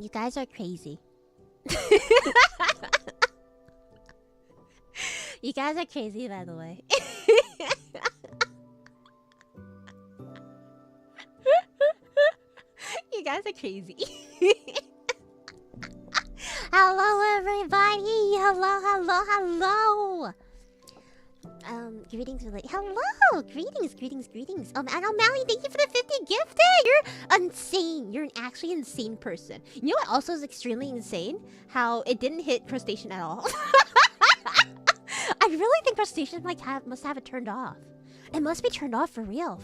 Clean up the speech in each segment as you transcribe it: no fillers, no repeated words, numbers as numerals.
You guys are crazy. You guys are crazy, by the way. You guys are crazy. Hello, everybody. Hello. Greetings, hello. Greetings. And O'Malley, thank you for the 50 gifted. You're insane. You're an actually insane person. You know what also is extremely insane? How it didn't hit crustacean at all. I really think crustacean must have it turned off. It must be turned off for real.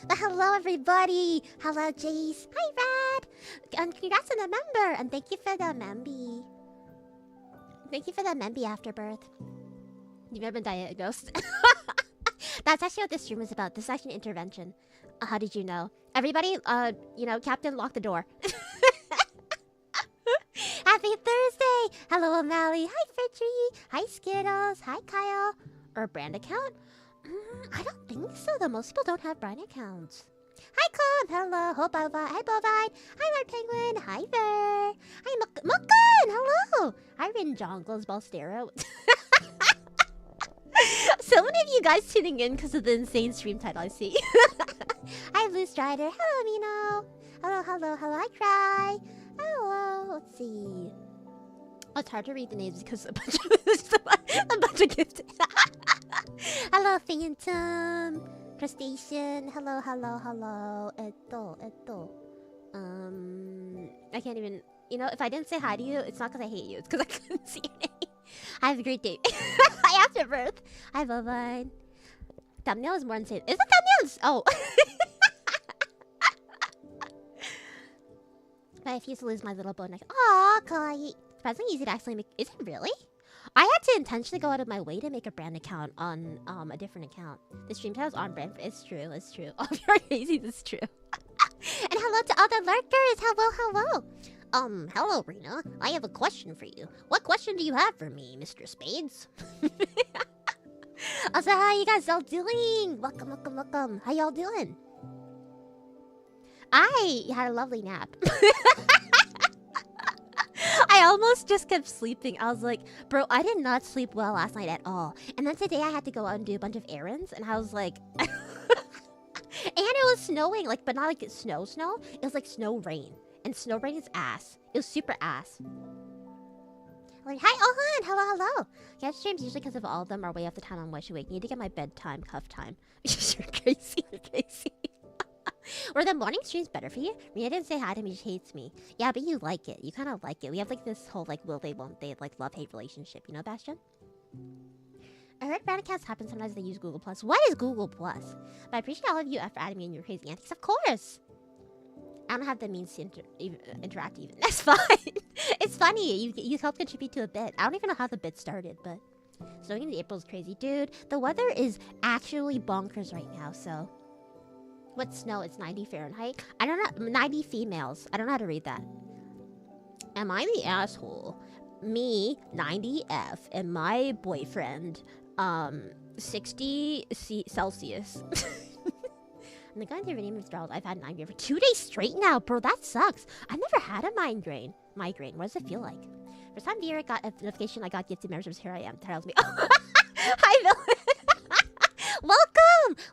But hello, everybody. Hello, Jace. Hi, Rad. And congrats on the member. And thank you for the memby. Thank you for the memby afterbirth. You've never been diagnosed. That's actually what this stream is about. This is actually an intervention. How did you know? Everybody, Captain, lock the door. Happy Thursday! Hello, O'Malley. Hi, Fridgie. Hi, Skittles. Hi, Kyle. Or a brand account? I don't think so, though. Most people don't have brand accounts. Hi, Com. Hello. Ho, Bovine. Hi, Bovine. Hi, Lord Penguin. Hi, Ver. Hi, Mukun. Hello. Hi, Rin Jongles Balstero. So many of you guys tuning in because of the insane stream title I see. Hi, Blue Strider. Hello, Mino. Hello. Hi, Cry. Hello. Let's see. Oh, it's hard to read the names because a bunch of gifted. Hello, Phantom. Crustacean. Hello. Eto. I can't even... if I didn't say hi to you, it's not because I hate you. It's because I couldn't see your name. Have a great day. Hi, Afterbirth. Hi, Bovine. Thumbnail is more insane. Is it thumbnails? Oh. But I refuse to lose my little bone. Aw, kawaii. Surprisingly easy to actually make... Is it really? I had to intentionally go out of my way to make a brand account on a different account. The stream title's on brand. It's true. Oh, you're crazy. It's true. And hello to all the lurkers. Hello. Hello, Rina. I have a question for you. What question do you have for me, Mr. Spades? Also, how you guys all doing? Welcome. How y'all doing? I had a lovely nap. I almost just kept sleeping. I was like, bro, I did not sleep well last night at all. And then today I had to go out and do a bunch of errands. And I was like... And it was snowing, but not like snow. It was like snow rain. And snow rain is ass. It was super ass. Like, hi, Ohan! Hello. Yeah, streams usually because of all of them are way off the time on Wish Awake. Need to get my bedtime cuff time. You're crazy. Were the morning streams better for you? Rina didn't say hi to me, she hates me. Yeah, but you like it. You kind of like it. We have this whole will they, won't they, love-hate relationship. You know, Bastion? I heard brand accounts happen sometimes they use Google+. What is Google+? But I appreciate all of you for adding me in your crazy antics. Of course! I don't have the means to interact even. That's fine. It's funny. You helped contribute to a bit. I don't even know how the bit started, but... Snowing in April is crazy. Dude, the weather is actually bonkers right now, so... What's snow? It's 90 Fahrenheit. I don't know. 90 females. I don't know how to read that. Am I the asshole? Me, 90F, and my boyfriend, 60 Celsius. And the guy never named his I've had a migraine for 2 days straight now, bro. That sucks. I've never had a migraine. What does it feel like? First time viewer got a notification I got gifted memberships. Here I am. Tells me. Hi, Villain.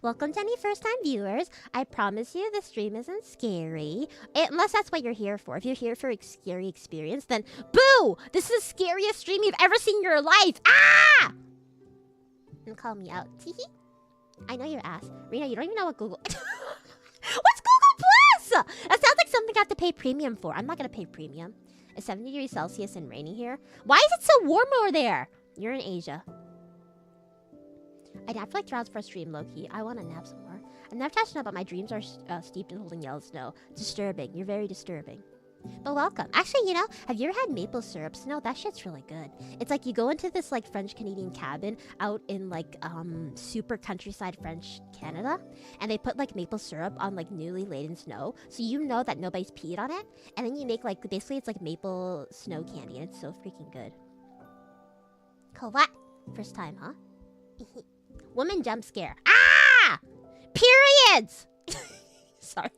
Welcome to any first-time viewers. I promise you the stream isn't scary. Unless that's what you're here for. If you're here for a scary experience, then boo! This is the scariest stream you've ever seen in your life. Ah! And call me out. Teehee. I know your ass. Rina, you don't even know what Google... What's Google Plus? That sounds like something I have to pay premium for. I'm not gonna pay premium. It's 70 degrees Celsius and rainy here. Why is it so warm over there? You're in Asia. I nap for 3 hours for a stream, low-key. I want to nap some more. I'm never touched snow, but my dreams are steeped in holding yellow snow. Disturbing. You're very disturbing. But welcome. Actually, have you ever had maple syrup snow? That shit's really good. It's like you go into this French-Canadian cabin out in super countryside French Canada, and they put maple syrup on newly laden snow, so you know that nobody's peed on it, and then you make basically it's maple snow candy, and it's so freaking good. Cool. What? First time, huh? Woman jump scare. Ah! Periods! Sorry.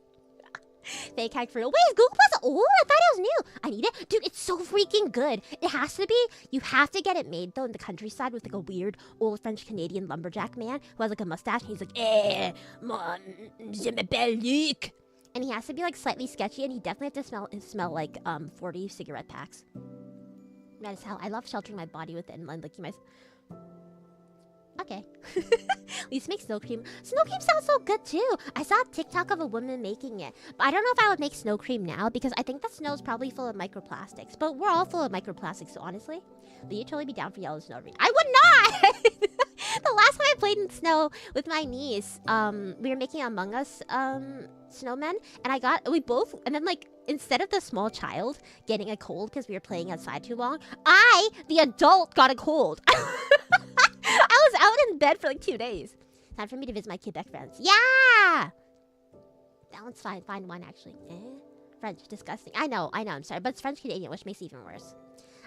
Fake hack for real. Wait, Google Plus. Oh, I thought it was new. I need it. Dude, it's so freaking good. It has to be. You have to get it made, though, in the countryside with, like, a weird old French-Canadian lumberjack man who has, like, a mustache. And he's like, mon, je m'appelle Luc. And he has to be, like, slightly sketchy, and he definitely has to smell like, 40 cigarette packs. That is how I love sheltering my body with it and licking my... Okay. We used to make snow cream. Snow cream sounds so good too. I saw a TikTok of a woman making it. But I don't know if I would make snow cream now because I think the snow is probably full of microplastics. But we're all full of microplastics, so honestly, would you totally be down for yellow snow cream? I would not! The last time I played in snow with my niece, we were making Among Us snowmen, and and then like, instead of the small child getting a cold because we were playing outside too long, the adult, got a cold. I was out in bed for like 2 days. Time for me to visit my Quebec friends. Yeah! That one's fine. Fine one, actually. French, disgusting. I know, I'm sorry. But it's French-Canadian, which makes it even worse.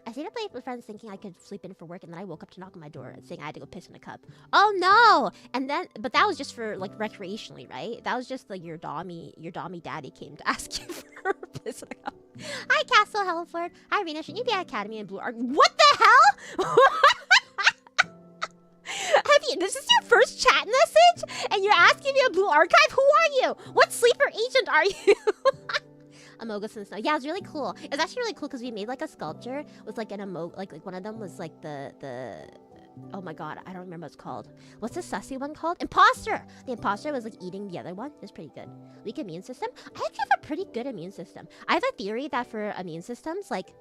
I stayed up late with friends thinking I could sleep in for work, and then I woke up to knock on my door saying I had to go piss in a cup. Oh, no! And then, but that was just for, like, recreationally, right? That was just, like, your dommy daddy came to ask you for a piss in a cup. Hi, Castle Hellford. Hi, Rina. Shouldn't you be at Academy in Blue Arc? What the hell? This is your first chat message? And you're asking me a Blue Archive? Who are you? What sleeper agent are you? Amogus in the snow. Yeah, it was really cool. It was actually really cool because we made like a sculpture with like an like one of them was like the oh my god, I don't remember what it's called. What's the sussy one called? Imposter! The imposter was like eating the other one. It was pretty good. Weak immune system? I actually have a pretty good immune system. I have a theory that for immune systems, like,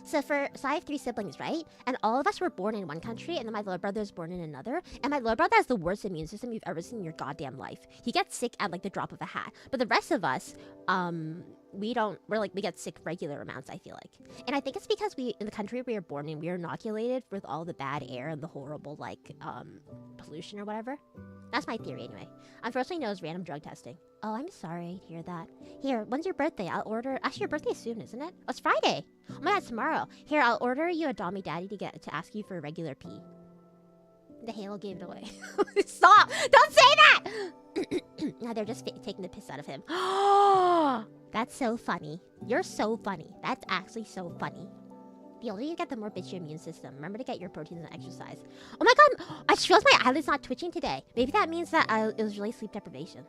so I have 3 siblings, right? And all of us were born in one country, and then my little brother was born in another. And my little brother has the worst immune system you've ever seen in your goddamn life. He gets sick at like the drop of a hat. But the rest of us, we get sick regular amounts, I feel like. And I think it's because in the country we were born in, we were inoculated with all the bad air and the horrible, like, pollution or whatever. That's my theory anyway. Unfortunately, no, it's random drug testing. Oh, I'm sorry to hear that. Here, when's your birthday? I'll order... Actually, your birthday's soon, isn't it? Oh, it's Friday. Oh my god, it's tomorrow. Here, I'll order you a Dommy Daddy to ask you for a regular pee. The Halo gave it away. Stop! Don't say that! No, they're just taking the piss out of him. That's so funny. You're so funny. That's actually so funny. The older you get, the more bitchy your immune system. Remember to get your proteins and exercise. Oh my god! I just realized my eyelid's not twitching today. Maybe that means that it was really sleep deprivation.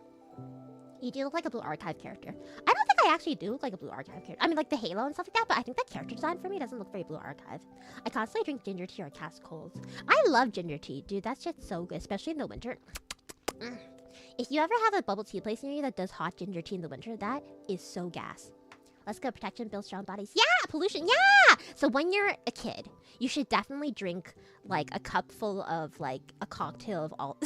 You do look like a Blue Archive character. I don't think I actually do look like a Blue Archive character. I mean, like the Halo and stuff like that, but I think that character design for me doesn't look very Blue Archive. I constantly drink ginger tea or cast colds. I love ginger tea, dude. That shit's so good, especially in the winter. If you ever have a bubble tea place near you that does hot ginger tea in the winter, that is so gas. Let's go. Protection builds strong bodies. Yeah! Pollution. Yeah! So when you're a kid, you should definitely drink, like, a cup full of, like, a cocktail of all...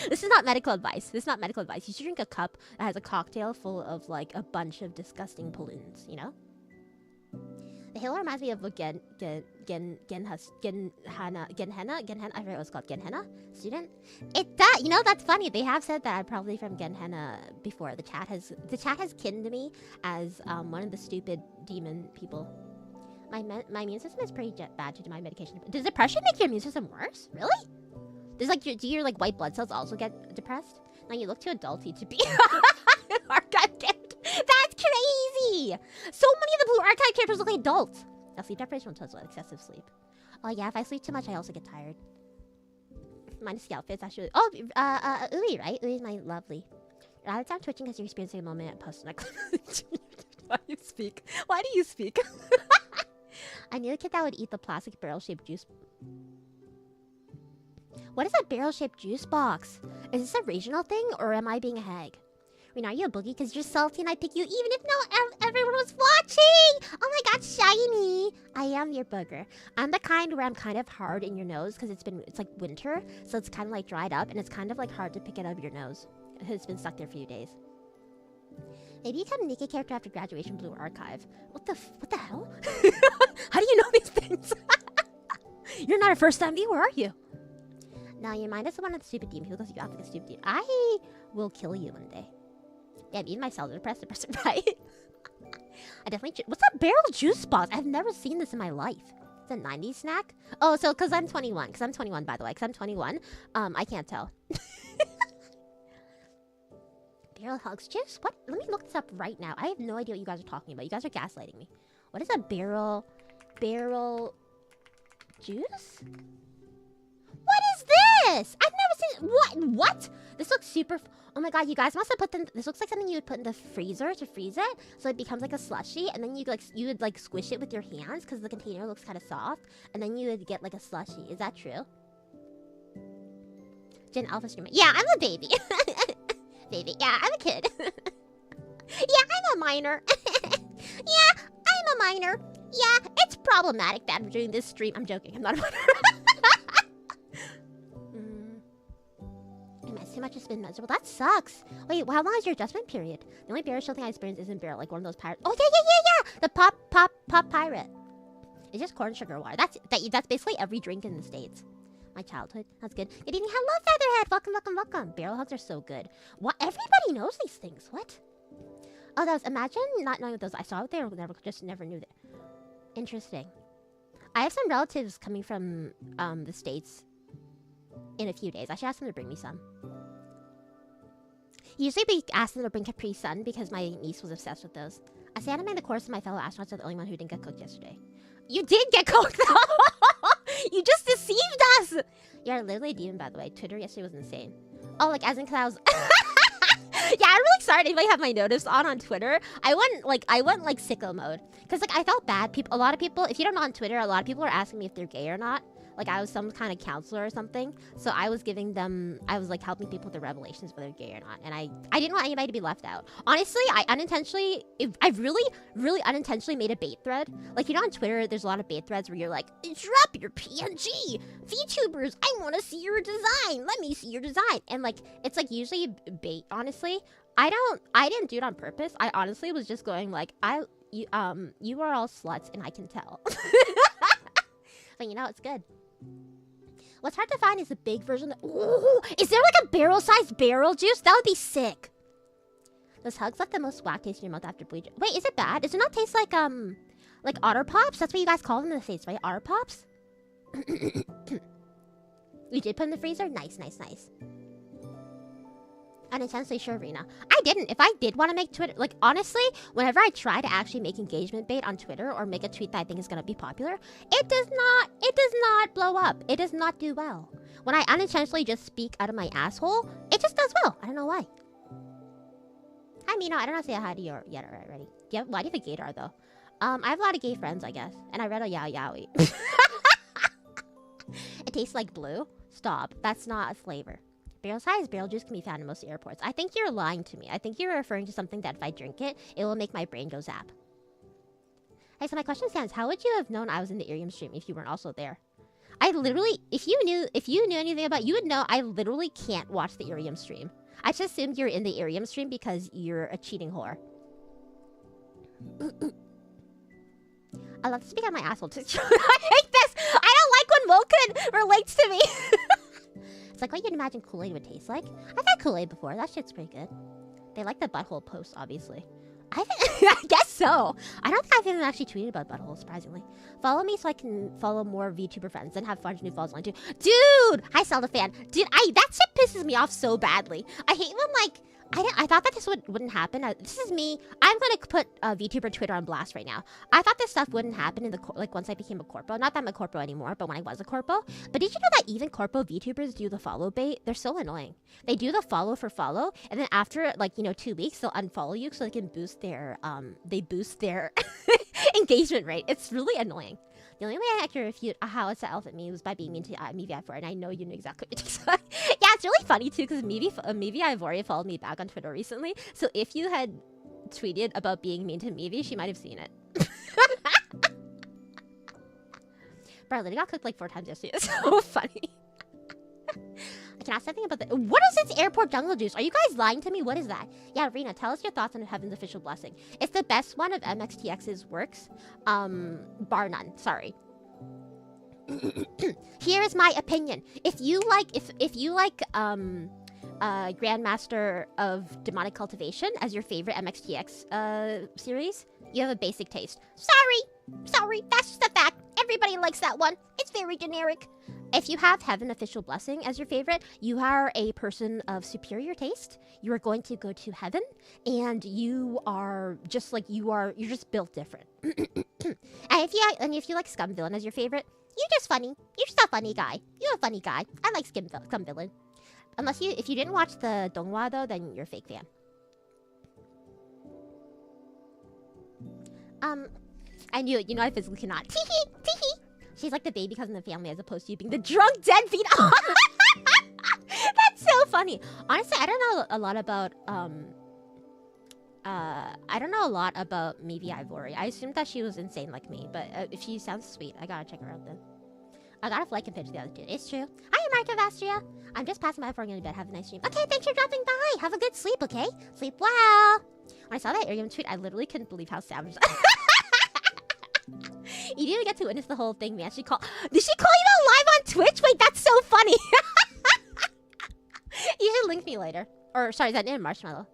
This is not medical advice. This is not medical advice. You should drink a cup that has a cocktail full of, like, a bunch of disgusting pollutants, you know? The Halo reminds me of a Genhena, I forget what it's called, Genhena student. It does, you know, that's funny. They have said that I'm probably from Genhena before. The chat has kinned me as one of the stupid demon people. My immune system is pretty bad due to my medication. Does depression make your immune system worse? Really? Do your like white blood cells also get depressed? Now you look too adulty to be Archive character. That's crazy! So many of the Blue Archive characters look like adults. Now sleep deprivation tells about excessive sleep. Oh yeah, if I sleep too much, I also get tired. Minus the outfits, actually. Oh, Uli, right? Uli's my lovely. A lot of time twitching because you're experiencing a moment at post. Why do you speak? Why do you speak? I knew a kid that would eat the plastic barrel-shaped juice. What is a barrel-shaped juice box? Is this a regional thing, or am I being a hag? Rina, are you a boogie? Because you're salty and I pick you even if everyone was watching! Oh my god, shiny! I am your booger. I'm the kind where I'm kind of hard in your nose because it's like winter, so it's kind of like dried up, and it's kind of like hard to pick it out of your nose. It's been stuck there for a few days. Maybe become a naked character after graduation Blue Archive. What the hell? How do you know these things? You're not a first-time viewer, are you? No, your mind is the one of the stupid demon. Who goes you act like a stupid demon? I will kill you one day. Damn, even myself depressed, right? I definitely... What's that barrel juice box? I've never seen this in my life. It's a 90s snack? Oh, so because I'm 21. Because I'm 21, by the way. Because I'm 21. I can't tell. Barrel hugs juice? What? Let me look this up right now. I have no idea what you guys are talking about. You guys are gaslighting me. What is a barrel juice? What is this? I've never seen. What? This looks super. Oh my god, you guys must have put them. This looks like something you would put in the freezer to freeze it, so it becomes like a slushy, and then you would like squish it with your hands because the container looks kind of soft, and then you would get like a slushy. Is that true? Gen Alpha streamer. Yeah, I'm a baby. Baby. Yeah, I'm a kid. Yeah, I'm a minor. Yeah, I'm a minor. Yeah, it's problematic that I'm doing this stream. I'm joking. I'm not a minor. Too much has been miserable. That sucks. Wait, how long is your adjustment period? The only bear thing I experienced isn't bear, like one of those pirates. Oh yeah. The pop pirate. It's just corn sugar water. That's basically every drink in the States. My childhood. That's good. Good evening. Hello, Featherhead. Welcome. Barrel hugs are so good. What? Everybody knows these things. What? Oh, that was. Imagine not knowing what those. I saw it there. Never knew that. Interesting. I have some relatives coming from the States in a few days. I should ask them to bring me some. Usually we ask them to bring Capri Sun because my niece was obsessed with those. I say anime in the course of my fellow astronauts are the only one who didn't get cooked yesterday. You did get cooked though! You just deceived us! You're literally a demon, by the way. Twitter yesterday was insane. Oh, like as in cause I was... Yeah, I'm really sorry if anybody have my notice on Twitter. I went like sicko mode. Cause like I felt bad. A lot of people, if you don't know on Twitter, a lot of people are asking me if they're gay or not. Like I was some kind of counselor or something. So I was like helping people with the revelations whether they're gay or not. And I didn't want anybody to be left out. Honestly, I really unintentionally made a bait thread. Like, you know, on Twitter, there's a lot of bait threads where you're like, drop your PNG, VTubers, I want to see your design. Let me see your design. And like, it's like usually bait, honestly. I didn't do it on purpose. I honestly was just going like, you are all sluts and I can tell. But you know, it's good. What's hard to find is the big version. Ooh, is there like a barrel-sized barrel juice? That would be sick. Those hugs left the most whack taste in your mouth after bleach. Wait, is it bad? Does it not taste like Otter Pops? That's what you guys call them in the States, right? Otter Pops? You did put in the freezer? Nice. Unintentionally sure, Rina. I didn't. If I did want to make Twitter, like, honestly, whenever I try to actually make engagement bait on Twitter or make a tweet that I think is going to be popular, it does not blow up. It does not do well. When I unintentionally just speak out of my asshole, it just does well. I don't know why. Hi, Mina. I don't know if I say hi to you yet already. Yeah, why do you have a gaydar, though? I have a lot of gay friends, I guess. And I read a yaoi. It tastes like blue. Stop. That's not a flavor. Barrel-sized barrel juice can be found in most airports. I think you're lying to me. I think you're referring to something that if I drink it, it will make my brain go zap. Hey, so my question stands, how would you have known I was in the Irium stream if you weren't also there? I literally, if you knew anything about, you would know I literally can't watch the Irium stream. I just assumed you're in the Irium stream because you're a cheating whore. I love to speak on my asshole too. I hate this! I don't like when Woken relates to me! It's like what you'd imagine Kool-Aid would taste like. I've had Kool-Aid before. That shit's pretty good. They like the butthole post, obviously. I guess so. I don't think I've even actually tweeted about butthole, surprisingly. Follow me so I can follow more VTuber friends and have fun new follows on too. Dude! Hi, Zelda fan. Dude, that shit pisses me off so badly. I hate when, like, I thought that this wouldn't happen. This is me. I'm gonna put VTuber Twitter on blast right now. I thought this stuff wouldn't happen in once I became a corpo. Not that I'm a corpo anymore, but when I was a corpo. But did you know that even corpo VTubers do the follow bait? They're so annoying. They do the follow for follow, and then after 2 weeks, they'll unfollow you so they can boost their engagement rate. It's really annoying. The only way I can refute how it's an elephant me was by being mean to Mevi Ivor, and I know you knew exactly what it like. Yeah, it's really funny too, because Mevi Ivor followed me back on Twitter recently, so if you had tweeted about being mean to Mevi, she might have seen it. Bro, I literally got cooked like 4 times yesterday. It's so funny. I can ask something about that. What is this airport jungle juice? Are you guys lying to me? What is that? Yeah, Rina, tell us your thoughts on Heaven's official blessing. It's the best one of MXTX's works. Bar none. Sorry. Here is my opinion. If you like Grandmaster of Demonic Cultivation as your favorite MXTX series, you have a basic taste. Sorry, that's just a fact. Everybody likes that one. It's very generic. If you have Heaven Official Blessing as your favorite, you are a person of superior taste. You are going to go to heaven, and you are just like you're just built different. And if you like Scum Villain as your favorite, you're just funny. You're just a funny guy. You're a funny guy. I like Scum Villain. If you didn't watch the Donghua though, then you're a fake fan. I knew it. You know I physically cannot. Teehee, teehee. She's like the baby cousin of the family as opposed to you being the drunk deadbeat. That's so funny. Honestly, I don't know a lot about maybe Ivory. I assumed that she was insane like me, but if she sounds sweet, I gotta check her out then. I gotta like and pitch the other dude. It's true. Hi, Mark of Astria. I'm just passing by before going to bed. Have a nice stream. Okay, thanks for dropping by. Have a good sleep, okay? Sleep well. When I saw that Arium tweet, I literally couldn't believe how savage. You didn't get to witness the whole thing, man. Did she call you out live on Twitch? Wait, that's so funny. You should link me later. Or, sorry, is that in Marshmallow?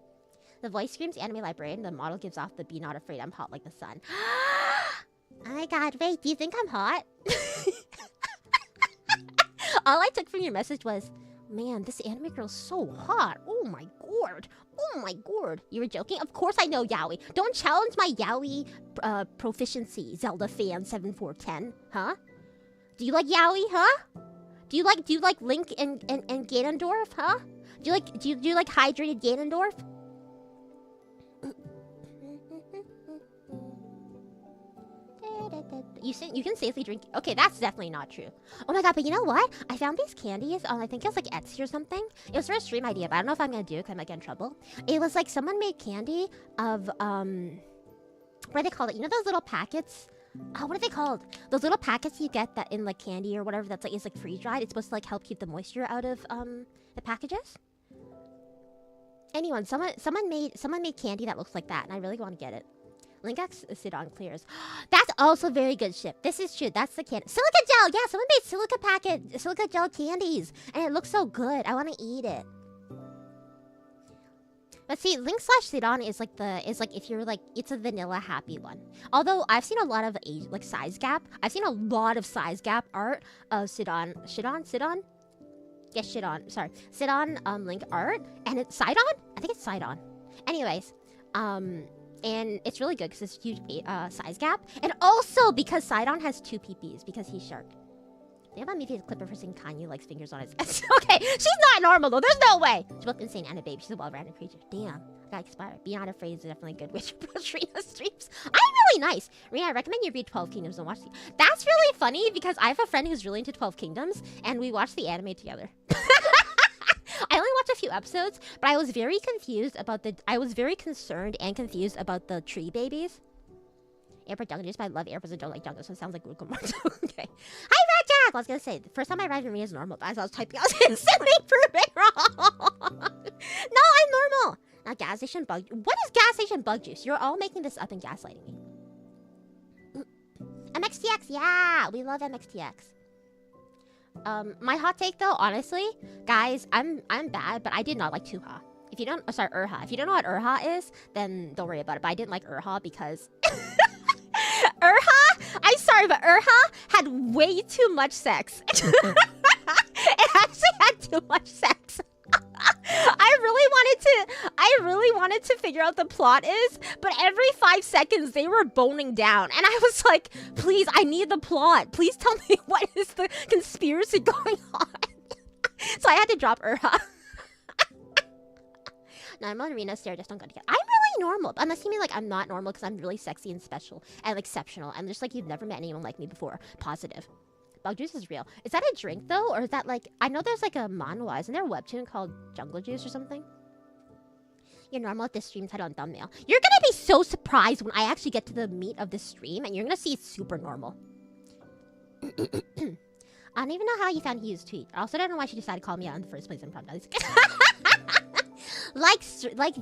The voice screams anime librarian. The model gives off the be not afraid I'm hot like the sun. Oh my god, wait, do you think I'm hot? All I took from your message was, man, this anime girl's so hot. Oh my god. Oh my god. You were joking? Of course I know yaoi. Don't challenge my yaoi proficiency, Zelda fan 7410. Huh? Do you like yaoi, huh? Do you like Link and Ganondorf, huh? Do you like hydrated Ganondorf? You can safely drink. Okay, that's definitely not true. Oh my god, but you know what? I found these candies on, I think it was like Etsy or something. It was for a stream idea, but I don't know if I'm gonna do it because I might get in trouble. It was like someone made candy of what do they call it? You know those little packets? Oh, what are they called? Those little packets you get that in like candy or whatever that's like is like freeze dried. It's supposed to like help keep the moisture out of the packages. Anyone, someone made candy that looks like that, and I really want to get it. Linkax Sidon clears. That's also very good ship. This is true. That's the candy. Silica gel. Yeah, someone made silica gel candies, and it looks so good. I want to eat it. But see, Link/Sidon is like if you're like, it's a vanilla happy one. Although I've seen a lot of like size gap. I've seen a lot of size gap art of Sidon. Yes, Sidon. Sorry, Sidon Link art, and it's Sidon. I think it's Sidon. Anyways, and it's really good because it's a huge size gap, and also because Sidon has 2 PPs because he's shark. Think about maybe a clipper for saying Kanye likes fingers on his ass. Okay, she's not normal though. There's no way. She's both insane and a babe. She's a well-rounded creature. Damn, I got expired. Be not afraid is definitely a good way to approach Rina streams. I'm really nice. Rina, I recommend you read 12 Kingdoms and watch the. That's really funny because I have a friend who's really into 12 Kingdoms, and we watched the anime together. I only watched a few episodes, but I was very confused about I was very concerned and confused about the tree babies. Airport jungle juice, but I love airports and don't like jungle, so it sounds like Rukomoto. Okay. Hi, Red Jack! I was gonna say, the first time I arrived in Rina's normal, but as I was typing, I was instantly proving wrong. No, I'm normal. Now, gas station bug. What is gas station bug juice? You're all making this up and gaslighting me. MXTX, yeah! We love MXTX. My hot take though, honestly, guys, I'm bad, but I did not like Tuha. If you don't, oh, sorry, Urha. If you don't know what Urha is, then don't worry about it. But I didn't like Urha because Urha, I'm sorry, but Urha had way too much sex. It actually had too much sex. I really wanted to figure out the plot is, but every 5 seconds they were boning down, and I was like, please, I need the plot. Please tell me what is the conspiracy going on. So I had to drop Urha. No, I'm on Rina Astera, just don't go together. I'm really normal, unless you mean like I'm not normal because I'm really sexy and special and exceptional, and just like you've never met anyone like me before. Positive. Bug juice is real. Is that a drink though, or is that like, I know there's like a manhwa. Isn't there a webtoon called Jungle Juice or something? You're normal if this stream's head on thumbnail. You're gonna be so surprised when I actually get to the meat of this stream, and you're gonna see it's super normal. I don't even know how you found Hugh's tweet. I also don't know why she decided to call me out in the first place. I'm probably like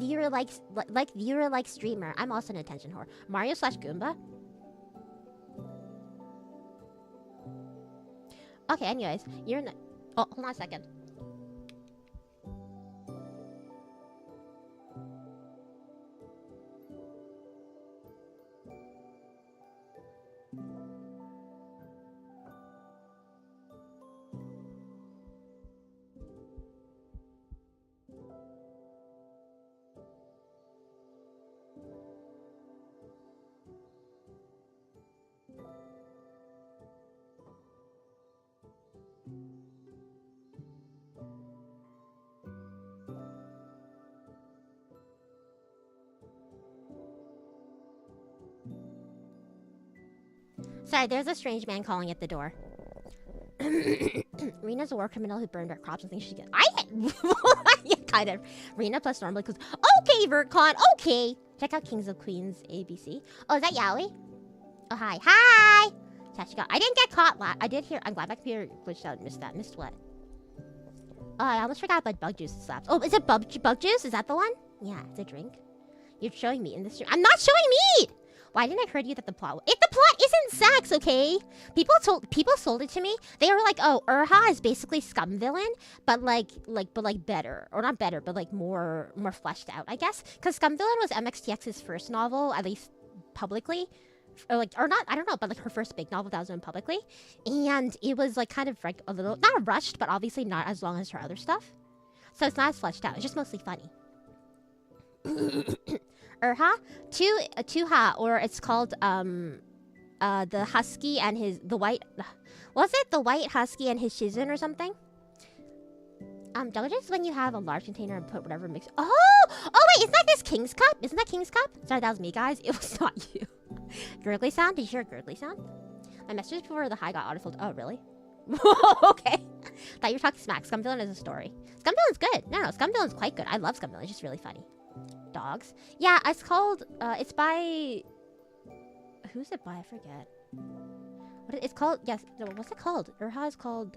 viewer like streamer. I'm also an attention whore. Mario/Goomba. Okay, anyways, you're in. Oh, hold on a second. Sorry, there's a strange man calling at the door. Rina's a war criminal who burned our crops and thinks she gets. Yeah, kind of. Rina plus normally goes, okay, VertCon, okay. Check out Kings of Queens ABC. Oh, is that Yowie? Oh, hi. Hi! I didn't get caught. I did hear. I'm glad my computer glitched out and missed that. Missed what? Oh, I almost forgot about bug juice slaps. Oh, is it bug juice? Is that the one? Yeah, it's a drink. You're showing meat in this stream. I'm not showing meat! Why didn't I heard you that the plot... If the plot isn't sex, okay? People sold it to me. They were like, oh, Urha is basically scum villain, but like better. Or not better, but like more fleshed out, I guess. Because Scum Villain was MXTX's first novel, at least publicly. Or not, I don't know, but like her first big novel that was known publicly. And it was like kind of like a little, not rushed, but obviously not as long as her other stuff. So it's not as fleshed out. It's just mostly funny. Urha? Tuha, or it's called, the husky and the white, was it the white husky and his shizun or something? Doges when you have a large container and put whatever mix. Oh wait, isn't that this King's Cup? Isn't that King's Cup? Sorry, that was me, guys. It was not you. Gurgly sound? Did you hear a gurgly sound? My message before the high got autofilled. Oh, really? Okay. Thought you were talking smack. Scum Villain is a story. Scum Villain's good. No, Scum Villain's quite good. I love Scum Villain. It's just really funny. Dogs. Yeah, it's called, it's by... Who's it by? I forget. It's called, yes, no, what's it called? Urha is called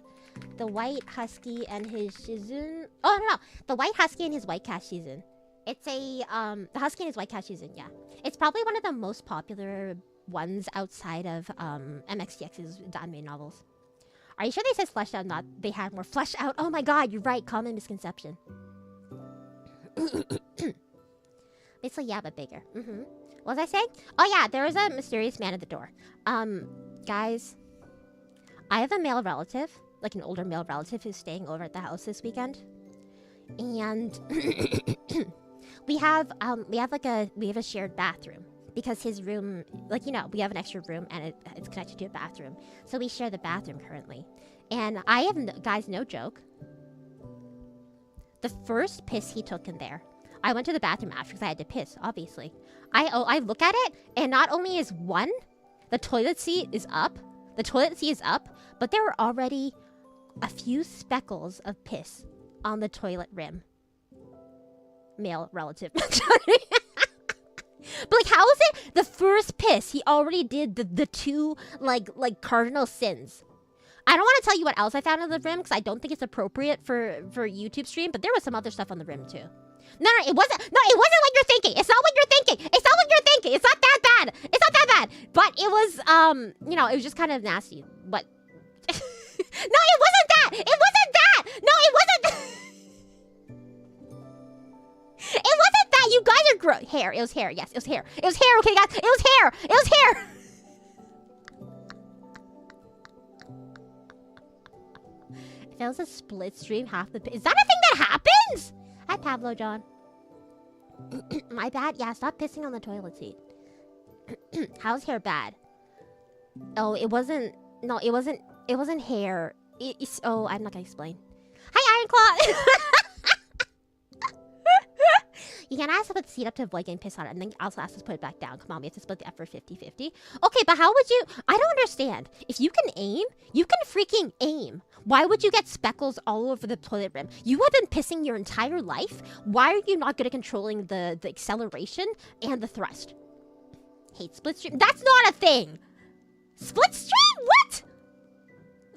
The White Husky and His Shizun. Oh, no. The White Husky and His White Cat Shizun. It's a, the Husky and His White Cat Shizun, yeah. It's probably one of the most popular ones outside of, MXTX's anime novels. Are you sure they said fleshed out, not they had more fleshed out? Oh my god, you're right. Common misconception. Basically, yeah, but bigger. What was I saying? Oh yeah, there was a mysterious man at the door. Guys, I have a male relative, like an older male relative who's staying over at the house this weekend. And we have a shared bathroom because his room, like, you know, we have an extra room and it's connected to a bathroom. So we share the bathroom currently. And I have, guys, no joke. The first piss he took in there, I went to the bathroom after because I had to piss, obviously. I look at it, and not only is the toilet seat is up, but there were already a few speckles of piss on the toilet rim. Male relative. But like, how is it the first piss he already did the two like cardinal sins? I don't want to tell you what else I found on the rim because I don't think it's appropriate for YouTube stream, but there was some other stuff on the rim too. No, it wasn't what you're thinking. It's not what you're thinking. It's not what you're thinking. It's not that bad. It's not that bad. But it was, you know, it was just kind of nasty. But no, it wasn't that. It wasn't that. No, it wasn't that. It wasn't that. You guys are gross. Hair. It was hair. Yes, it was hair. It was hair. Okay, guys. It was hair. It was hair. If that was a split stream, half the... Is that a thing that happens? Hi, Pablo John. My bad? Yeah, stop pissing on the toilet seat. How's hair bad? Oh, it wasn't... No, it wasn't hair. It's... Oh, I'm not gonna explain. Hi, Ironclaw! You can't ask to put the seat up to avoid getting pissed on it, and then also ask us to put it back down. Come on, we have to split the effort 50-50. Okay, but how would you... I don't understand. If you can aim, you can freaking aim. Why would you get speckles all over the toilet rim? You have been pissing your entire life. Why are you not good at controlling the acceleration and the thrust? Hate split stream? That's not a thing! Split stream? What?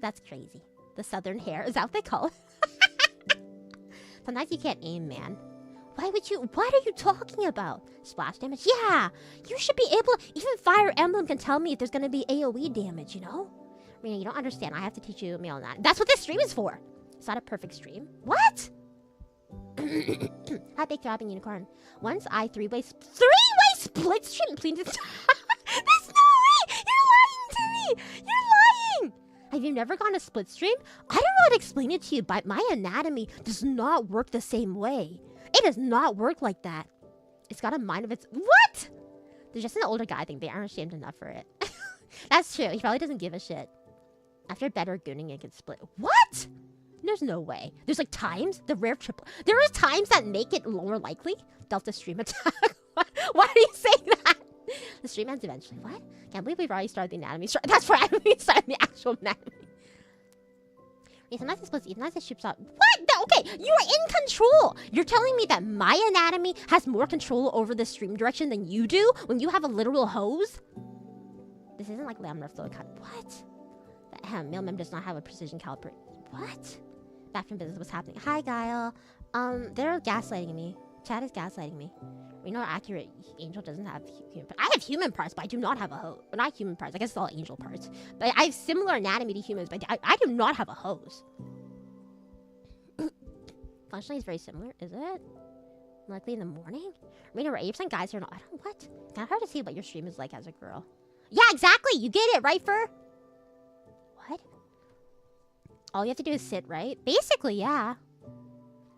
That's crazy. The southern hair. Is that what they call it? Sometimes you can't aim, man. What are you talking about? Splash damage? Yeah! You should be able... Even Fire Emblem can tell me if there's gonna be AoE damage, you know? Rina, you don't understand. I have to teach you me on that. That's what this stream is for! It's not a perfect stream. What? Hi, Big Throbbing Unicorn. Once I three-way split stream, please. There's no way! You're lying to me! You're lying! Have you never gone to split stream? I don't know how to explain it to you, but my anatomy does not work the same way. It does not work like that. It's got a mind of its... What? They're just an older guy. I think they aren't ashamed enough for it. That's true. He probably doesn't give a shit. After better gooning, it can split. What? There's no way. There's like times, the rare triple. There are times that make it more likely. Delta stream attack. Why are you saying that? The stream ends eventually. What? Can't believe we've already started the anatomy. That's right, we started the actual anatomy. Yeah, sometimes it's supposed to, sometimes it shoots out. What? No, okay, you are in control. You're telling me that my anatomy has more control over the stream direction than you do when you have a literal hose? This isn't like laminar flow cut. What? The male member does not have a precision caliper. What? Back from business, what's happening? Hi, Guile. They're gaslighting me. Chat is gaslighting me. We know accurate angel doesn't have human parts. I have human parts, but I do not have a hose. Well, not human parts. I guess it's all angel parts. But I have similar anatomy to humans, but I do not have a hose. Functionally, it's very similar, is it? Likely in the morning? Rina, 8% guys are not. I don't. What? Kind of hard to see what your stream is like as a girl. Yeah, exactly. You get it, right, Fur? What? All you have to do is sit, right? Basically, yeah.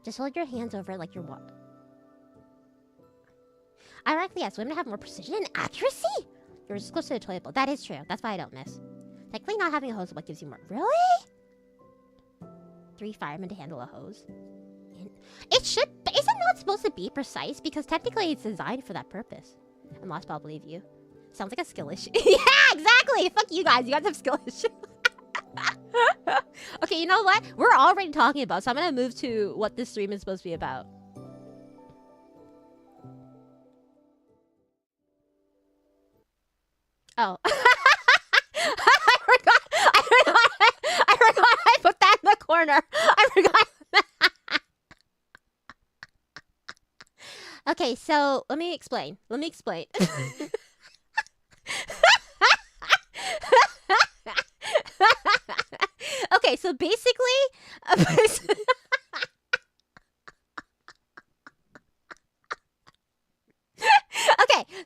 Just hold your hands over it like you're what? Ironically, yes, women have more precision and accuracy. You're just close to the toilet bowl. That is true. That's why I don't miss. Technically, not having a hose is what gives you more. Really? 3 firemen to handle a hose. It should. But is it not supposed to be precise? Because technically, it's designed for that purpose. Unless I'll believe you. Sounds like a skill issue. Yeah, exactly. Fuck you guys. You guys have skill issues. Okay, you know what? We're already talking about, so I'm gonna move to what this stream is supposed to be about. Oh. I forgot I put that in the corner. I forgot. Okay, so let me explain. Okay, so basically, okay,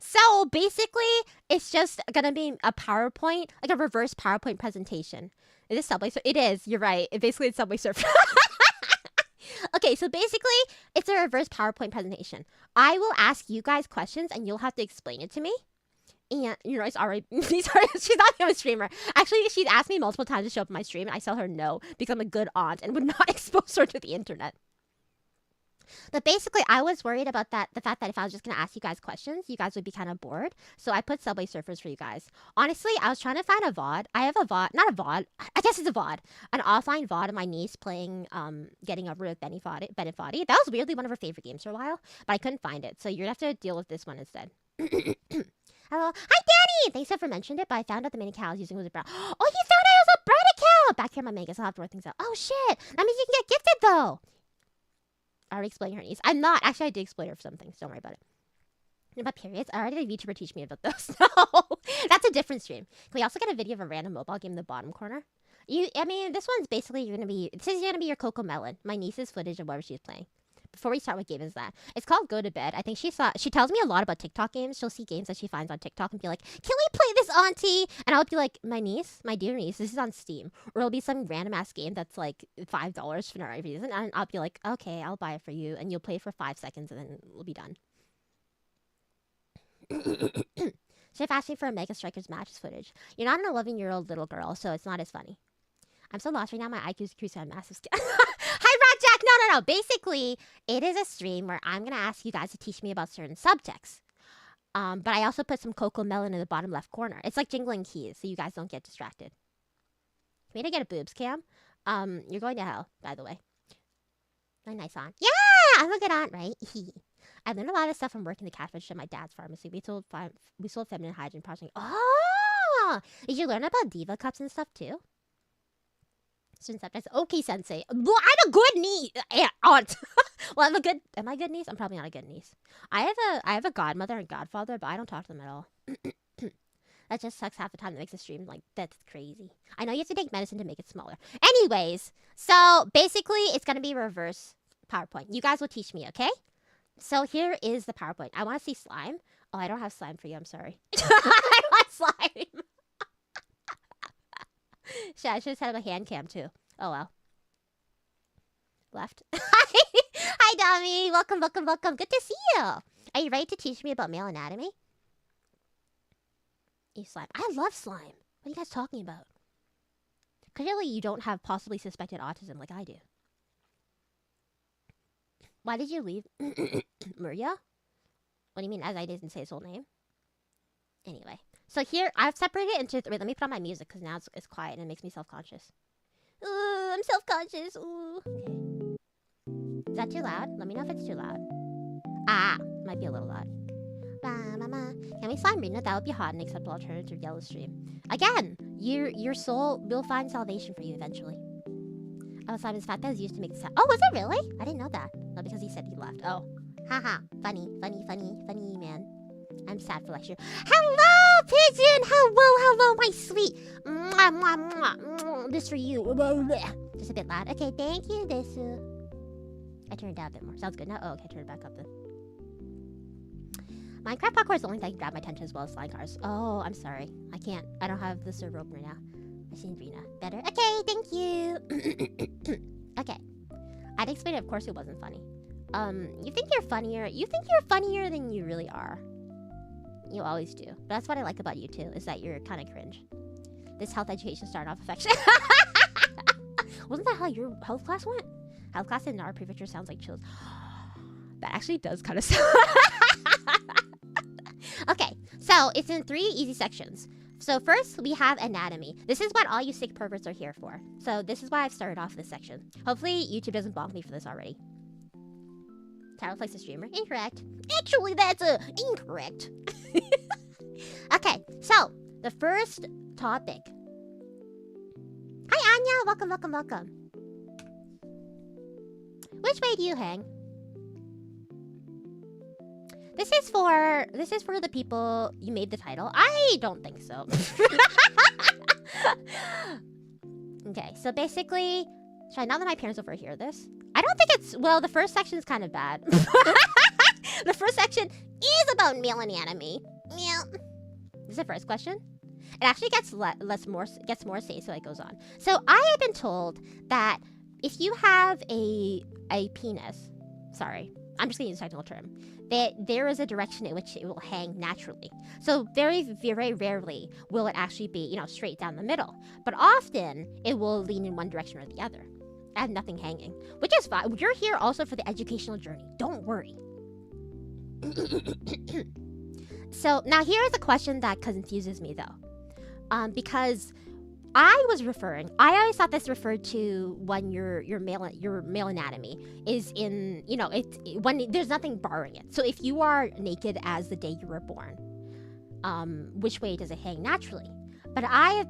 so basically, it's just gonna be a PowerPoint, like a reverse PowerPoint presentation. Is this Subway Surf? It is, you're right. Basically, it's Subway Surf. Okay, so basically, it's a reverse PowerPoint presentation. I will ask you guys questions, and you'll have to explain it to me. And, you know, it's already, she's not even a streamer. Actually, she's asked me multiple times to show up in my stream, and I tell her no, because I'm a good aunt, and would not expose her to the internet. But basically, I was worried about the fact that if I was just going to ask you guys questions, you guys would be kind of bored. So I put Subway Surfers for you guys. Honestly, I was trying to find a VOD. I have a VOD, not a VOD, I guess it's a VOD. An offline VOD of my niece playing, Getting Over with Bennett Foddy. That was weirdly one of her favorite games for a while, but I couldn't find it. So you're going to have to deal with this one instead. Hello. Hi, Danny! Thanks for mentioning it, but I found out the main account I was using was a brown. Oh, you found out it was a bread account! Back here in my megas, I'll have to work things out. Oh, shit! That means you can get gifted, though! I already explained her niece. I'm not. Actually, I did explain her for some things. Don't worry about it. About periods, I already had a VTuber teach me about those. No! That's a different stream. Can we also get a video of a random mobile game in the bottom corner? I mean, this one's basically this is gonna be your Coco Melon. My niece's footage of whatever she's playing. Before we start, what game is that? It's called Go to Bed. I think she tells me a lot about TikTok games. She'll see games that she finds on TikTok and be like, can we play this, auntie? And I'll be like, my dear niece, this is on Steam. Or it'll be some random ass game that's like $5 for no reason. And I'll be like, okay, I'll buy it for you. And you'll play it for 5 seconds and then we'll be done. Should have asked me for a Mega Strikers matches footage. You're not an 11-year-old little girl, so it's not as funny. I'm so lost right now. My IQ's increasing on massive scale. Hi, Rat Jack. No. Basically, it is a stream where I'm gonna ask you guys to teach me about certain subjects. But I also put some Coco Melon in the bottom left corner. It's like jingling keys, so you guys don't get distracted. Can we get a boobs cam? You're going to hell, by the way. My nice aunt. Yeah, I'm a good aunt, right? I learned a lot of stuff from working the cash register at my dad's pharmacy. We sold feminine hygiene products. Oh, did you learn about diva cups and stuff too? Okay, sensei. Well, I'm a good niece, aunt. Well, am I a good niece? I'm probably not a good niece. I have a godmother and godfather, but I don't talk to them at all. That just sucks half the time. That makes the stream like, that's crazy. I know you have to take medicine to make it smaller. Anyways, so basically it's gonna be reverse PowerPoint. You guys will teach me, okay? So here is the PowerPoint. I want to see slime. Oh, I don't have slime for you. I'm sorry. I want slime. Shit, I should have set up a hand cam too. Oh well. Left. Hi, Dami. Welcome. Good to see you. Are you ready to teach me about male anatomy? Slime. I love slime. What are you guys talking about? Clearly, you don't have possibly suspected autism like I do. Why did you leave? Maria? What do you mean, as I didn't say his whole name? Anyway, so here I've separated it into. Wait, let me put on my music because now it's quiet and it makes me self-conscious. Ooh, I'm self-conscious. Ooh. Okay. Is that too loud? Let me know if it's too loud. Ah, might be a little loud. Can we slime Rina? That would be hot and acceptable alternative to yellow stream. Again, your soul will find salvation for you eventually. Oh, Simon's fat that was used to make the sound. Oh, was it really? I didn't know that. No, because he said he left. Oh. Haha. Funny, man. I'm sad for lecture. Hello, Pigeon! Hello, my sweet. Mwah, mwah, mwah, mwah. This for you. Just a bit loud. Okay, thank you, Desu. I turned it down a bit more. Sounds good now? Oh, okay, turn it back up then. Minecraft parkour is the only thing that can grab my attention as well as flying cars. Oh, I'm sorry. I can't. I don't have the server open right now. I seen Rina. Better? Okay, thank you. Okay. I'd explain it. Of course it wasn't funny. You think you're funnier. You think you're funnier than you really are. You always do. But that's what I like about you too, is that you're kind of cringe. This health education started off affection. Wasn't that how your health class went? Health class in our prefecture sounds like chills. That actually does kind of sound... Okay, so it's in 3 easy sections. So first, we have anatomy. This is what all you sick perverts are here for. So this is why I've started off this section. Hopefully, YouTube doesn't bonk me for this already. Tyler plays the streamer. Incorrect. Actually, that's incorrect. Okay, so the first topic. Hi, Anya. Welcome. Which way do you hang? This is for the people you made the title. I don't think so. Okay, so basically, now that my parents overhear this, I don't think it's, well, the first section is kind of bad. The first section is about male anatomy. Yeah. This is the first question. It actually gets more say so it goes on. So I have been told that if you have a penis, sorry, I'm just going to use a technical term, that there is a direction in which it will hang naturally. So very, very rarely will it actually be, straight down the middle. But often, it will lean in one direction or the other. I have nothing hanging, which is fine. You're here also for the educational journey. Don't worry. So now here's a question that confuses me though. Because I always thought this referred to when your male anatomy is in, when there's nothing barring it. So if you are naked as the day you were born, which way does it hang naturally? But I have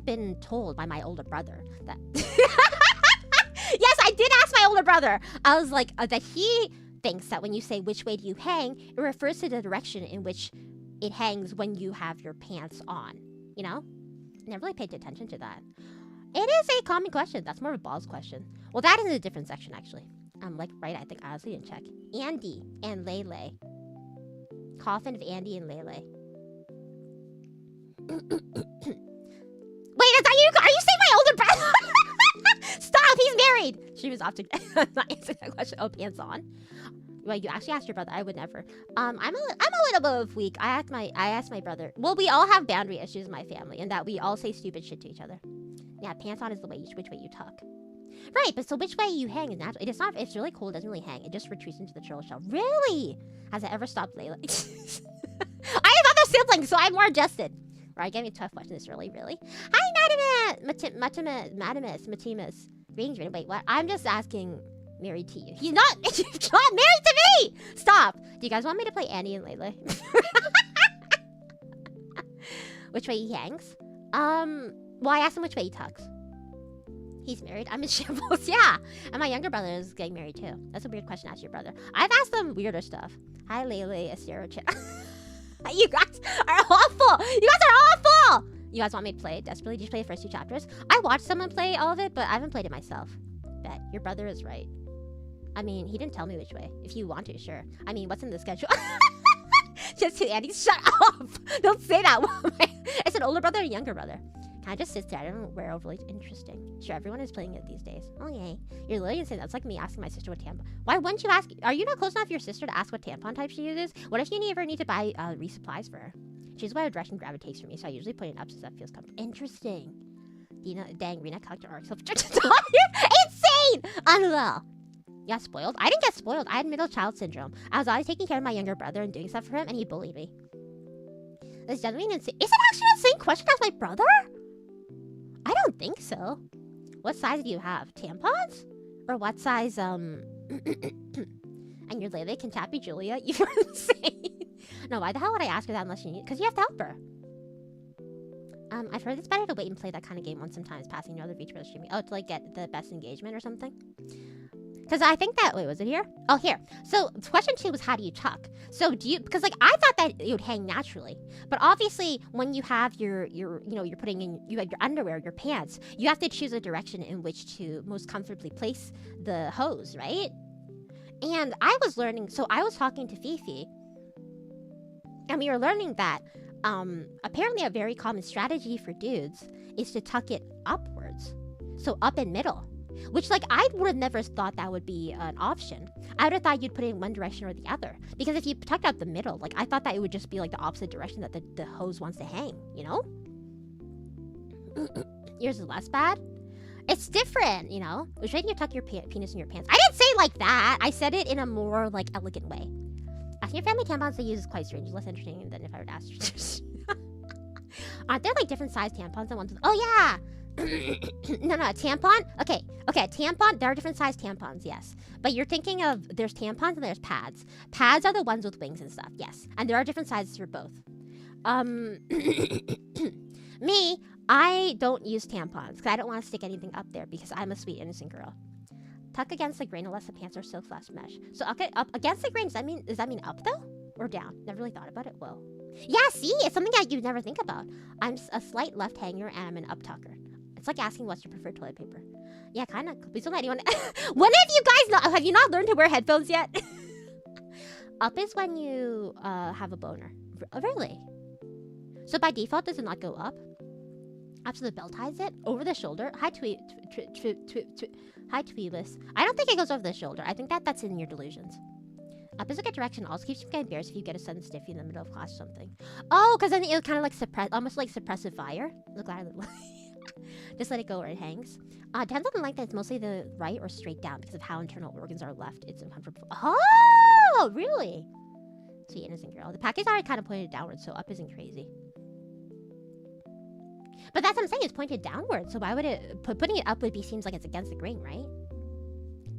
been told by my older brother that yes, I did ask my older brother. I was like that he thinks that when you say which way do you hang, it refers to the direction in which it hangs when you have your pants on. Never really paid attention to that. It is a common question. That's more of a balls question. Well, that is a different section, actually. Right, I think I honestly didn't check. Andy and Lele. Coffin of Andy and Lele. Wait, is that you? Are you saying my older brother? Stop, he's married! She was off to... I'm not answering that question. Oh, pants on? Well, you actually asked your brother. I would never. I'm a little bit weak. I asked my brother. Well, we all have boundary issues in my family, and that we all say stupid shit to each other. Yeah, pants on is the way which way you tuck. Right, but so which way you hang is natural. It's not. It's really cool. It doesn't really hang. It just retreats into the turtle shell. Really? Has it ever stopped Layla? I have other siblings, so I'm more adjusted. Right, give me a tough question this really. Hi, Matimus. Greetings, wait, what? I'm just asking. Married to you. He's not married to me! Stop! Do you guys want me to play Annie and Lele? Which way he hangs? Well, I asked him which way he tucks. He's married. I'm in shambles, yeah. And my younger brother is getting married too. That's a weird question to ask your brother. I've asked them weirder stuff. Hi, Lele, Astera. You guys are awful! You guys are awful! You guys want me to play it desperately? Did you play the first 2 chapters? I watched someone play all of it, but I haven't played it myself. Bet. Your brother is right. I mean, he didn't tell me which way. If you want to, sure. I mean, what's in the schedule? Just to Andy, shut up! Don't say that. It's an older brother or a younger brother. Can I just sit there? I don't know where overly interesting. Sure, everyone is playing it these days. Oh, yay. You're literally insane. That's like me asking my sister what tampon. Why wouldn't you ask? Are you not close enough to your sister to ask what tampon type she uses? What if you ever need to buy resupplies for her? She's why her direction gravitates for me, so I usually put it up so that feels comfortable. Interesting. Dang, Rina cocked her arc self-projected on you. Insane! Unwell. You got spoiled? I didn't get spoiled. I had middle child syndrome. I was always taking care of my younger brother and doing stuff for him, and he bullied me. That's genuinely insane. Is it actually the same question as my brother? I don't think so. What size do you have? Tampons? Or what size, And your Lele can tap you, Julia? You're insane. No, why the hell would I ask her that unless you need? Because you have to help her. I've heard it's better to wait and play that kind of game once sometimes, passing to other feature of streaming. Oh, to like get the best engagement or something? Because I think that, wait, was it here? Oh, here. So question 2 was, how do you tuck? So do you, because like I thought that it would hang naturally, but obviously when you have your you know, you're putting in, you have your underwear, your pants, you have to choose a direction in which to most comfortably place the hose, right? And I was learning, so I was talking to Fifi, and we were learning that apparently a very common strategy for dudes is to tuck it upwards. So up and middle. Which, like, I would have never thought that would be an option. I would have thought you'd put it in one direction or the other. Because if you tucked out the middle, like, I thought that it would just be, like, the opposite direction that the hose wants to hang, you know? Yours is less bad? It's different, you know? Which way do you tuck your penis in your pants? I didn't say it like that! I said it in a more, like, elegant way. Asking your family tampons to use is quite strange. Less entertaining than if I were to ask. Aren't there, like, different size tampons and ones with... Oh, yeah! No, a tampon? Okay, tampon, there are different size tampons, yes. But you're thinking of, there's tampons and there's pads. Pads are the ones with wings and stuff, yes. And there are different sizes for both. Me, I don't use tampons, because I don't want to stick anything up there, because I'm a sweet, innocent girl. Tuck against the grain unless the pants are silk flash mesh. So, okay, up against the grain, does that mean up, though? Or down? Never really thought about it. Whoa. Yeah, see? It's something that you never think about. I'm a slight left hanger, and I'm an up tucker. It's like asking what's your preferred toilet paper. Yeah, kind of. Please don't let anyone... When have you guys not... Have you not learned to wear headphones yet? Up is when you have a boner. Really? So by default, does it not go up? Up so the belt ties it? Over the shoulder? Hi, Tweeless. I don't think it goes over the shoulder. I think that's in your delusions. Up is a good direction. Also keeps you from getting embarrassed if you get a sudden stiffy in the middle of class or something. Oh, because then it'll kind of like suppress... Almost like suppressive fire. Look at it. Just let it go where it hangs. Depends on the length, it's mostly the right or straight down because of how internal organs are left. It's uncomfortable. Oh, really? Sweet innocent girl. The pack is already kind of pointed downwards, so up isn't crazy. But that's what I'm saying, it's pointed downwards, so why would it... Putting it up would be, seems like it's against the grain, right?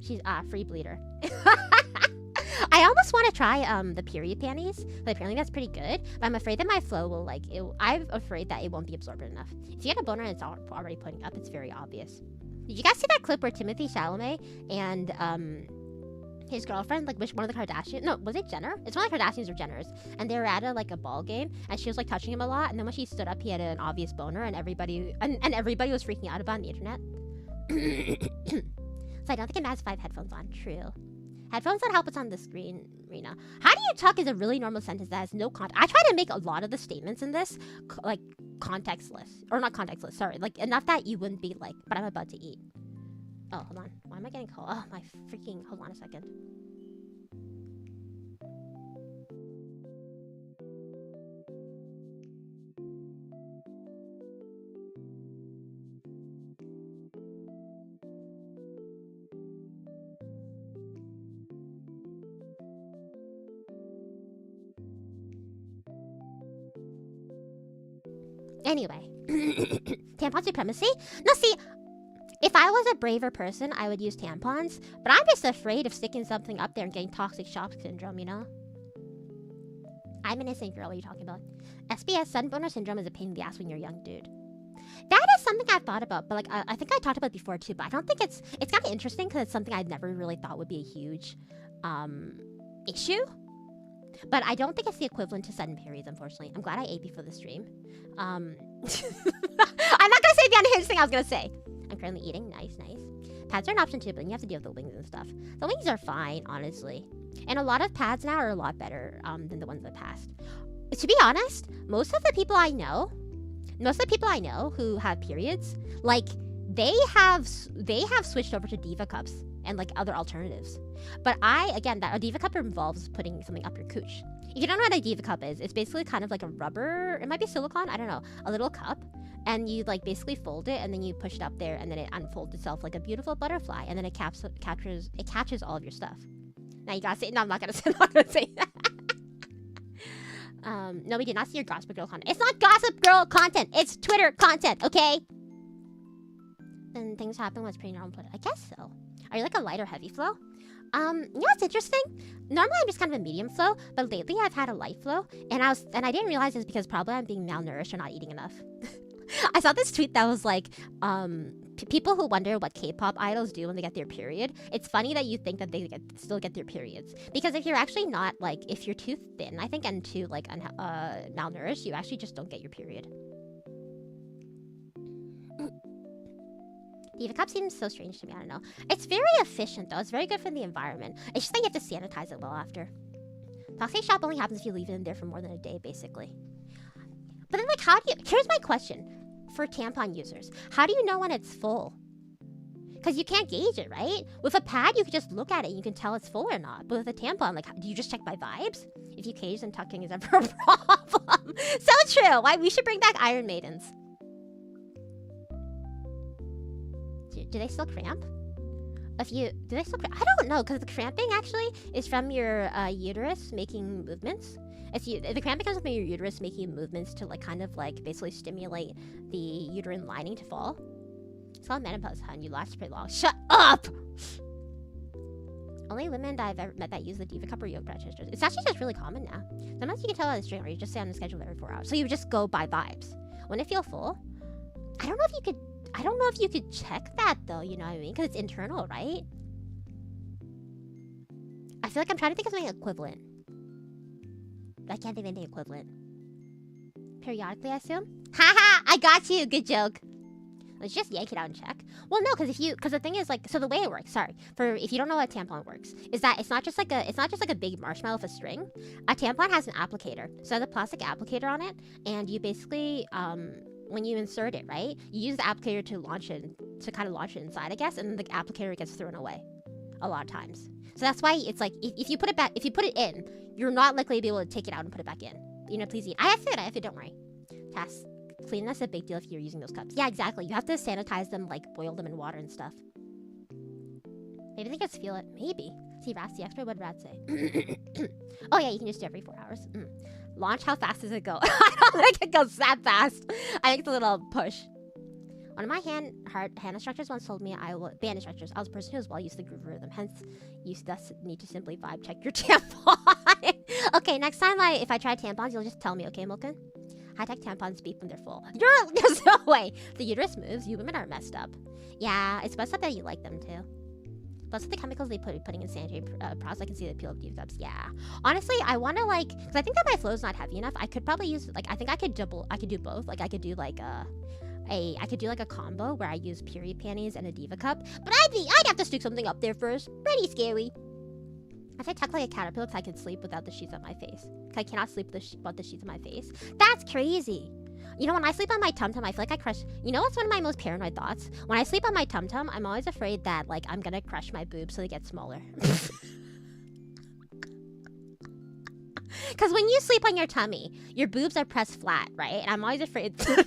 She's, free bleeder. I almost want to try, the period panties, but apparently that's pretty good, but I'm afraid that my flow will, like, I'm afraid that it won't be absorbent enough. If you get a boner and it's already putting up, it's very obvious. Did you guys see that clip where Timothy Chalamet and, his girlfriend, like, one of the Kardashians, no, was it Jenner? It's one of the Kardashians or Jenners, and they were at a ball game, and she was, like, touching him a lot, and then when she stood up, he had an obvious boner, and everybody was freaking out about it on the internet. So I don't think it matters if I have headphones on. True. Headphones don't help us on the screen, Rina. How do you tuck is a really normal sentence that has no context. I try to make a lot of the statements in this, like, contextless. Or not contextless, sorry. Like, enough that you wouldn't be like, but I'm about to eat. Oh, hold on. Why am I getting cold? Oh, my freaking... Hold on a second. Anyway. Tampon supremacy? No, see... If I was a braver person, I would use tampons, but I'm just afraid of sticking something up there and getting toxic shock syndrome, you know? I'm an innocent girl, what are you talking about? SBS, sudden boner syndrome, is a pain in the ass when you're a young dude. That is something I've thought about, but like, I think I talked about it before too, but I don't think it's kind of interesting because it's something I've never really thought would be a huge, issue. But I don't think it's the equivalent to sudden periods, unfortunately. I'm glad I ate before the stream. I'm not gonna say the unhinged thing I was gonna say. I'm currently eating. Nice, nice. Pads are an option too, but then you have to deal with the wings and stuff. The wings are fine, honestly. And a lot of pads now are a lot better than the ones in the past. To be honest, most of the people I know who have periods, like, they have switched over to Diva cups and like other alternatives. But a Diva cup involves putting something up your cooch. If you don't know what a Diva cup is, it's basically kind of like a rubber, it might be silicone, I don't know, a little cup. And you like basically fold it and then you push it up there and then it unfolds itself like a beautiful butterfly and then it catches all of your stuff. Now you gotta say, no, I'm not gonna say that. No, we did not see your Gossip Girl content. It's not Gossip Girl content. It's Twitter content, okay? Then things happen was pretty normal, but I guess so. Are you like a light or heavy flow? You know what's interesting? Normally I'm just kind of a medium flow, but lately I've had a light flow, and I didn't realize it's because probably I'm being malnourished or not eating enough. I saw this tweet that was like, people who wonder what K-pop idols do when they get their period. It's funny that you think that they still get their periods, because if you're actually not like, if you're too thin, I think, and too like malnourished, you actually just don't get your period. Diva Cup seems so strange to me, I don't know. It's very efficient though, it's very good for the environment. It's just that you have to sanitize it well after. Toxic shop only happens if you leave it in there for more than a day, basically. But then like, how do you, here's my question for tampon users. How do you know when it's full? Because you can't gauge it, right? With a pad, you can just look at it and you can tell it's full or not. But with a tampon, like, do you just check by vibes? If you cage, then tucking is ever a problem. So true. Why, we should bring back Iron Maidens. Do they still cramp? Do they still cramp? I don't know, because the cramping actually is from your uterus making movements. The cramping comes from your uterus making movements to like kind of like basically stimulate the uterine lining to fall. It's called menopause, hun. You last pretty long. Shut up! Only women that I've ever met that use the Diva Cup or yoga practitioners. It's actually just really common now. Sometimes you can tell by the string, or you just stay on the schedule every 4 hours. So you just go by vibes. When it feel full, I don't know if you could check that though, you know what I mean? Because it's internal, right? I feel like I'm trying to think of something equivalent. But I can't think of anything equivalent. Periodically, I assume? Haha! I got you! Good joke. Let's just yank it out and check. Well, no, because the thing is like, so the way it works, sorry, for if you don't know how a tampon works, is that it's not just like a big marshmallow with a string. A tampon has an applicator. So it has a plastic applicator on it, and you basically, when you insert it, right, you use the applicator to kind of launch it inside, I guess, and then the applicator gets thrown away a lot of times. So that's why it's like, if you put it in, you're not likely to be able to take it out and put it back in. You know, please eat. I have food, don't worry. Task. Cleanliness is a big deal if you're using those cups. Yeah, exactly. You have to sanitize them, like boil them in water and stuff. Maybe they just feel it. Maybe. See, Rats the expert, what did Rats say? Oh yeah, you can just do it every 4 hours. Launch, how fast does it go? I don't think it goes that fast. I think it's a little push. One of my hand instructors once told me band instructors, I was a person who was well used to the groove rhythm. Hence, you thus need to simply vibe check your tampon. Okay, next time if I try tampons, you'll just tell me, okay, Milken? High-tech tampons beep when they're full. There's no way. The uterus moves. You women are messed up. Yeah, it's messed up that you like them too. Plus with the chemicals they putting in sanitary products, I can see the appeal of Diva Cups. Yeah. Honestly, I want to because I think that my flow is not heavy enough. I could probably use I think I could do both. Like I could do like a combo where I use period panties and a Diva Cup. But I'd have to stick something up there first. Pretty scary. If I tuck like a caterpillar, I could sleep without the sheets on my face. I cannot sleep without the sheets on my face. That's crazy. You know, when I sleep on my tum-tum, I feel like I crush... You know what's one of my most paranoid thoughts? When I sleep on my tum-tum, I'm always afraid that, like, I'm gonna crush my boobs so they get smaller. Because when you sleep on your tummy, your boobs are pressed flat, right? And I'm always afraid that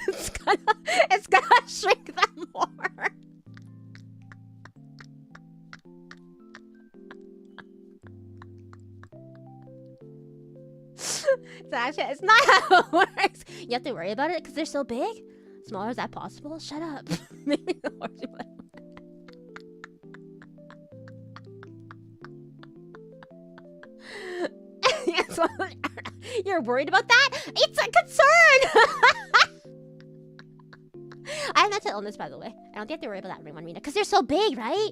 it's gonna shrink them more. It's not how it works. You have to worry about it because they're so big. Smaller, is that possible? Shut up. Maybe the horse. You're worried about that? It's a concern. I have mental illness, by the way. I don't think you have to worry about that, Rina, because they're so big, right?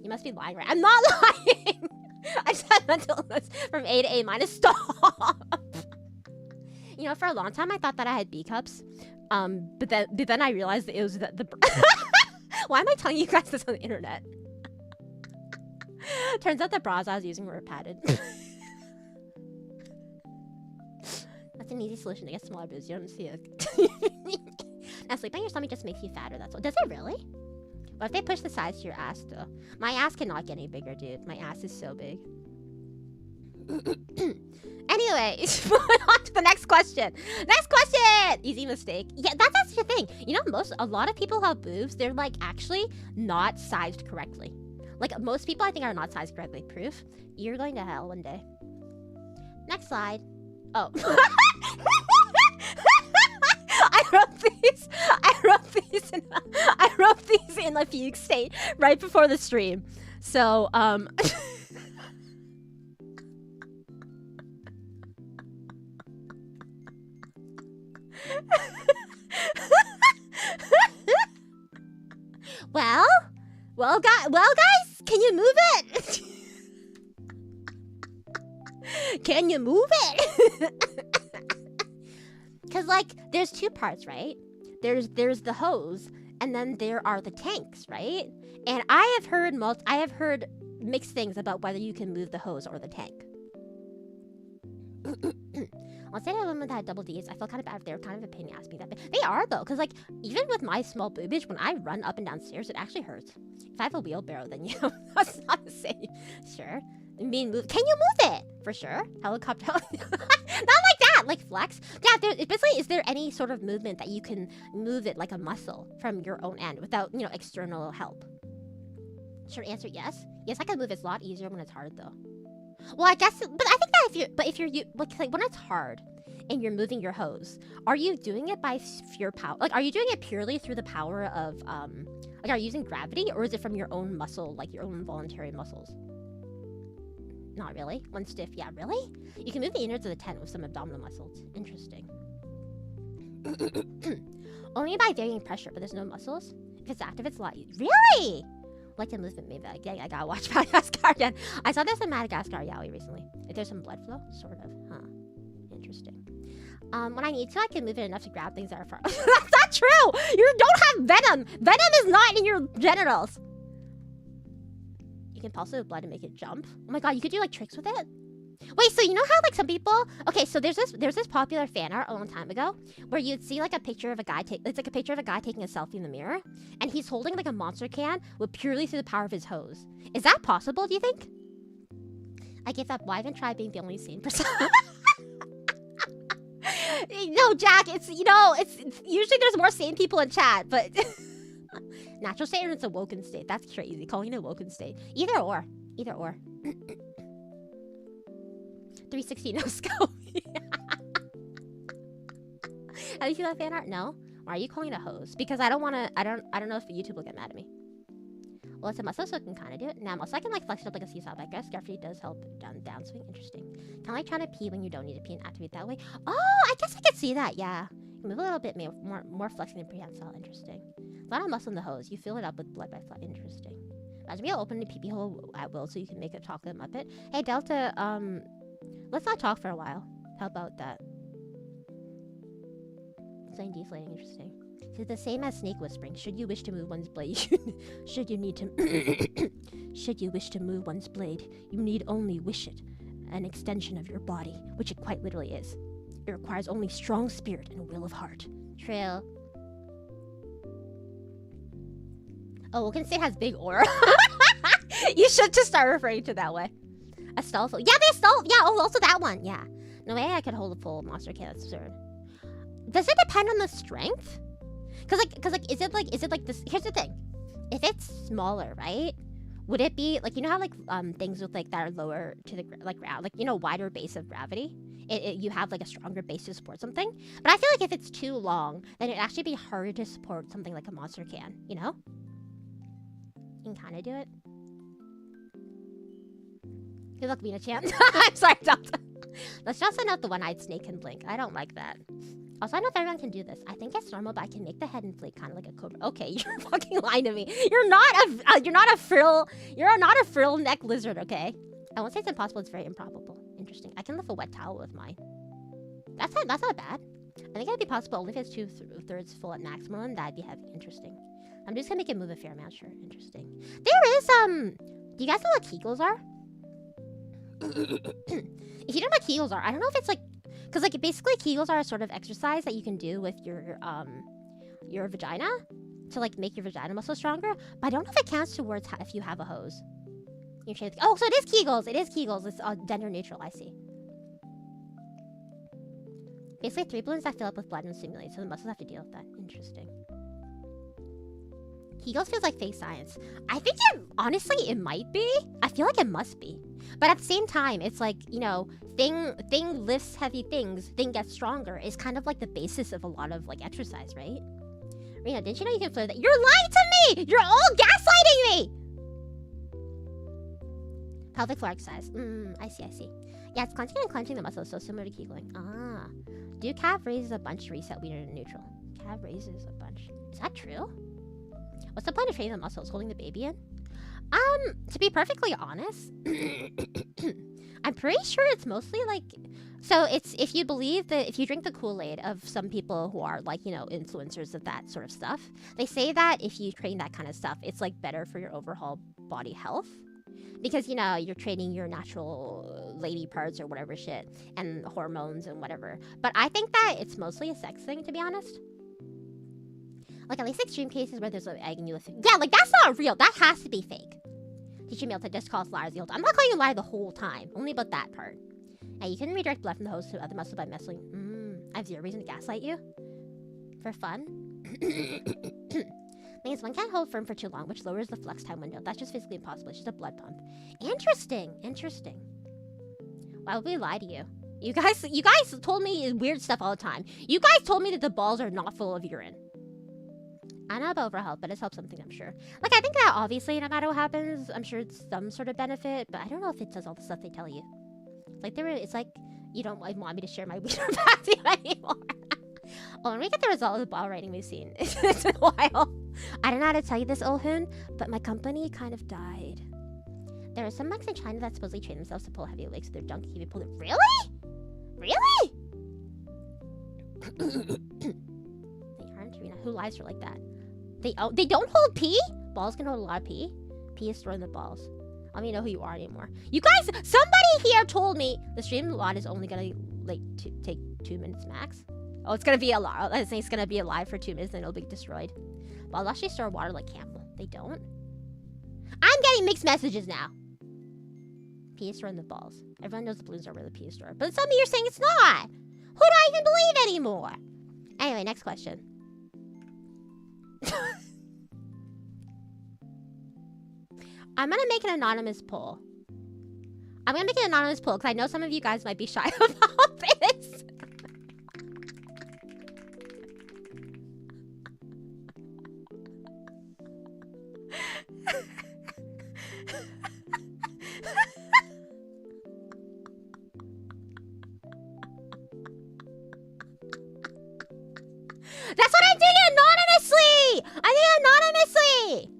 You must be lying, right? I'm not lying. I just had mental illness from A to A-. Stop. You know, for a long time, I thought that I had B cups. But then I realized that it was the Why am I telling you guys this on the internet? Turns out the bras I was using were padded. That's an easy solution to get smaller boobs. You don't see it. Now, sleep on your stomach just makes you fatter, that's all. Does it really? What if they push the size to your ass, though? My ass cannot get any bigger, dude. My ass is so big. Anyways, moving on to the next question. Next question! Easy mistake. Yeah, that's the thing. You know, a lot of people who have boobs, they're, like, actually not sized correctly. Like, most people, I think, are not sized correctly. Proof? You're going to hell one day. Next slide. Oh. I wrote these in a fugue state right before the stream. So, well, guys, can you move it? Can you move it? Because, like, there's two parts, right? There's the hose, and then there are the tanks, right? And I have heard mixed things about whether you can move the hose or the tank. I'll say that women that had double D's, I feel kind of bad if they're kind of a pain in the ass being that big. They are, though, because, like, even with my small boobage, when I run up and down stairs, it actually hurts. If I have a wheelbarrow, then, you know, that's not the same. Sure. I mean, can you move it? For sure. Helicopter. Not like that, like flex. Yeah, basically, is there any sort of movement that you can move it like a muscle from your own end without, you know, external help? Short answer, yes. Yes, I can move it. It's a lot easier when it's hard, though. Well, I guess, but I think that if you're like when it's hard and you're moving your hose, are you doing it by sheer power? Like, are you doing it purely through the power of, like, are you using gravity, or is it from your own muscle, like your own voluntary muscles? Not really. One stiff, yeah, really? You can move the innards of the tent with some abdominal muscles. Interesting. Only by varying pressure, but there's no muscles. If it's active, it's a lot easier. Really? Like the movement, maybe. Like, yeah, I gotta watch Madagascar again. I saw this in Madagascar Yaoi recently. If there's some blood flow, sort of. Huh. Interesting. When I need to, I can move it enough to grab things that are far. That's not true! You don't have venom! Venom is not in your genitals! You can pulse it with blood and make it jump. Oh my god, you could do like tricks with it? Wait, so you know how like some people... Okay, so there's this popular fan art a long time ago where you'd see like a picture of a guy it's like a picture of a guy taking a selfie in the mirror, and he's holding like a monster can with purely through the power of his hose. Is that possible, do you think? I give up. Why even try being the only sane person? No, Jack, it's, you know, it's usually there's more sane people in chat, but... Natural state or it's a woken state? That's crazy. Calling it a woken state. Either or. Either or. 360 no scope. Have you seen that fan art? No? Why are you calling it a hose? Because I don't want to... I don't know if YouTube will get mad at me. Well, it's a muscle, so it can kind of do it. Now, muscle, I can like flex it up like a seesaw, but I guess gravity does help downswing. Interesting. Kind of like trying to pee when you don't need to pee and activate that way. Oh, I guess I could see that. Yeah. Move a little bit more flexing than prehensile. Interesting. A lot of muscle in the hose. You fill it up with blood by flood. Interesting. Imagine me open the pee hole at will so you can make a chocolate muppet. Hey, Delta, let's not talk for a while. How about that? Saying deflating. Interesting. It's the same as snake whispering. Should you wish to move one's blade, should you wish to move one's blade, you need only wish it. An extension of your body, which it quite literally is. It requires only strong spirit and will of heart. True. Oh, Woken State has big aura. You should just start referring to it that way. A stealth. Yeah, they stealth. Yeah, oh, also that one. Yeah. No way I could hold a full monster can. That's absurd. Does it depend on the strength? Cause like, is it like this? Here's the thing. If it's smaller, right? Would it be like, you know how like things with like that are lower to the like you know, wider base of gravity? You have like a stronger base to support something. But I feel like if it's too long, then it'd actually be harder to support something like a monster can. You know? You can kind of do it. Good luck, Mina-chan. I'm sorry, Delta. Let's just send out the one-eyed snake and blink. I don't like that. Also, I don't know if everyone can do this. I think it's normal, but I can make the head inflate kind of like a cobra. Okay, you're fucking lying to me. You're not a frill neck lizard, okay? I won't say it's impossible. It's very improbable. Interesting. I can lift a wet towel with mine. That's not bad. I think it'd be possible only if it's 2/3 full at maximum, and that'd be heavy. Interesting. I'm just gonna make it move a fair amount. Sure. Interesting. There is do you guys know what Kegels are? If you don't know what Kegels are, I don't know if it's like, because like basically Kegels are a sort of exercise that you can do with your vagina to like make your vagina muscle stronger. But I don't know if it counts towards if you have a hose. Oh, so it is Kegels. It is Kegels. It's gender neutral. I see. Basically 3 balloons that fill up with blood and stimulate, so the muscles have to deal with that. Interesting. Kegels feels like fake science. I think honestly, it might be. I feel like it must be. But at the same time, it's like, you know, thing lifts heavy things, thing gets stronger is kind of like the basis of a lot of like exercise, right? Rina, didn't you know you can flare that? You're lying to me! You're all gaslighting me! Pelvic floor exercise. I see. Yeah, it's clenching and clenching the muscles, so similar to Kegling. Ah. Do calf raises a bunch to reset wiener to neutral? Calf raises a bunch. Is that true? What's the point of training the muscles? Holding the baby in? To be perfectly honest, I'm pretty sure it's mostly like... So it's, if you believe that, if you drink the Kool-Aid of some people who are like, you know, influencers of that sort of stuff, they say that if you train that kind of stuff, it's like better for your overall body health. Because, you know, you're training your natural lady parts or whatever shit, and hormones and whatever. But I think that it's mostly a sex thing, to be honest. Like, at least extreme cases where there's like egging you with... Yeah, like, that's not real. That has to be fake. Teach me to just call us liars the whole time. I'm not calling you a lie the whole time. Only about that part. Yeah, you can redirect blood from the hose to other muscles by messing. I have zero reason to gaslight you. For fun. Means one can't hold firm for too long, which lowers the flex time window. That's just physically impossible. It's just a blood pump. Interesting. Why would we lie to you? You guys told me weird stuff all the time. You guys told me that the balls are not full of urine. I don't know about overhealth, but it's helped something, I'm sure. Like, I think that obviously, no matter what happens, I'm sure it's some sort of benefit, but I don't know if it does all the stuff they tell you. Like, it's like, you don't want me to share my wiener facts anymore. Oh, when we get the result of the ball writing we've seen, it's been a while. I don't know how to tell you this, Olhun, but my company kind of died. There are some monks in China that supposedly train themselves to pull heavy weights with their donkey if you pull it. Really? Really? They aren't, Rina. Who lies for like that? They don't hold pee? Balls can hold a lot of pee. Pee is stored in the balls. I don't even know who you are anymore. You guys, somebody here told me the stream lot is only gonna like take 2 minutes max. Oh, it's gonna be a lot. I think it's gonna be alive for 2 minutes, then it'll be destroyed. Balls actually store water like camel. They don't. I'm getting mixed messages now. Pee is stored in the balls. Everyone knows the balloons are where the pee is stored, but some of you are saying it's not. Who do I even believe anymore? Anyway, next question. I'm gonna make an anonymous poll. Because I know some of you guys might be shy about this. That's what I'm doing anonymously!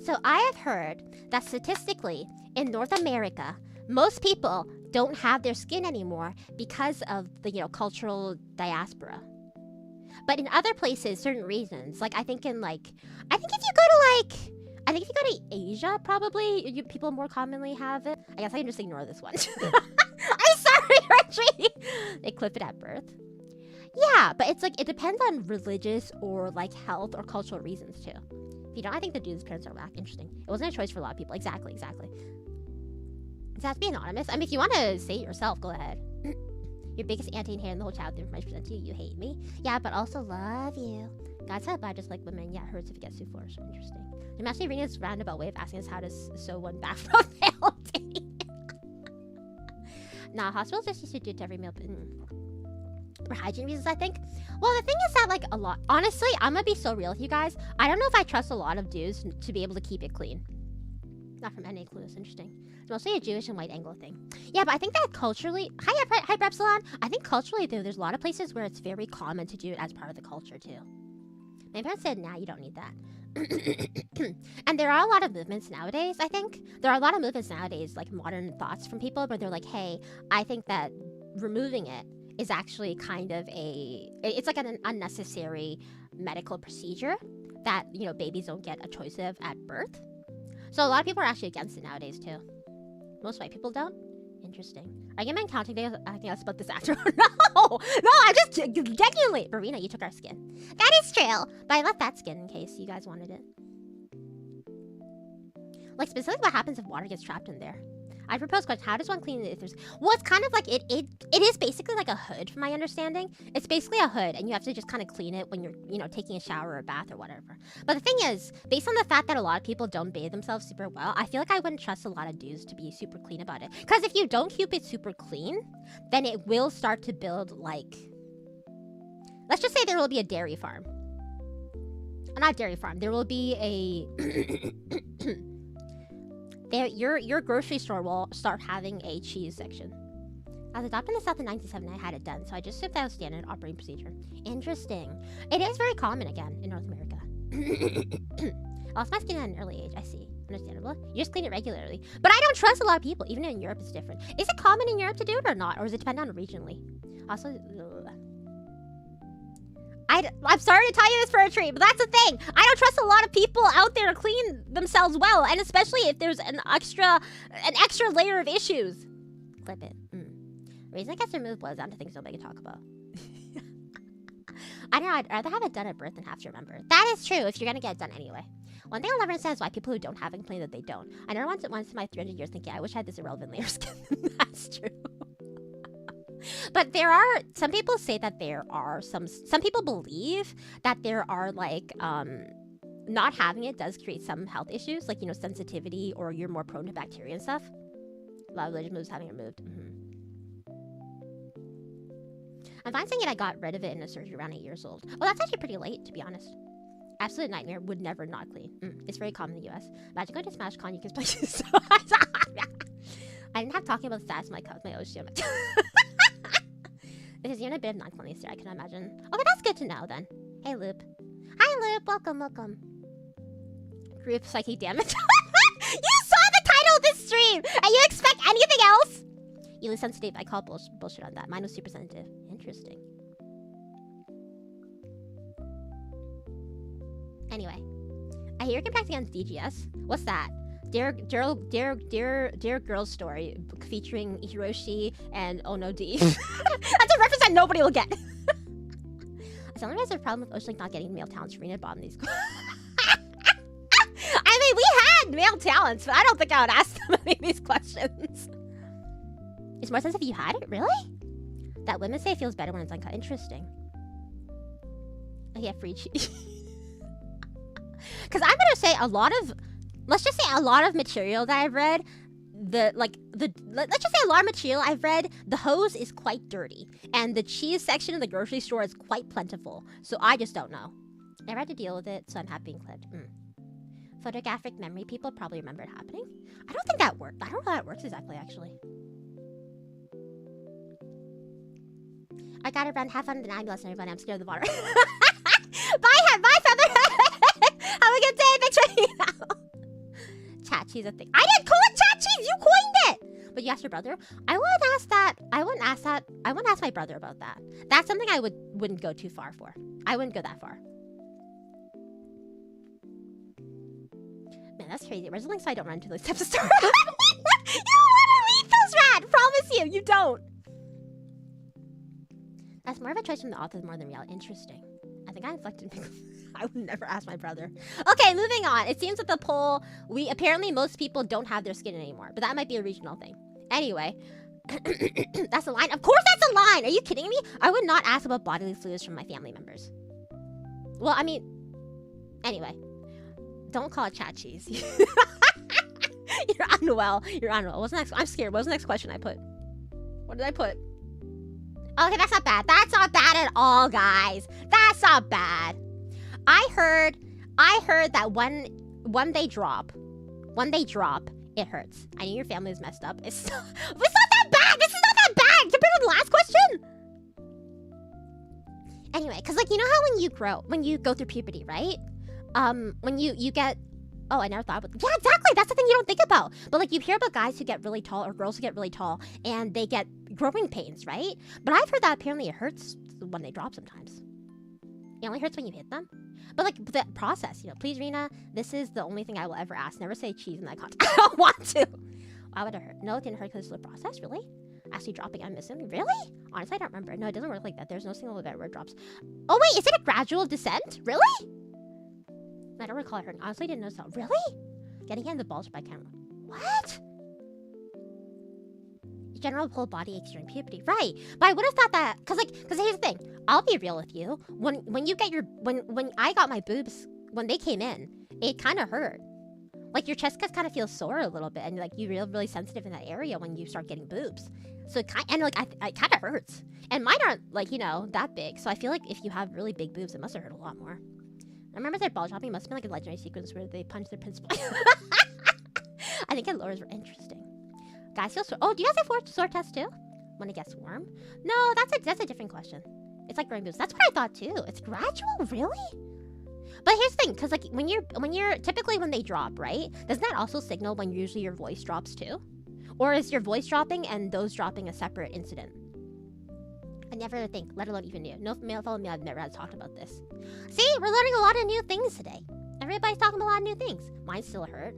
So I have heard that statistically, in North America, most people don't have their skin anymore because of the, you know, cultural diaspora. But in other places, certain reasons, like I think if you go to Asia, probably people more commonly have it. I guess I can just ignore this one. I'm sorry, Reggie. They clip it at birth. Yeah, but it's like, it depends on religious or like health or cultural reasons too. If you don't, I think the dude's parents are whack. Interesting. It wasn't a choice for a lot of people. Exactly. Does it have to be anonymous? I mean, if you want to say it yourself, go ahead. Your biggest anti-hater in the whole child, the information presented to you. You hate me. Yeah, but also love you. God said, but I just like women. Yeah, it hurts if it gets too forced. Interesting. I'm actually reading this roundabout way of asking us how to sew one back from penalty. Nah, hospitals just used to do it to every meal. For hygiene reasons, I think. Well, the thing is that, like, honestly, I'm gonna be so real with you guys. I don't know if I trust a lot of dudes to be able to keep it clean. Not from NA Clueless. Interesting. It's mostly a Jewish and white Anglo thing. Yeah, but I think that culturally... Hi, Brepsilon. I think culturally, though, there's a lot of places where it's very common to do it as part of the culture, too. My parents said, nah, you don't need that. And there are a lot of movements nowadays, I think. There are a lot of movements nowadays, like modern thoughts from people, where they're like, hey, I think that removing it is actually kind of it's like an unnecessary medical procedure that, you know, babies don't get a choice of at birth. So a lot of people are actually against it nowadays too. Most white people don't. Interesting. Are you gonna counting days? I think I'll split this after. No, I just genuinely. Rina, you took our skin. That is true, but I left that skin in case you guys wanted it. Like, specifically what happens if water gets trapped in there. I propose question, how does one clean it if there's... Well, it's kind of like, it is basically like a hood, from my understanding. It's basically a hood, and you have to just kind of clean it when you're, you know, taking a shower or a bath or whatever. But the thing is, based on the fact that a lot of people don't bathe themselves super well, I feel like I wouldn't trust a lot of dudes to be super clean about it. Because if you don't keep it super clean, then it will start to build, like... Let's just say there will be a dairy farm. Not dairy farm, there will be a... Your grocery store will start having a cheese section. I was adopted in the South in 1970. I had it done, so I just assumed that was standard operating procedure. Interesting. It is very common again in North America. I lost my skin at an early age. I see. Understandable. You just clean it regularly. But I don't trust a lot of people. Even in Europe, it's different. Is it common in Europe to do it or not? Or does it depend on regionally? Also, I'm sorry to tell you this for a treat, but that's the thing. I don't trust a lot of people out there to clean themselves well, and especially if there's an extra layer of issues. Clip it. Reason it gets removed boils down to things nobody can talk about. I don't know, I'd rather have it done at birth than have to remember. That is true if you're gonna get it done anyway. One thing I'll never understand is why people who don't have it complain that they don't. I never once in my 300 years thinking, I wish I had this irrelevant layer of skin. That's true. But there are, some people say that there are some people believe that there are like, not having it does create some health issues, like, you know, sensitivity, or you're more prone to bacteria and stuff. A lot of religious moves having it removed. I'm fine saying it, I got rid of it in a surgery around 8 years old. Well, that's actually pretty late, to be honest. Absolute nightmare, would never not clean. It's very common in the US. Imagine going to Smash Con, you can play so I didn't have talking about the status of my OC. There's even a bit of non-cleanliness there, I can imagine. Okay, that's good to know then. Hey, Loop. Hi, Loop. Welcome. Group psychic damage. You saw the title of this stream, and you expect anything else? You lose sensitive. I call bullshit on that. Mine was super sensitive. Interesting. Anyway, I hear you can practice against DGS. What's that? Dear Girl's Story featuring Hiroshi and Ono D. That's a reference that nobody will get. I only realized there's a problem with Oshlink not getting male talents. Rina bottom these. I mean, we had male talents, but I don't think I would ask them any of these questions. It's more sense if you had it, really? That women say it feels better when it's uncut. Interesting. I get free cheese. Because I'm gonna say a lot of. Let's just say a lot of material that I've read, let's just say a lot of material I've read, the hose is quite dirty. And the cheese section of the grocery store is quite plentiful. So I just don't know. Never had to deal with it, so I'm happy being clipped. Photographic memory, people probably remember it happening. I don't think that works. I don't know how that works exactly, actually. I gotta run, have fun in the ambulance, everybody. I'm scared of the water. Bye, Feather. Have a good day. Thanks for hanging out. Chat cheese a thing. I didn't call it chat cheese. You coined it. But you asked your brother. I wouldn't ask that. I wouldn't ask my brother about that. That's something I wouldn't go too far for. I wouldn't go that far. Man, that's crazy. Where's the link so I don't run into those types of stuff? You don't want to read those, Rat. Promise you, you don't. That's more of a choice from the author more than reality. Interesting. I think I inflected. I would never ask my brother. Okay, moving on. It seems that the poll, apparently most people don't have their skin anymore, but that might be a regional thing. Anyway, that's a line. Of course that's a line. Are you kidding me? I would not ask about bodily fluids from my family members. Well, I mean, anyway, don't call it chat cheese. You're unwell. You're unwell. What's next? I'm scared. What was the next question I put? What did I put? Okay, that's not bad. That's not bad at all, guys. That's not bad. I heard that when they drop, it hurts. I know your family is messed up. It's not that bad. This is not that bad compared to the last question. Anyway, because like, you know how when you go through puberty, right? When you get, oh, I never thought about, yeah, exactly. That's the thing you don't think about. But like, you hear about guys who get really tall or girls who get really tall and they get growing pains, right? But I've heard that apparently it hurts when they drop sometimes. It only hurts when you hit them. But like the process, you know, please, Rina, this is the only thing I will ever ask. Never say cheese in that context. I don't want to. Why would it hurt? No, it didn't hurt because it's the process, really? Actually dropping, I'm missing. Really? Honestly, I don't remember. No, it doesn't work like that. There's no single event where it drops. Oh wait, is it a gradual descent? Really? I don't recall it hurting. Honestly, I didn't know so. Really? Getting hit in the balls by camera. What? General whole body aches during puberty, right? But I would have thought that, cause here's the thing. I'll be real with you. When you get when I got my boobs, when they came in, it kind of hurt. Like your chest kind of feels sore a little bit, and like you're really sensitive in that area when you start getting boobs. So it kind of hurts. And mine aren't like that big. So I feel like if you have really big boobs, it must have hurt a lot more. I remember their ball dropping must have been like a legendary sequence where they punched their principal. I think lures were interesting. Guys feel sore. Oh, do you guys have sore chest too? When it gets warm? No, that's a different question. It's like growing boobs. That's what I thought too. It's gradual, really? But here's the thing, because like when you're typically when they drop, right? Doesn't that also signal when usually your voice drops too? Or is your voice dropping and those dropping a separate incident? I never think, let alone even knew. No male fellow me I've never had talked about this. See, we're learning a lot of new things today. Everybody's talking about a lot of new things. Mine still hurt.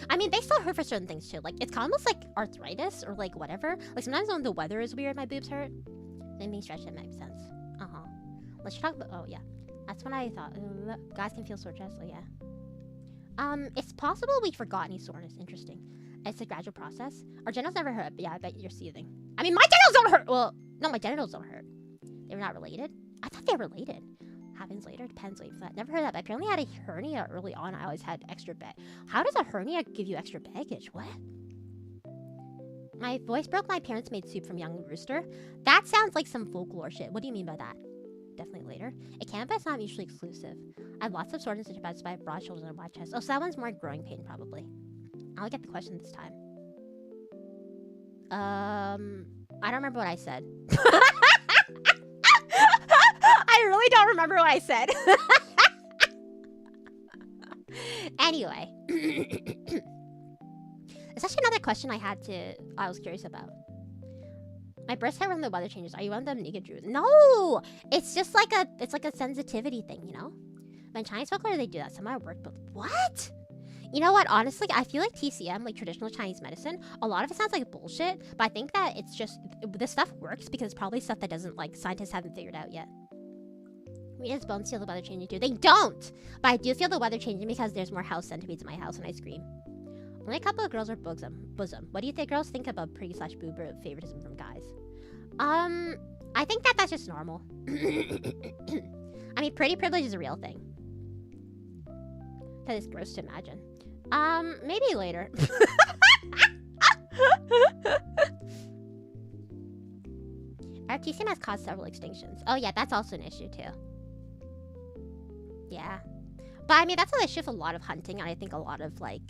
I mean, they still hurt for certain things too. Like it's almost like arthritis or like whatever. Like sometimes when the weather is weird, my boobs hurt. Let me stretch, it makes sense. Let's talk about. Oh yeah, that's when I thought guys can feel sore chest. Oh yeah. It's possible we forgot any soreness. Interesting. It's a gradual process. Our genitals never hurt. But yeah, I bet you're seething. I mean, my genitals don't hurt. Well, no, my genitals don't hurt. They were not related. I thought they were related. Happens later. Depends. Wait for that. Never heard that. But apparently, I had a hernia early on. I always had extra bag. How does a hernia give you extra baggage? What? My voice broke. My parents made soup from young rooster. That sounds like some folklore shit. What do you mean by that? Definitely later. It can, but it's not mutually exclusive. I have lots of soreness and by broad shoulders and wide chest. Oh, so that one's more growing pain, probably. I'll get the question this time. I don't remember what I said. I really don't remember what I said. Anyway. It's actually another question I was curious about. My breasts hurt when the weather changes. Are you one of them naked Jews? No! It's just like a sensitivity thing, you know? When Chinese folklore, they do that. Some of my work, but what? You know what? Honestly, I feel like TCM, like traditional Chinese medicine, a lot of it sounds like bullshit, but I think that it's just, this stuff works because it's probably stuff that doesn't, like, scientists haven't figured out yet. Rita's bones feel the weather changing too. They don't! But I do feel the weather changing because there's more house centipedes in my house and I scream. Only a couple of girls are bosom. What do you think girls think about pretty/boob favoritism from guys? I think that's just normal. I mean, pretty privilege is a real thing. That is gross to imagine. Maybe later. Our TCM has caused several extinctions. Oh yeah, that's also an issue too. Yeah. But I mean, that's an issue with a lot of hunting, and I think a lot of like,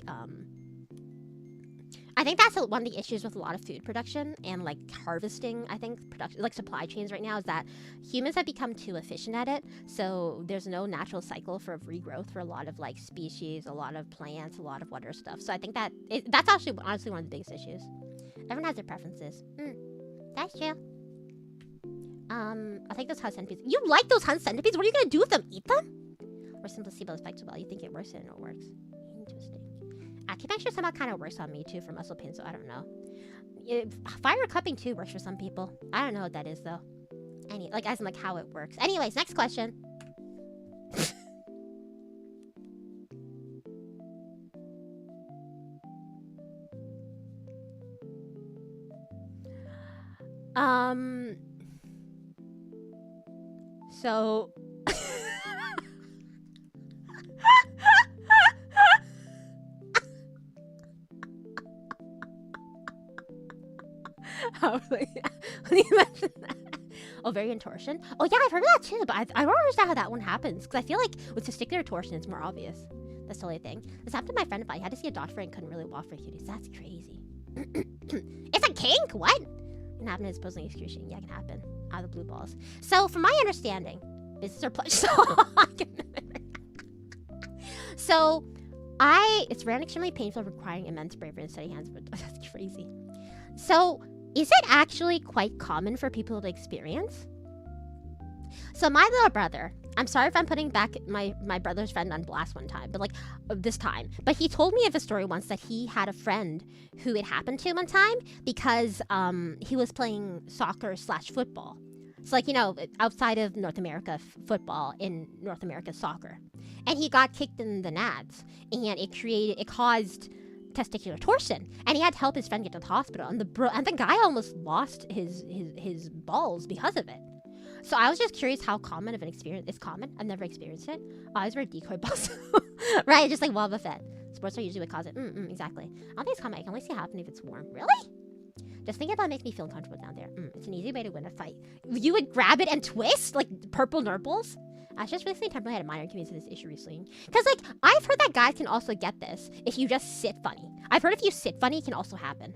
I think that's one of the issues with a lot of food production and like harvesting, I think, production, like supply chains right now, is that humans have become too efficient at it. So there's no natural cycle for regrowth for a lot of like species, a lot of plants, a lot of water stuff. So I think that's actually honestly one of the biggest issues. Everyone has their preferences. That's true. I think those hunt centipedes. You like those hunt centipedes? What are you gonna do with them? Eat them? Or some placebo effect as well. You think it works and it works. Interesting. Acupuncture somehow kind of works on me too for muscle pain, so I don't know. Fire cupping too works for some people. I don't know what that is though. Like as in like how it works. Anyways, next question. So how like, when you mention that. Ovarian torsion? Oh yeah, I've heard of that too, but I don't understand how that one happens, because I feel like with testicular torsion it's more obvious. That's totally a thing. This happened to my friend, but he had to see a doctor and couldn't really walk for a few days. That's crazy. It's a kink? What? It can happen, it's supposedly excruciating. Yeah, it can happen. Out of the blue balls. So from my understanding, this is our pleasure. So it's rare and extremely painful, requiring immense bravery and steady hands, but that's crazy. So is it actually quite common for people to experience? So my little brother, I'm sorry if I'm putting back my brother's friend on blast one time, but like this time. But he told me of a story once that he had a friend who it happened to one time because he was playing soccer/football. So like, you know, outside of North America, football, in North America, soccer. And he got kicked in the nads, and it caused testicular torsion, and he had to help his friend get to the hospital, and the guy almost lost his balls because of it. So I was just curious how common of an experience. It's common. I've never experienced it. I always wear decoy balls. Right, just like Wobba Fett. Sports are usually what cause it. Exactly. I don't think it's common. I can only see it happen if it's warm. Really? Just thinking about it makes me feel uncomfortable down there. It's an easy way to win a fight. You would grab it and twist like purple nurples. I just recently temporarily had a minor inconvenience with this issue recently. Because, like, I've heard that guys can also get this if you just sit funny. I've heard if you sit funny, it can also happen.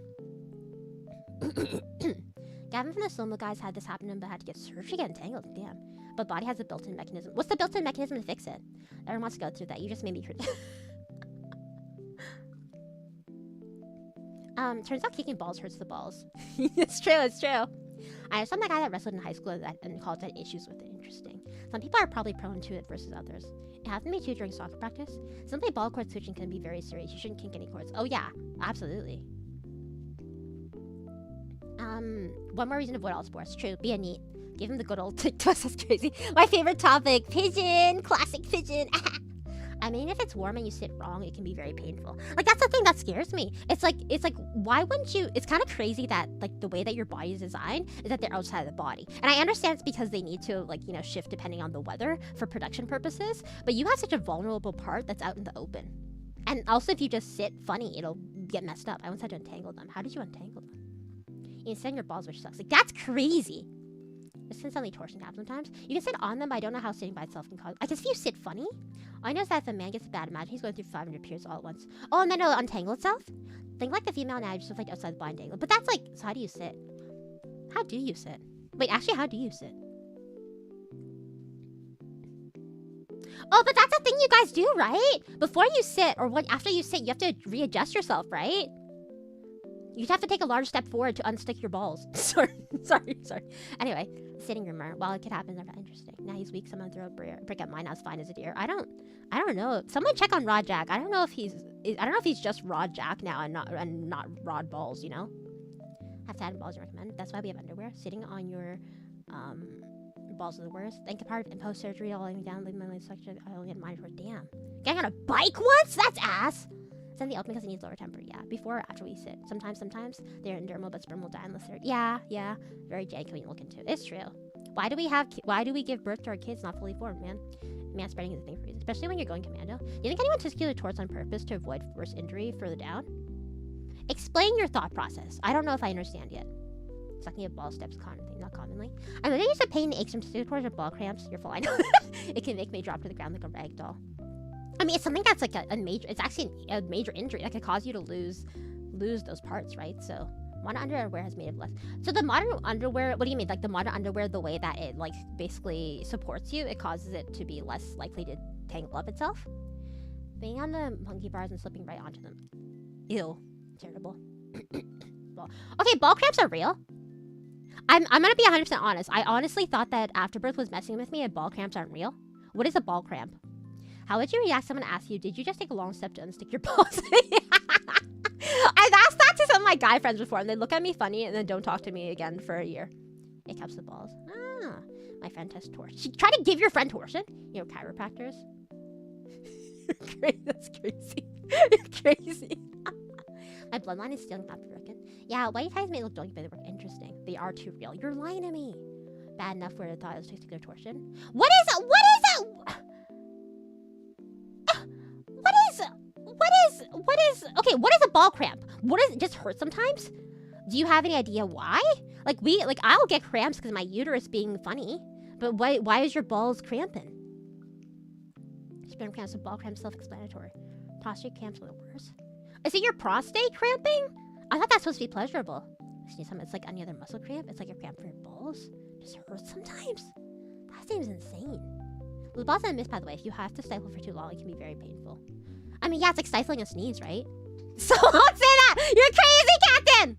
Gavin from the Slow-Mo guys had this happen to him, but had to get surgery to get entangled. Damn. But body has a built-in mechanism. What's the built-in mechanism to fix it? Everyone wants to go through that. You just made me... turns out kicking balls hurts the balls. It's true, it's true. I know some guy that wrestled in high school and college had issues with it. Interesting. Some people are probably prone to it versus others. It happened to me too during soccer practice. Simply ball cord switching can be very serious. You shouldn't kink any cords. Oh yeah, absolutely. One more reason to avoid all sports. True, be a neat. Give him the good old tick twist. That's crazy. My favorite topic, pigeon, classic pigeon. I mean, if it's warm and you sit wrong, it can be very painful. Like, that's the thing that scares me. It's like, why wouldn't you? It's kind of crazy that, like, the way that your body is designed is that they're outside of the body. And I understand it's because they need to, like, you know, shift depending on the weather for production purposes. But you have such a vulnerable part that's out in the open. And also, if you just sit funny, it'll get messed up. I once had to untangle them. How did you untangle them? You can sit on your balls, which sucks. Like, that's crazy. This can suddenly torsion happen sometimes. You can sit on them, but I don't know how sitting by itself can cause... I guess if you sit funny, I know that if a man gets a bad imagine he's going through 500 periods all at once. Oh, and then it'll untangle itself? Think like the female anatomy, just like outside the body angle. But that's like... So how do you sit? How do you sit? Wait, actually, how do you sit? Oh, but that's a thing you guys do, right? Before you sit, or when after you sit, you have to readjust yourself, right? You'd have to take a large step forward to unstick your balls. sorry. Anyway, sitting rumor. While it could happen, they're not interesting. Now he's weak. Someone throw a brick at mine. I was fine as a deer. I don't know. Someone check on Rod Jack. I don't know if he's just Rod Jack now and not Rod Balls. You know. Have to add balls. You recommend. That's why we have underwear. Sitting on your balls are the worst. Think apart and post surgery. All laying down. Leaving my leg section. I only had mine for damn. Getting on a bike once. That's ass. Send the open because it needs lower temper. Yeah, before or after we sit. Sometimes they're endermal, but sperm will die unless they're... Yeah. Very janky when you look into it. It's true. Why do we give birth to our kids not fully formed, man? Man spreading is a thing for reason, especially when you're going commando. Do you think anyone testicular torts on purpose to avoid worse injury further down? Explain your thought process. I don't know if I understand yet. Sucking at ball steps common thing, not commonly. I mean, they use a pain aches from testicular torts or ball cramps. You're fine. It can make me drop to the ground like a rag doll. I mean, it's something that's like a major... It's actually a major injury that could cause you to lose those parts, right? So, modern underwear has made it less... So the modern underwear... What do you mean? Like, the modern underwear, the way that it, like, basically supports you, it causes it to be less likely to tangle up itself? Being on the monkey bars and slipping right onto them. Ew. Terrible. Okay, ball cramps are real. I'm gonna be 100% honest. I honestly thought that afterbirth was messing with me and ball cramps aren't real. What is a ball cramp? How would you react if someone asked you, did you just take a long step to unstick your balls? I've asked that to some of my guy friends before, and they look at me funny and then don't talk to me again for a year. It cups the balls. Ah, my friend has torsion. She tried to give your friend torsion? You know, chiropractors? That's crazy. You're crazy. My bloodline is still not broken. Yeah, white ties may look donkey, but they work interesting. They are too real. You're lying to me. Bad enough where I thought it was testicular torsion. What is it? Okay, what is a ball cramp? What is it? Just hurt sometimes? Do you have any idea why? I'll get cramps because my uterus being funny, but why is your balls cramping? Sperm cramps and ball cramps self-explanatory. Prostate cramps are the worst. Is it your prostate cramping? I thought that's supposed to be pleasurable. It's like any other muscle cramp. It's like a cramp for your balls. Just hurts sometimes. That seems insane. The balls I miss, by the way, if you have to stifle for too long, it can be very painful. I mean, yeah, it's like stifling a sneeze, right? So don't say that! You're crazy, Captain!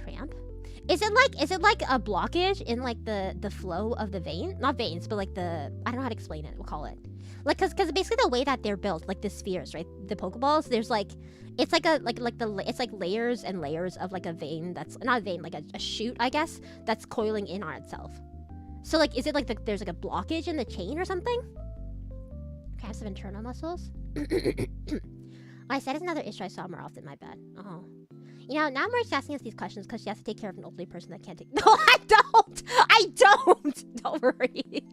Cramp? Is it like a blockage in like the flow of the vein? Not veins, but like I don't know how to explain it. We'll call it. Like, cause basically the way that they're built, like the spheres, right? The Pokeballs, there's like, it's like layers and layers of like a vein that's, not a vein, like a shoot, I guess, that's coiling in on itself. So like, is it like there's like a blockage in the chain or something? Cramps of internal muscles? I My set is another issue I saw more often. My bad. Oh. You know, now Mari's asking us these questions because she has to take care of an elderly person that can't take. No, I don't. I don't. Don't worry.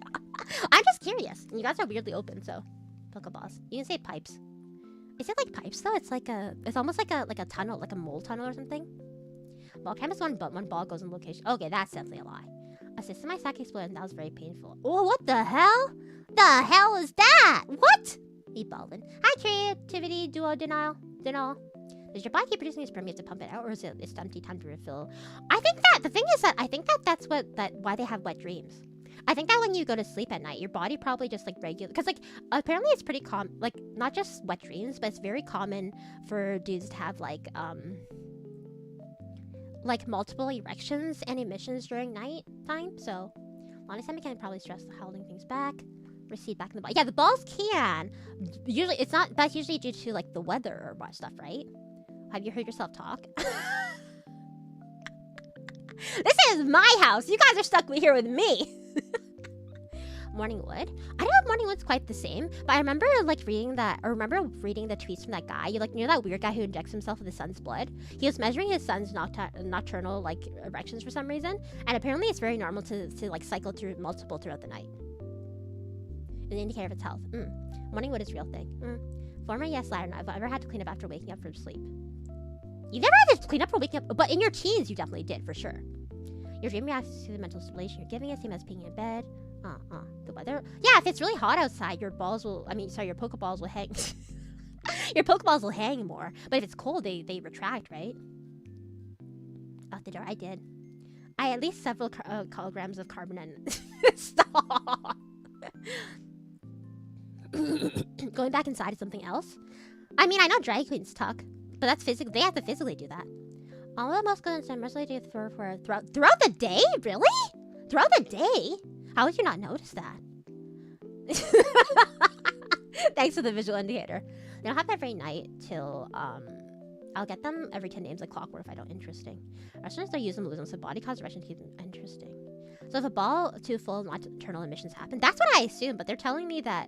I'm just curious. You guys are weirdly open, so Pokeballs. You can say pipes. Is it like pipes though? It's like a. It's almost like a tunnel, like a mole tunnel or something. Ball cam is one, but one ball goes in location. Okay, that's definitely a lie. Assisted my sack exploded, and that was very painful. Oh, what the hell? The hell is that? What? Eat Baldwin. Hi, creativity duo denial. Does your body keep producing sperm to pump it out, or is it it's empty time to refill? I think that the thing is that I think that that's why they have wet dreams. I think that when you go to sleep at night, your body probably just like regular, because like apparently it's pretty common, like not just wet dreams, but it's very common for dudes to have like multiple erections and emissions during night time. So long time can probably stress holding things back. Recede back in the ball. Yeah, the balls can. Usually it's not. That's usually due to like the weather or stuff, right? Have you heard yourself talk? This is my house. You guys are stuck here with me. Morningwood. I don't know if Morningwood's quite the same, but I remember like reading that. I remember reading the tweets from that guy. You know that weird guy who injects himself with his son's blood. He was measuring his son's nocturnal like erections for some reason, and apparently it's very normal to like cycle through multiple throughout the night. An indicator of its health. Morningwood is a real thing. Former yes, latter. I've ever had to clean up after waking up from sleep. You've never had to clean up for waking up, but in your teens you definitely did for sure. Your dream reacts to the mental stimulation you're giving it, same as being in bed. The weather. Yeah, if it's really hot outside, your balls will. Your Pokeballs will hang. Your Pokeballs will hang more. But if it's cold, they retract, right? Out the door. I did. I at least several kilograms of carbon and stop. Going back inside is something else. I mean, I know drag queens talk, but that's physical. They have to physically do that. All the most good and mostly do for throughout the day. Really? Throughout the day? How would you not notice that? Thanks for the visual indicator. They don't have that every night till I'll get them every 10 names like clockwork if I don't. Interesting. Restaurants don't use them, lose them, so body cause erection to keep them interesting. So if a ball too full of nocturnal emissions happen, that's what I assume. But they're telling me that.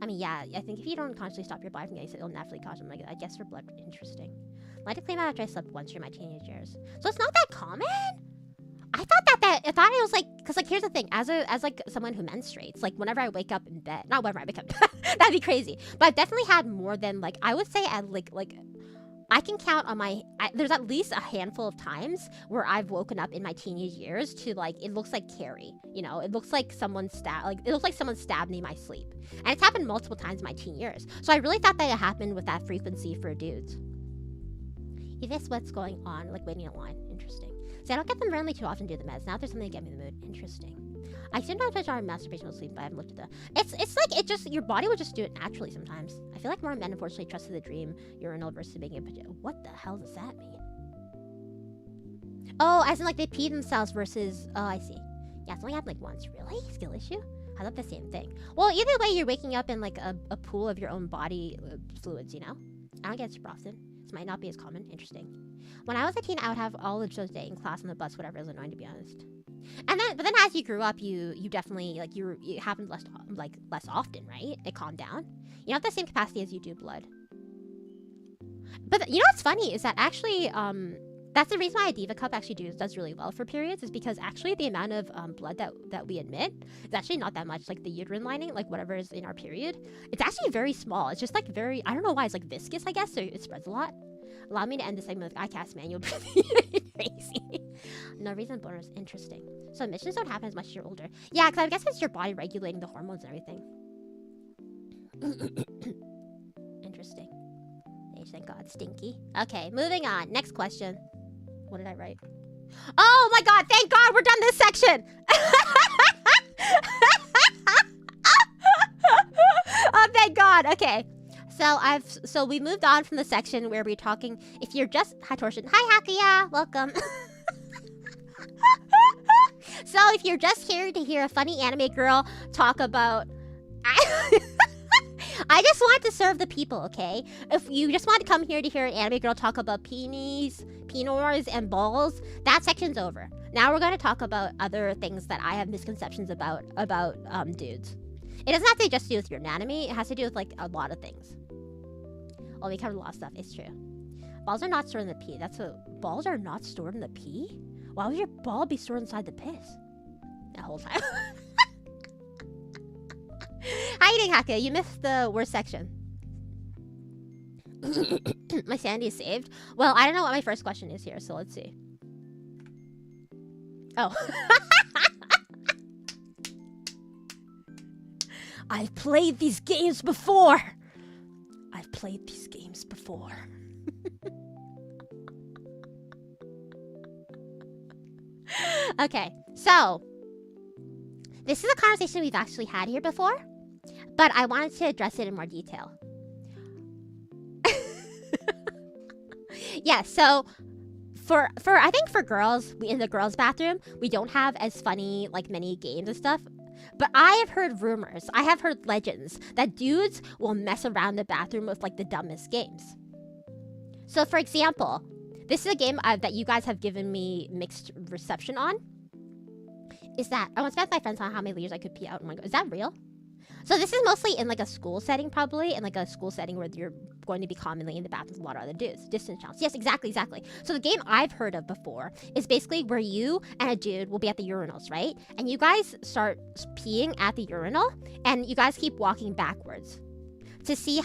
I mean, yeah, I think if you don't consciously stop your body from getting sick, it'll naturally cause them. Like, I guess for blood, interesting. I like to claim out after I slept once during my teenage years. So it's not that common. I thought it was like, cause like here's the thing, as like someone who menstruates, like whenever I wake up in bed, not whenever I wake up, that'd be crazy. But I've definitely had more than like I would say at like I can count on there's at least a handful of times where I've woken up in my teenage years to like, it looks like Carrie, you know, it looks like someone stabbed me in my sleep. And it's happened multiple times in my teen years. So I really thought that it happened with that frequency for dudes. If that's what's going on, like waiting in line, interesting. See, I don't get them randomly too often to do the meds. Now there's something to get me in the mood, interesting. I sometimes touch on masturbation with sleep, but I haven't looked at it's like it just your body would just do it naturally sometimes. I feel like more men unfortunately trusted the dream urinal versus making a pajama. What the hell does that mean? Oh, as in like they pee themselves versus I see. Yeah, it's only happened like once. Really? Skill issue? I thought the same thing. Well, either way, you're waking up in like a pool of your own body fluids, you know? I don't get it super often. This might not be as common. Interesting. When I was a teen, I would have all of those day in class on the bus, whatever. It was annoying, to be honest. But then as you grew up, you definitely like it happened less often, right? It calmed down. You don't have the same capacity as you do blood. But you know what's funny is that actually that's the reason why a Diva Cup actually does really well for periods, is because actually the amount of blood that we emit is actually not that much. Like the uterine lining, like whatever is in our period, it's actually very small. It's just like very, I don't know why, it's like viscous, I guess, so it spreads a lot. Allow me to end this segment with iCast manual breathing. Crazy. No reason bonus. Interesting. So emissions don't happen as much as you're older. Yeah, because I guess it's your body regulating the hormones and everything. Interesting. Thank God. Stinky. Okay, moving on. Next question. What did I write? Oh my God! Thank God we're done this section. Oh, thank God. Okay. So we moved on from the section where we're talking. If you're just hi Torsion, hi Hakuya, welcome. So if you're just here to hear a funny anime girl talk about, I just want to serve the people, okay? If you just want to come here to hear an anime girl talk about penors, and balls, that section's over. Now we're going to talk about other things that I have misconceptions about dudes. It doesn't have to just do with your anatomy. It has to do with like a lot of things. Oh, we covered a lot of stuff. It's true. Balls are not stored in the pee. Balls are not stored in the pee? Why would your ball be stored inside the piss? That whole time. How you doing, Haka? You missed the worst section. My sanity is saved. Well, I don't know what my first question is here, so let's see. Oh. I've played these games before. Okay, so this is a conversation we've actually had here before, but I wanted to address it in more detail. Yeah, so for I think for girls, in the girls' bathroom, we don't have as funny, like, many games and stuff. But I have heard rumors, I have heard legends that dudes will mess around the bathroom with, like, the dumbest games. So, for example, this is a game that you guys have given me mixed reception on. Is that I once met my friends on how many liters I could pee out in one go. Is that real? So this is mostly in, like, a school setting, probably. In, like, a school setting where you're going to be commonly in the bathroom with a lot of other dudes. Distance challenge. Yes, exactly. So the game I've heard of before is basically where you and a dude will be at the urinals, right? And you guys start peeing at the urinal, and you guys keep walking backwards to see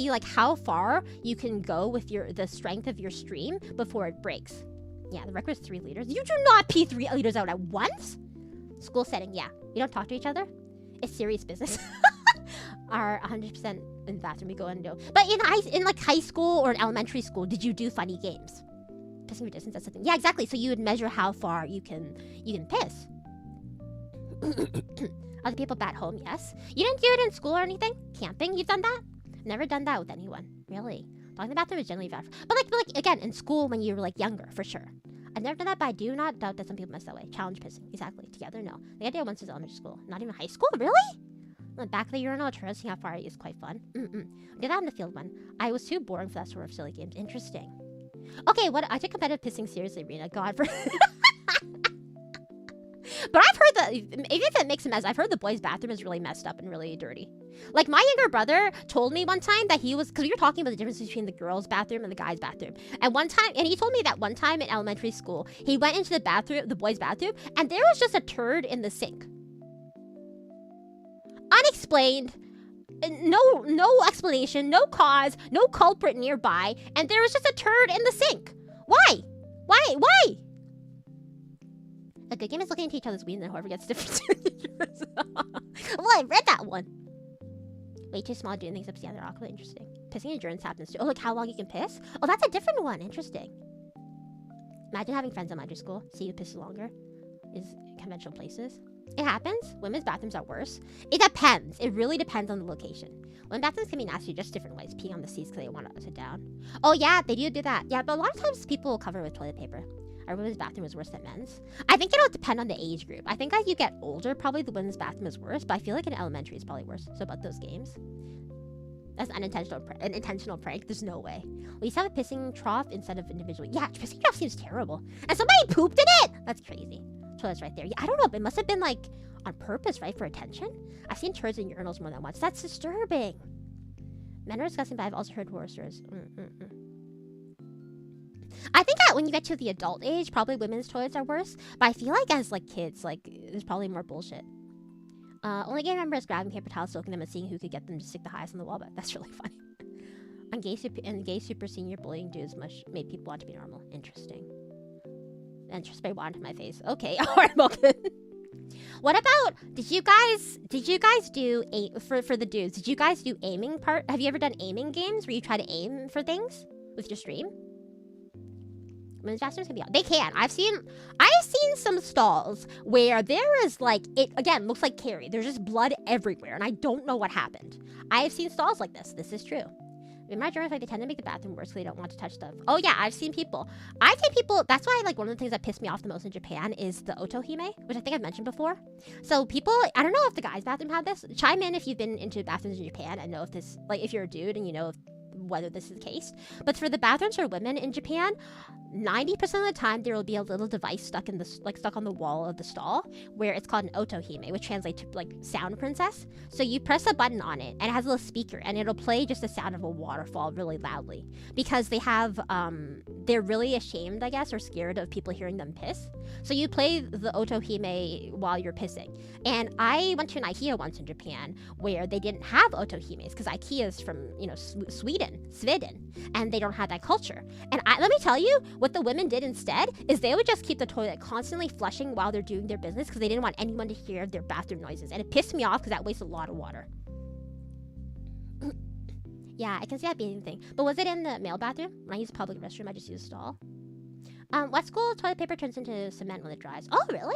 like how far you can go with the strength of your stream before it breaks. Yeah, the record is 3 liters. You do not pee 3 liters out at once. School setting, yeah. You don't talk to each other. It's serious business. Are 100% in the bathroom we go and do. But in like high school or in elementary school, did you do funny games? Pissing your distance, that's something. Yeah, exactly. So you would measure how far you can piss. Other people back home, yes. You didn't do it in school or anything? Camping, you've done that? Never done that with anyone. Really? Talking in the bathroom is generally bad. But like again, in school when you were, like, younger, for sure. I've never done that, but I do not doubt that some people mess that way. Challenge pissing. Exactly. Together, no. I think I did it once in elementary school. Not even high school? Really? On the back of the urinal, seeing how far it is quite fun. We did that in the field one. I was too boring for that sort of silly games. Interesting. Okay, I take competitive pissing seriously, Rina. God, for... But I've heard that, even if it makes a mess, I've heard the boys' bathroom is really messed up and really dirty. Like, my younger brother told me one time that because we were talking about the difference between the girls' bathroom and the guys' bathroom. And he told me that one time in elementary school, he went into the boys' bathroom, and there was just a turd in the sink. Unexplained. No explanation, no cause, no culprit nearby, and there was just a turd in the sink. Why? A good game is looking into each other's weed and then whoever gets different. Well, I read that one. Way too small doing things up together. Awkward. Interesting. Pissing endurance happens too. Oh, like how long you can piss? Oh, that's a different one. Interesting. Imagine having friends in elementary school. See you piss longer. Is conventional places. It happens. Women's bathrooms are worse. It depends. It really depends on the location. Women's bathrooms can be nasty just different ways. Peeing on the seats because they want to sit down. Oh, yeah, they do that. Yeah, but a lot of times people will cover it with toilet paper. Our women's bathroom is worse than men's. I think it'll depend on the age group. I think as you get older, probably the women's bathroom is worse, but I feel like in elementary it's probably worse. So about those games. That's an intentional prank. There's no way. We used to have a pissing trough instead of individually. Yeah, pissing trough seems terrible. And somebody pooped in it! That's crazy. Toilet's right there. Yeah, I don't know. It must have been like on purpose, right? For attention? I've seen turds in urinals more than once. That's disturbing. Men are disgusting, but I've also heard horror stories. I think that when you get to the adult age, probably women's toilets are worse. But I feel like as like kids, like there's probably more bullshit. Only game I remember is grabbing paper towels, soaking them, and seeing who could get them to stick the highest on the wall. But that's really funny. And gay super senior bullying dudes made people want to be normal. Interesting. And just spray water into my face. Okay, alright, Malcolm. What about did you guys do for the dudes? Did you guys do aiming part? Have you ever done aiming games where you try to aim for things with your stream? Women's bathrooms can be out. They can. I've seen some stalls where there is like it again looks like Carrie. There's just blood everywhere, and I don't know what happened. I have seen stalls like this. This is true. In my Germans, like they tend to make the bathroom worse because they don't want to touch stuff. Oh yeah, I've seen people. That's why like one of the things that pissed me off the most in Japan is the otohime, which I think I've mentioned before. So people, I don't know if the guys' bathroom have this. Chime in if you've been into bathrooms in Japan and know if this, like if you're a dude and you know whether this is the case. But for the bathrooms for women in Japan, 90% of the time there will be a little device stuck on the wall of the stall where it's called an otohime, which translates to like sound princess. So you press a button on it and it has a little speaker and it'll play just the sound of a waterfall really loudly because they're really ashamed, I guess, or scared of people hearing them piss. So you play the otohime while you're pissing. And I went to an IKEA once in Japan where they didn't have otohimes because IKEA is from, Sweden, and they don't have that culture. And let me tell you, what the women did instead is they would just keep the toilet constantly flushing while they're doing their business because they didn't want anyone to hear their bathroom noises. And it pissed me off because that wastes a lot of water. Yeah, I can see that being a thing. But was it in the male bathroom? When I use a public restroom, I just use a stall. What school toilet paper turns into cement when it dries? Oh, really?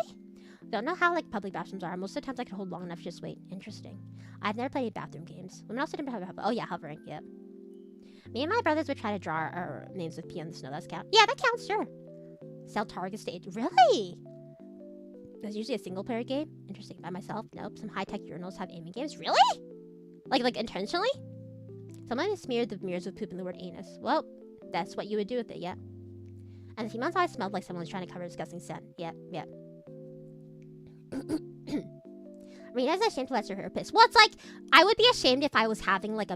Don't know how public bathrooms are. Most of the times I can hold long enough to just wait. Interesting. I've never played bathroom games. Women also didn't have oh yeah, hovering. Yep. Me and my brothers would try to draw our names with pee on the snow. That's count. Yeah, that counts. Sure. Sell Target stage. Really? It's usually a single player game. Interesting. By myself? Nope. Some high tech urinals have aiming games. Really? Like intentionally? Someone smeared the mirrors with poop in the word anus. Well, that's what you would do with it. Yeah. And the female's eyes smelled like someone was trying to cover a disgusting scent. Yep. Yep. Rina's ashamed to let her hair piss. Well, it's like, I would be ashamed if I was having if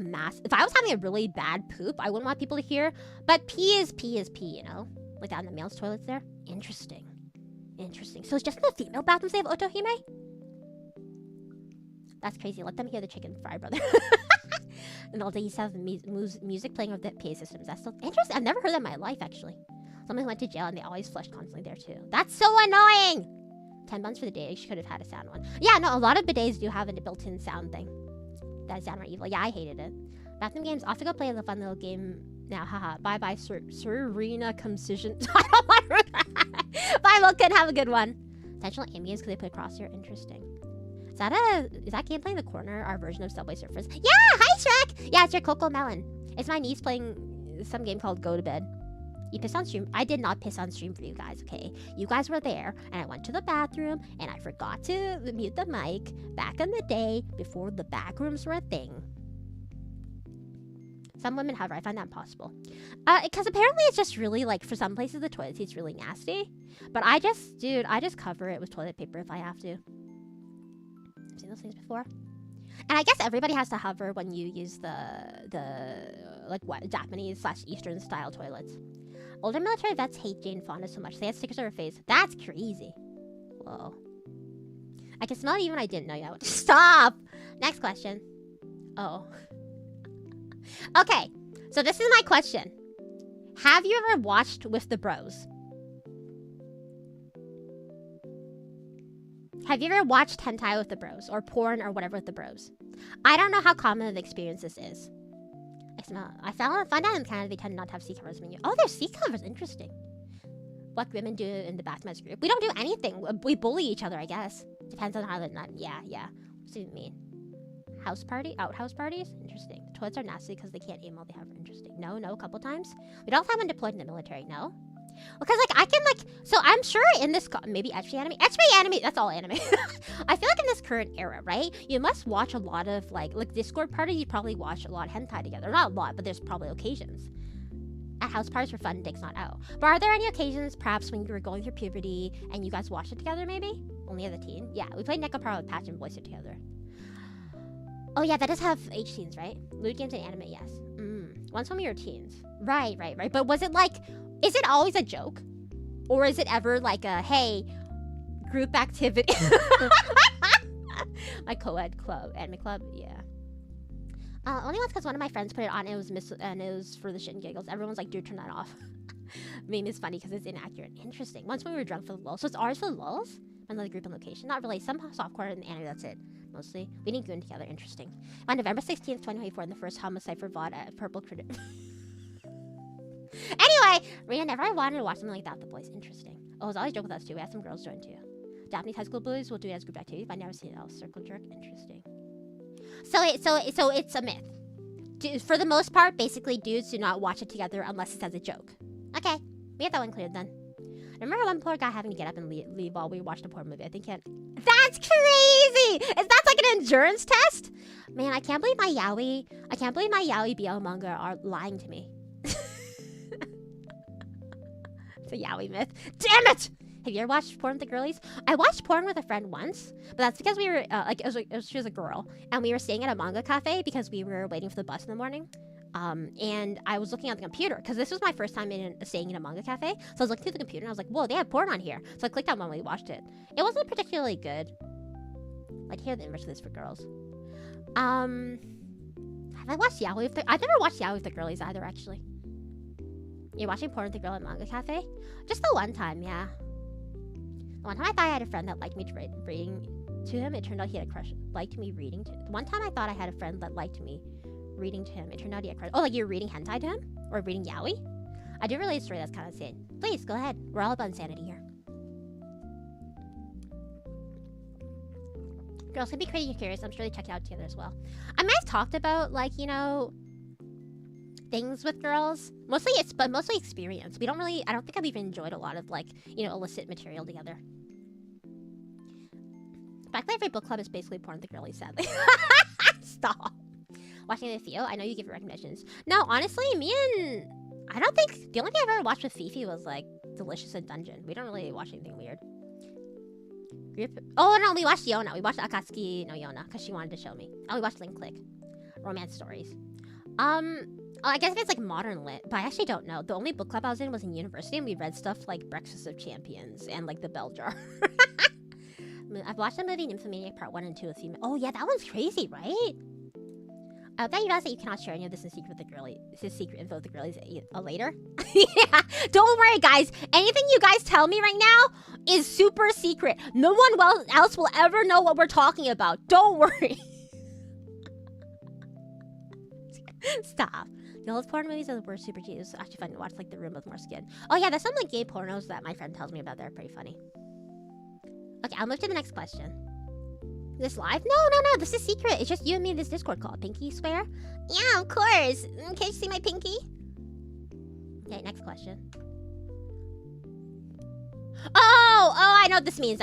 I was having a really bad poop, I wouldn't want people to hear. But pee is pee, Like that in the male's toilets there. Interesting. So it's just in the female bathrooms they have otohime? That's crazy. Let them hear the chicken fry, brother. And all they used to have music playing with the PA systems. That's so interesting. I've never heard that in my life, actually. Someone went to jail and they always flushed constantly there, too. That's so annoying! 10 bucks for the day. She could have had a sound one. Yeah, no, a lot of bidets do have a built-in sound thing. That is downright evil. Yeah, I hated it. Bathroom games. Off to go play the fun little game now. Haha. Bye-bye, Sir Rina Concision. I don't want to. Bye, Vulcan. Have a good one. Essential aim games because they put crosshair. Interesting. Is that gameplay in the corner our version of Subway Surfers? Yeah! Hi, Shrek! Yeah, it's your Coco Melon. It's my niece playing some game called Go to Bed. You pissed on stream. I did not piss on stream for you guys, okay? You guys were there, and I went to the bathroom, and I forgot to mute the mic back in the day before the back rooms were a thing. Some women, however, I find that impossible. Because apparently it's just really, for some places, the toilet seat's really nasty. But I just cover it with toilet paper if I have to. I've seen those things before. And I guess everybody has to hover when you use what Japanese/Eastern style toilets. Older military vets hate Jane Fonda so much they had stickers on her face. That's crazy. Whoa. I can smell it even when I didn't know you. Stop! Next question. Oh. Okay, so this is my question. Have you ever watched with the bros? Have you ever watched hentai with the bros? Or porn or whatever with the bros? I don't know how common of an experience this is. I find out in Canada they tend not to have seat covers when you... Oh, there's seat covers. Interesting. What women do in the bathroom as a group. We don't do anything. We bully each other, I guess. Depends on how they're not... Yeah. What does it mean? Outhouse parties? Interesting. The toilets are nasty because they can't aim while they have... Interesting. No, a couple times. We don't have one deployed in the military, no. Because, I can, so I'm sure in this, maybe X-ray anime, that's all anime. I feel like in this current era, right, you must watch a lot of, like Discord parties, you probably watch a lot of hentai together. Not a lot, but there's probably occasions. At house parties for fun, dicks not out. But are there any occasions, perhaps, when you were going through puberty, and you guys watched it together, maybe? Only as a teen? Yeah, we played Necropara with Patch and voiced it together. Oh yeah, that does have H teens, right? Lewd games and anime, yes. Once when we were teens. Right. But was it is it always a joke? Or is it ever a, hey, group activity? My co-ed club, anime club, yeah. Only once because one of my friends put it on and it was for the shit and giggles. Everyone's like, dude, turn that off. Meme is funny because it's inaccurate. Interesting. Once when we were drunk for the lulz. So it's ours for the lulz? Another group and location. Not really. Some softcore and anime, that's it. Mostly. We didn't goon together. Interesting. On November 16th, 2024, in the first homicide for VOD at Purple Critter. Anyway, Rina never wanted to watch something like that with the boys. Interesting. Oh, it was always a joke with us too. We had some girls join too. Japanese high school bullies will do it as group activity, but I never seen it else. Circle jerk. Interesting. So it's a myth. For the most part, basically, dudes do not watch it together unless it's as a joke. Okay, we have that one cleared then. Remember one poor guy having to get up and leave while we watched a porn movie? I think he had... That's crazy! Is that like an endurance test? Man, I can't believe my yaoi BL manga are lying to me. It's a yaoi myth. Damn it! Have you ever watched porn with the girlies? I watched porn with a friend once, but that's because we were, she was a girl, and we were staying at a manga cafe because we were waiting for the bus in the morning. And I was looking at the computer, because this was my first time staying in a manga cafe, so I was looking through the computer, and I was like, whoa, they have porn on here. So I clicked on one and we watched it. It wasn't particularly good. Like, here, the image of this for girls. Have I watched yaoi with the... I've never watched yaoi with the girlies either, actually. You're watching porn with the girl at manga cafe? Just the one time, yeah. One time I thought I had a friend that liked me reading to him. It turned out he had a crush, liked me reading to. One time I thought I had a friend that liked me reading to him. It turned out he had a crush. Oh, like you're reading hentai to him? Or reading yaoi? I do relate a story that's kind of insane. Please, go ahead. We're all about insanity here. Girls can be crazy curious. I'm sure they check it out together as well. I might have talked about, like, you know, things with girls. Mostly experience. We don't really, I don't think I've even enjoyed a lot of, like, you know, illicit material together. Backlight every book club is basically porn with the girlies, sadly. Stop. Watching with Theo, I know you give recognitions. No, honestly, I don't think, the only thing I've ever watched with Fifi was, like, Delicious and Dungeon. We don't really watch anything weird. Oh, no, we watched Yona. We watched Akatsuki no Yona, because she wanted to show me. Oh, we watched Link Click. Romance stories. I guess if it's, like, modern lit, but I actually don't know. The only book club I was in was in university, and we read stuff like Breakfast of Champions and, like, The Bell Jar. I've watched the movie Nymphomaniac Part 1 and 2 with female. Oh, yeah, that one's crazy, right? I bet you realize that you cannot share any of this in secret with the girlie. This is secret info with the girlies later. Yeah, don't worry, guys. Anything you guys tell me right now is super secret. No one else will ever know what we're talking about. Don't worry. Stop. The old porn movies were super cheap. It was actually fun to watch, like, The Room with More Skin. Oh, yeah, there's some, like, gay pornos that my friend tells me about. They're pretty funny. Okay, I'll move to the next question. This live? No. This is secret. It's just you and me in this Discord call. Pinky swear? Yeah, of course. Can you see my pinky? Okay, next question. Oh, I know what this means.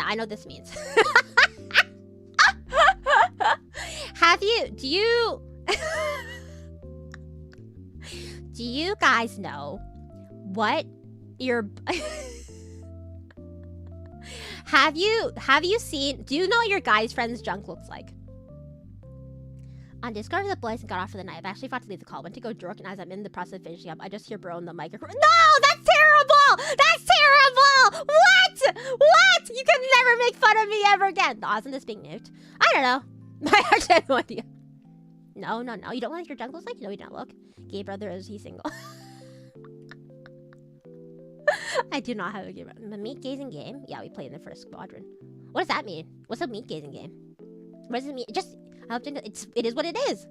Do you guys know what your... Have you seen... Do you know what your guys' friend's junk looks like? On Discord with the boys and got off for the night. I've actually forgot to leave the call. Went to go drunk, and as I'm in the process of finishing up, I just hear bro in the microphone. No! That's terrible! That's terrible! What? You can never make fun of me ever again. No, isn't this being nuked? I don't know. I actually have no idea. No. You don't know what your junk looks like? No, you don't look. Gay brother, is he single? I do not have a game. The meat gazing game? Yeah, we played in the first squadron. What does that mean? What's a meat gazing game? What does it mean? It is what it is.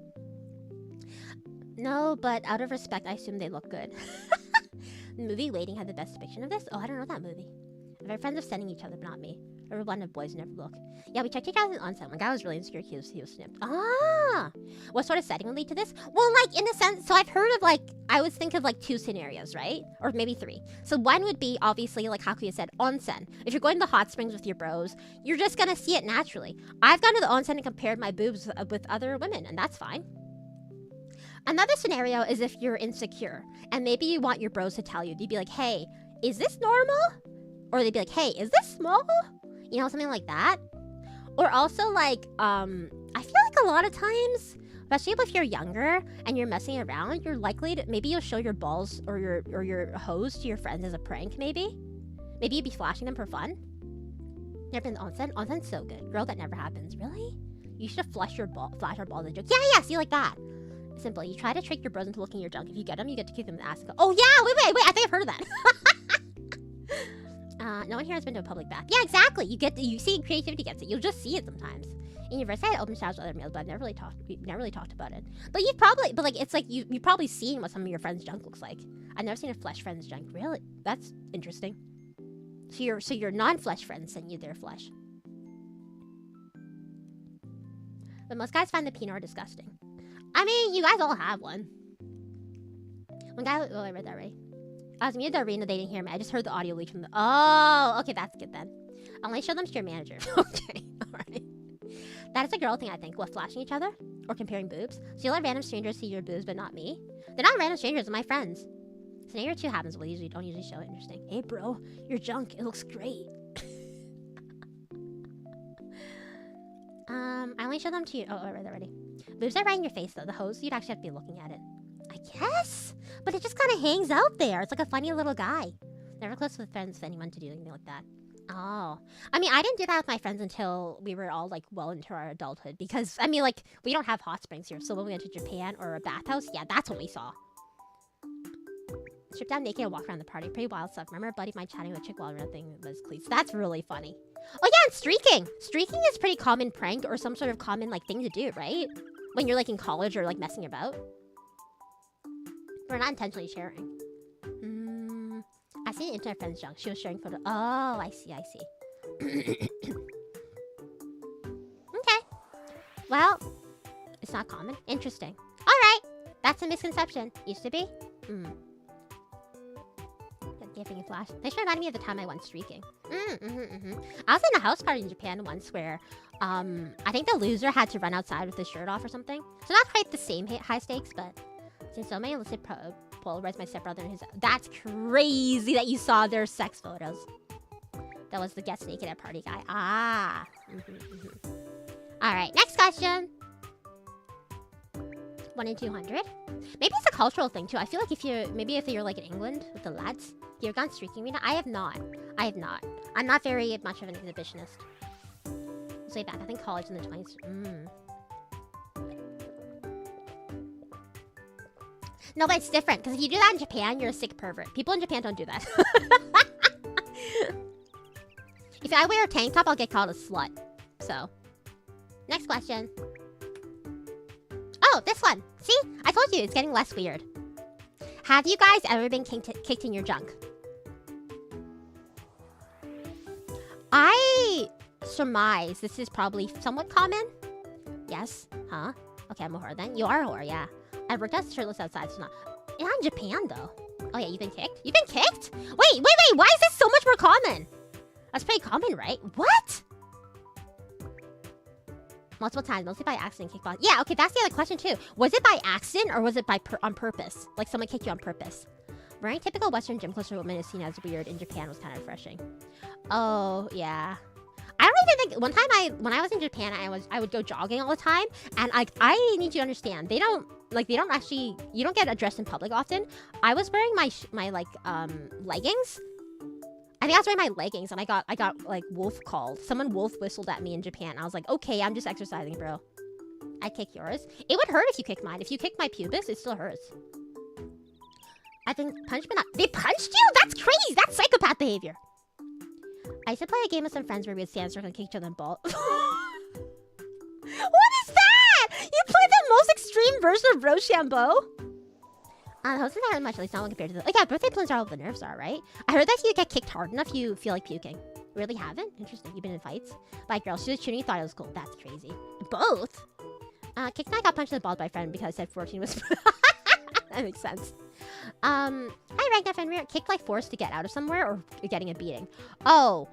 No, but out of respect, I assume they look good. The movie Waiting had the best depiction of this? Oh, I don't know that movie. My friends are sending each other, but not me. We're a blend of boys who never look. Yeah, we checked each other on set. One guy was really insecure. He was snipped. Ah! What sort of setting would lead to this? Well, like, in a sense, so I've heard of, like, I would think of, like, 2 scenarios, right? Or maybe 3. So one would be, obviously, like Hakuya said, onsen. If you're going to the hot springs with your bros, you're just gonna see it naturally. I've gone to the onsen and compared my boobs with other women, and that's fine. Another scenario is if you're insecure, and maybe you want your bros to tell you. You'd be like, hey, is this normal? Or they'd be like, hey, is this small? You know, something like that. Or also, like, I feel like a lot of times, especially if you're younger and you're messing around, you're likely to, maybe you'll show your balls or your hose to your friends as a prank, maybe. Maybe you'd be flashing them for fun. Never been to onsen? Onsen's so good. Girl, that never happens. Really? You should flash your balls as a joke. Yeah, see, like that. Simple. You try to trick your bros into looking your junk. If you get them, you get to kick them in the ass and go, oh yeah, wait, I think I've heard of that. No one here has been to a public bath. Yeah, exactly. You see creativity gets it. You'll just see it sometimes. In university, I had open showers with other males, but we've never really talked about it. But it's like you've probably seen what some of your friends' junk looks like. I've never seen a flesh friend's junk. Really? That's interesting. So your non-flesh friends send you their flesh. But most guys find the penile disgusting. I mean, you guys all have one. One guy, I read that right. I was muted to Rina, they didn't hear me. I just heard the audio leak from the... Oh, okay, that's good then. I'll only show them to your manager. Okay, alright. That is a girl thing, I think. What, flashing each other? Or comparing boobs? So you let random strangers see your boobs, but not me? They're not random strangers, they're my friends. Scenario 2 happens, but we don't usually show it. Interesting. Hey, bro, your junk, it looks great. I only show them to you. Oh, right, already. Boobs are right in your face, though. The hose, you'd actually have to be looking at it. I guess? But it just kind of hangs out there. It's like a funny little guy. Never close with friends with anyone to do anything like that. Oh. I mean, I didn't do that with my friends until we were all, like, well into our adulthood. Because, I mean, like, we don't have hot springs here. So when we went to Japan or a bathhouse, yeah, that's what we saw. Strip down naked and walk around the party. Pretty wild stuff. Remember a buddy of mine chatting with a chick while nothing was cleats. That's really funny. Oh, yeah, and streaking. Streaking is pretty common prank or some sort of common, like, thing to do, right? When you're, like, in college or, like, messing about. We're not intentionally sharing. I see an internet friend's junk. She was sharing photos. Oh, I see, I see. Okay. Well, it's not common. Interesting. Alright. That's a misconception. Used to be. Gifting and flash. They should remind me of the time I went streaking. I was in a house party in Japan once where, I think the loser had to run outside with his shirt off or something. So not quite the same high stakes, but since so many illicit Polaroids my stepbrother and his... That's crazy that you saw their sex photos. That was the gets naked at party guy. Ah. Alright, next question. 1 in 200. Maybe it's a cultural thing too. I feel like if you're like in England with the lads, you've gone streaking, Rina. I have not. I'm not very much of an exhibitionist. It's way back. I think college in the 20s. No, but it's different because if you do that in Japan, you're a sick pervert. People in Japan don't do that. If I wear a tank top, I'll get called a slut. So, next question. Oh, this one. See? I told you, it's getting less weird. Have you guys ever been kicked in your junk? I surmise this is probably somewhat common. Yes? Huh? Okay, I'm a whore then. You are a whore, yeah. I worked out shirtless outside, so not in Japan, though. Oh, yeah, you've been kicked? You've been kicked? Wait, why is this so much more common? That's pretty common, right? What? Multiple times, mostly by accident, kickbox. Yeah, okay, that's the other question, too. Was it by accident, or was it by on purpose? Like, someone kicked you on purpose? Wearing typical Western gym clothes for women is seen as weird in Japan was kind of refreshing. Oh, yeah. I don't even think... One time, when I was in Japan, I would go jogging all the time, and I need you to understand, they don't actually... You don't get dressed in public often. I was wearing my leggings. I think I was wearing my leggings, and I got like wolf called. Someone wolf whistled at me in Japan. I was like, okay, I'm just exercising, bro. I kick yours. It would hurt if you kick mine. If you kick my pubis, it still hurts. I've been punched, but not... They punched you? That's crazy. That's psychopath behavior. I used to play a game with some friends where we would stand circle and kick each other in the ball. What is that? You played the most extreme version of Rochambeau? The host isn't much, at least not when compared to the... Oh yeah, birthday balloons are all the nerves are, right? I heard that if you get kicked hard enough, you feel like puking. Really haven't? Interesting. You've been in fights? By girls, she was shooting, thought it was cool. That's crazy. Both? Kicked and I got punched in the balls by a friend because I said 14 was... That makes sense. Hi, Ragnar Fenrir. Kicked like forced to get out of somewhere or getting a beating? Oh,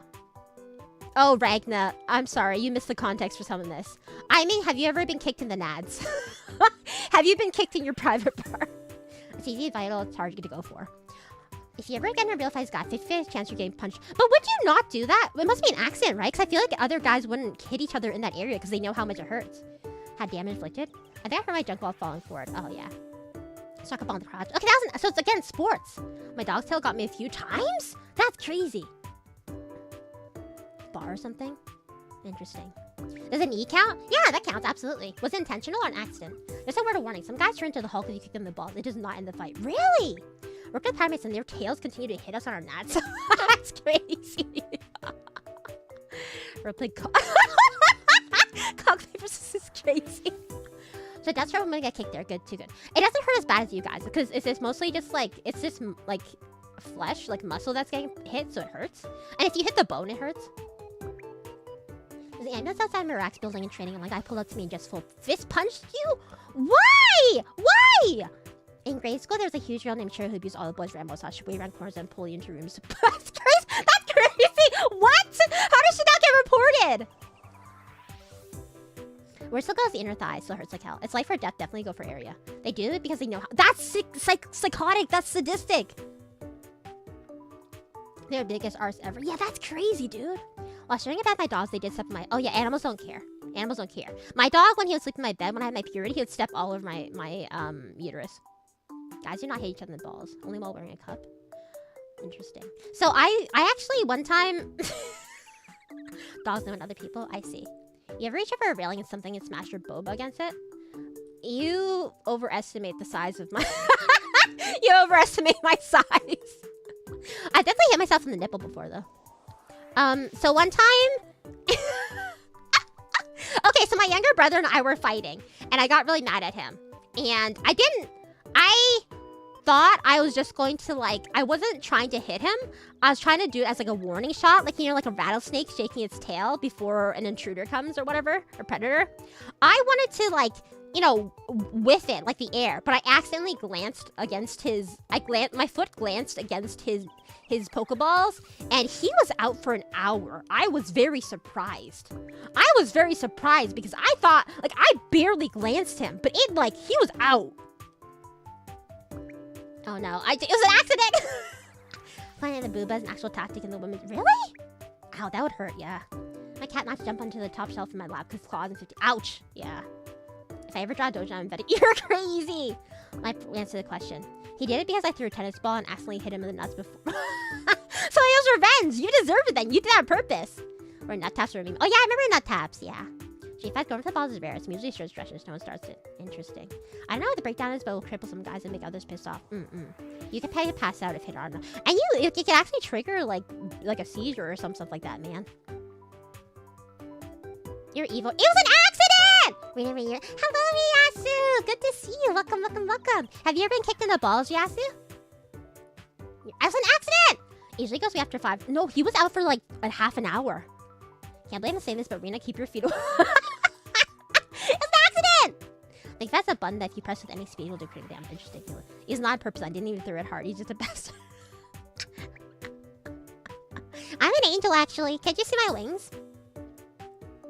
Ragnar. I'm sorry. You missed the context for some of this. I mean, have you ever been kicked in the nads? Have you been kicked in your private part? It's easy, vital, it's hard to go for. If you ever get in a real fight, it's got 50% chance you're getting punched. But would you not do that? It must be an accident, right? Because I feel like other guys wouldn't hit each other in that area because they know how much it hurts. Had damage inflicted? I think I hurt my junk while falling forward. Oh, yeah. Struck up on the crotch. Okay, that was so it's again sports. My dog's tail got me a few times? That's crazy. Bar or something? Interesting. Does a knee count? Yeah, that counts, absolutely. Was it intentional or an accident? There's a word of warning. Some guys turn into the Hulk if you kick them in the balls. It does not end the fight. Really? Worked with primates and their tails continue to hit us on our nuts. That's crazy. Replay cock paper scissors is crazy. So that's where women get kicked there. Good, too good. It doesn't hurt as bad as you guys because it's mostly just like, it's just like flesh, like muscle that's getting hit, so it hurts. And if you hit the bone, it hurts. The ambulance outside my Iraq's building and training, and like I pulled up to me and just full fist punched you? Why? Why? In grade school, there was a huge girl named Cherry who abused all the boys' rainbow sauce. She waved around corners and pulled you into rooms. That's crazy! That's crazy! What? How did she not get reported? Where still goes the inner thigh, still hurts like hell. It's life or death, definitely go for area. They do it because they know how. That's psychotic, that's sadistic. Their biggest arse ever. Yeah, that's crazy, dude. While staring at my dogs, they did step in my... Oh yeah, animals don't care. Animals don't care. My dog, when he would sleep in my bed, when I had my period, he would step all over my uterus. Guys do not hate each other in the balls. Only while wearing a cup. Interesting. So I actually, one time... Dogs know other people? I see. You ever reach over a railing and something and smash your boba against it? You overestimate the size of my... You overestimate my size. I definitely hit myself in the nipple before, though. So one time... Okay, so my younger brother and I were fighting, and I got really mad at him. And I thought I was just going to, like... I wasn't trying to hit him. I was trying to do it as, like, a warning shot. Like, you know, like a rattlesnake shaking its tail before an intruder comes or whatever. Or predator. I wanted to, like... You know, whiff it, like the air. But I accidentally glanced against his... My foot glanced against his Pokeballs. And he was out for an hour. I was very surprised. I was very surprised because I thought... Like, I barely glanced him. But it, like, he was out. Oh, no. It was an accident! Finding the booba is an actual tactic in the women's... Really? Ow, that would hurt, yeah. My cat not to jump onto the top shelf in my lap because claws and 50... Ouch! Yeah. If I ever draw a dojo, I'm betting you're crazy. My answer to the question. He did it because I threw a tennis ball and accidentally hit him in the nuts before. So it was revenge. You deserved it then. You did that on purpose. Or nut taps or meme. Oh yeah, I remember nut taps. Yeah. G5 going for the balls is rare. It's usually short stretches. No one starts it. Interesting. I don't know what the breakdown is, but we'll cripple some guys and make others pissed off. You can pay to pass out if hit hard enough. And you can actually trigger like a seizure or some stuff like that, man. You're evil. It was an accident! Hello, Yasu! Good to see you. Welcome, welcome, welcome. Have you ever been kicked in the balls, Yasu? It was an accident! Usually goes away after 5. No, he was out for like a half an hour. Can't believe I'm saying this, but Rina, keep your feet away. It's an accident! Like, that's a button that if you press with any speed will do critical damage. Interesting. He's not on purpose. I didn't even throw it hard. He's just a bastard. I'm an angel, actually. Can't you see my wings?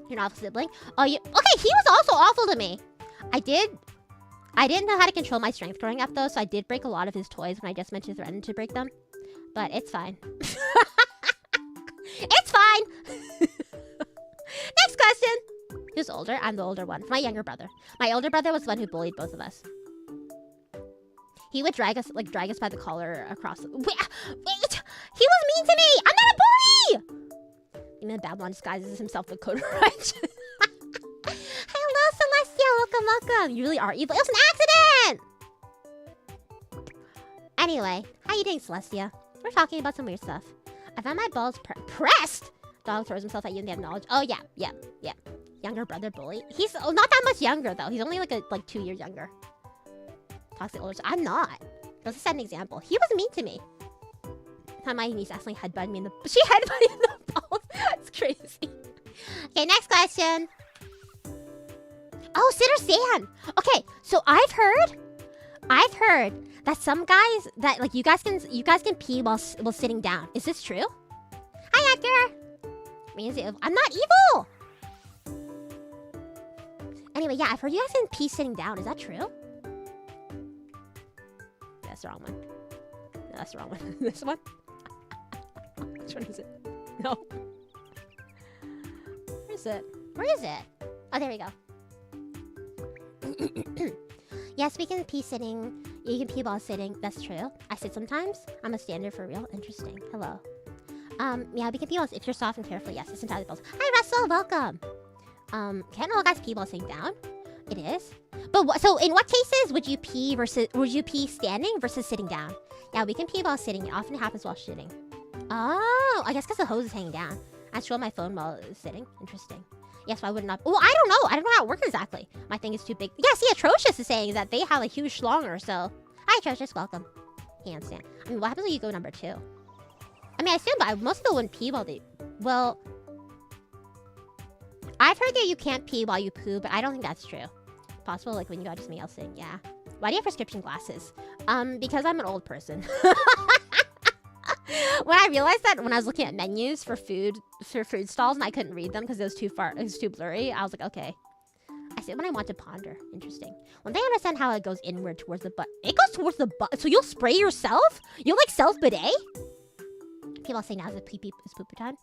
You're an awful sibling. Oh, you... Okay, he was also awful to me. I didn't know how to control my strength growing up, though, so I did break a lot of his toys when I just meant to threaten to break them. But it's fine. It's fine! Next question! Who's older? I'm the older one. My younger brother. My older brother was the one who bullied both of us. He would drag us by the collar across the... Wait! He was mean to me! I'm not a bully! Even the Babylon disguises himself with Coda Wrench. Hello, Celestia. Welcome, welcome. You really are evil. It was an accident! Anyway, how you doing, Celestia? We're talking about some weird stuff. I found my balls pressed! Dog throws himself at you and they have knowledge. Oh, yeah. Younger brother bully. He's not that much younger, though. He's only like 2 years younger. Toxic older. I'm not. Let's set an example. He was mean to me. Time my niece accidentally headbutted me in the... She headbutted me in the balls. That's crazy. Okay, next question. Oh, sit or stand. Okay, so I've heard that some guys that like you guys can pee while sitting down. Is this true? Hi, Edgar. I'm not evil. Anyway, yeah, I've heard you guys can pee sitting down. Is that true? That's the wrong one. No, that's the wrong one. This one? Which one is it? No. Where is it? Where is it? Oh, there we go. Yeah, speaking of pee sitting, you can pee while sitting. That's true. I sit sometimes. I'm a standard for real. Interesting. Hello. Yeah, we can pee while if you're soft and careful. Yes, it's entirely possible. Hi, Russell. Welcome. Can't all guys pee while sitting down? It is. But so in what cases would you pee standing versus sitting down? Yeah, we can pee while sitting. It often happens while shitting. Oh, I guess because the hose is hanging down. I scroll my phone while sitting. Interesting. Yes, why would not? Well, I don't know. I don't know how it works exactly. My thing is too big. Yeah, see, Atrocious is saying that they have a huge schlong or so. Hi, Atrocious. Welcome. Handstand. I mean, what happens when you go number 2? I mean, I assume, but most people wouldn't pee while they... Well... I've heard that you can't pee while you poo, but I don't think that's true. Possible, like, when you got to something else in. Yeah. Why do you have prescription glasses? Because I'm an old person. When I realized that when I was looking at menus for food stalls and I couldn't read them because it was too blurry, I was like, okay. I see when I want to ponder. Interesting. One thing I understand how it goes inward towards the butt. It goes towards the butt. So you'll spray yourself? You'll like self-bidet? People say now is pee-pee is poo-poo time.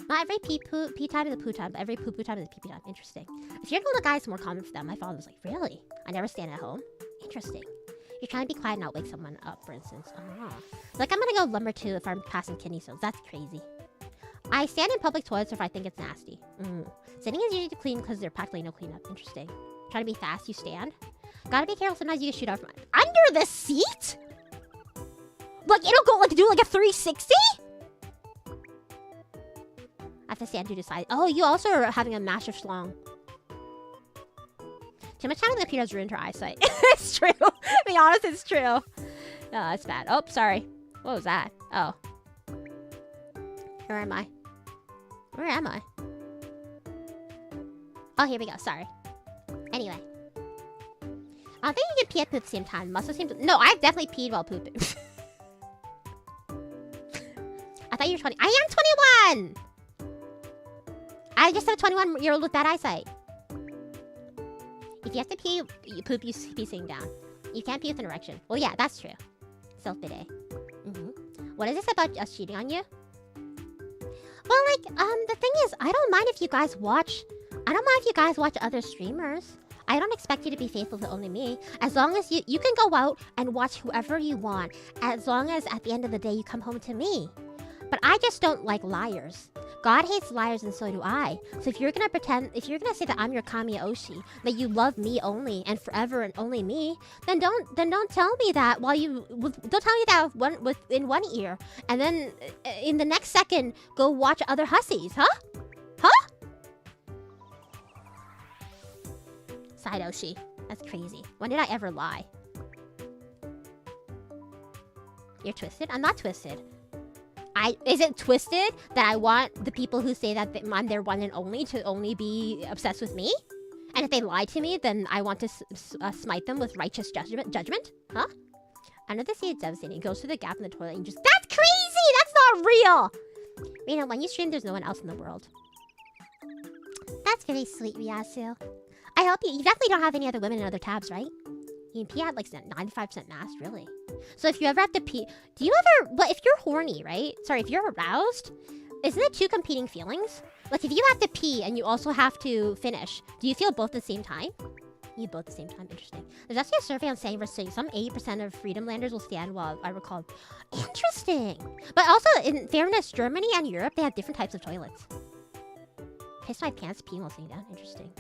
Not every pee time is a poo time, but every poo-poo time is a pee-pee time. Interesting. If you're going to guys, it's more common for them. My father was like, really? I never stand at home? Interesting. You're trying to be quiet and not wake someone up, for instance. Oh. Like, I'm gonna go number 2 if I'm passing kidney stones. That's crazy. I stand in public toilets if I think it's nasty. Sitting is usually clean because there's practically no cleanup. Interesting. Trying to be fast, you stand. Gotta be careful, sometimes you get shoot out from under the seat? Like, it'll go, like, do, like, a 360? I have to stand to decide. Oh, you also are having a massive schlong. Too much time on the computer has ruined her eyesight. It's true. To be honest, it's true. No, that's bad. Oh, sorry. What was that? Oh. Where am I? Where am I? Oh, here we go. Sorry. Anyway. I don't think you can pee at the same time. Must have seemed... No, I've definitely peed while pooping. I thought you were 20. I am 21! I just have a 21-year-old with bad eyesight. If you have to pee, you poop, you pee sitting down. You can't pee with an erection. Well, yeah, that's true. Self-bidet. What is this about us cheating on you? Well, like, the thing is, I don't mind if you guys watch... I don't mind if you guys watch other streamers. I don't expect you to be faithful to only me. As long as you can go out and watch whoever you want. As long as at the end of the day, you come home to me. But I just don't like liars. God hates liars and so do I. So if you're gonna say that I'm your Kami Oshi, that you love me only and forever and only me, then don't tell me that don't tell me that in one ear and then in the next second go watch other hussies, huh? Huh? Side Oshi. That's crazy. When did I ever lie? You're twisted? I'm not twisted. Is it twisted that I want the people who say that I'm their one and only to only be obsessed with me? And if they lie to me, then I want to smite them with righteous judgment? Huh? Under the sea, it's devastating. It goes through the gap in the toilet and just... That's crazy! That's not real! Rina, when you stream, there's no one else in the world. That's very sweet, Ryasu. I hope you definitely don't have any other women in other tabs, right? You can pee at like 95% mass, really. So if you ever have to pee... Do you ever... But if you're horny, right? Sorry, if you're aroused, isn't it 2 competing feelings? Like if you have to pee and you also have to finish, do you feel both at the same time? You both at the same time. Interesting. There's actually a survey on standing versus sitting. Some 80% of Freedomlanders will stand while I recall. Interesting. But also, in fairness, Germany and Europe, they have different types of toilets. Piss my pants peeing while sitting down. Interesting.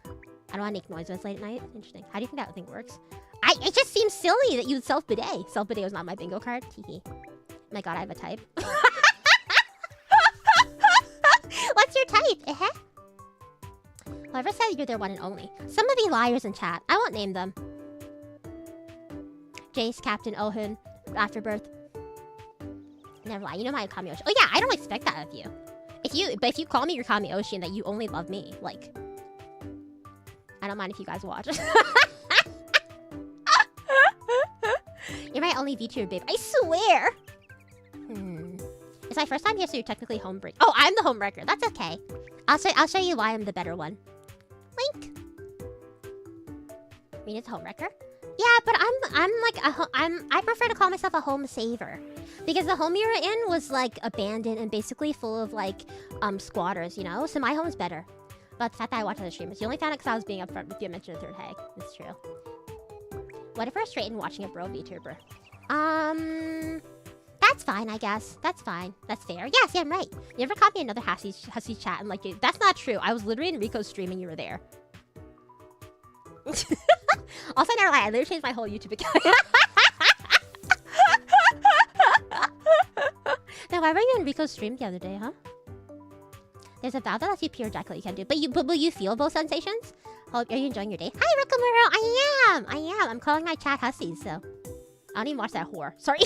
I don't want to make noises late at night. Interesting. How do you think that thing works? It just seems silly that you would self-bidet. Self-bidet was not my bingo card. Teehee. My god, I have a type. What's your type? Whoever said you're their one and only. Some of the liars in chat. I won't name them. Jace, Captain, Ohun, Afterbirth. Never lie. You know my Kami Oshi. Oh yeah, I don't expect that of you. If you call me your Kami Oshi and that you only love me, like... I don't mind if you guys watch. You're my only VTuber, babe. I swear! It's my first time here, so you're technically homebreak. Oh, I'm the homewrecker. That's okay. I'll show you why I'm the better one. Link. I mean, it's homewrecker. Yeah, but I prefer to call myself a home saver. Because the home you were in was, like, abandoned and basically full of, like, squatters, you know? So my home's better. But the fact that I watch other streamers. You only found it because I was being upfront with you. I mentioned a third hag. It's true. What if we're straight in watching a bro VTuber? That's fine, I guess. That's fine. That's fair. Yes, yeah, I'm right. You ever caught me another hussy chat and like, that's not true. I was literally in Rico's stream and you were there. Also, never lie. I literally changed my whole YouTube account. Now, why were you in Rico's stream the other day, huh? There's a valve that lets you pure ejaculate you can do. But will you feel both sensations? Are you enjoying your day? Hi, Rokamuro! I am! I'm calling my chat hussies, so... I don't even watch that whore. Sorry.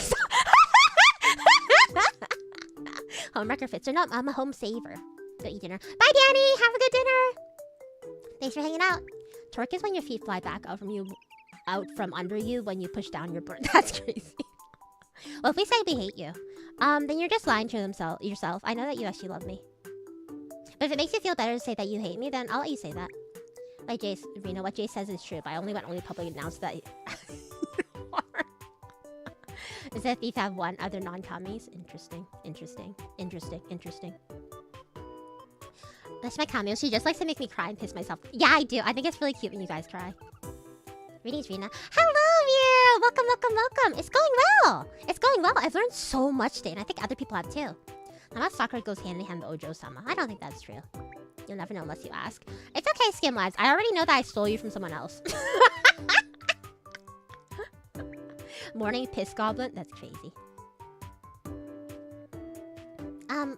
Homewrecker fits or not, I'm a home saver. Go eat dinner. Bye, Danny! Have a good dinner! Thanks for hanging out. Torque is when your feet fly back out from you out from under you when you push down your board. That's crazy. Well, if we say we hate you, then you're just lying to yourself. I know that you actually love me. But if it makes you feel better to say that you hate me, then I'll let you say that. Like Jace, Rena, what Jace says is true, but I only publicly announced that. Is that thief have one other non-commies? Interesting. That's my cameo. She just likes to make me cry and piss myself. Yeah, I do. I think it's really cute when you guys cry. Greetings, Rena. Hello, welcome. It's going well. I've learned so much today, and I think other people have too. How about soccer goes hand in hand with Ojo-sama? I don't think that's true. You'll never know unless you ask. It's okay, Skim Lads. I already know that I stole you from someone else. Morning piss goblin? That's crazy.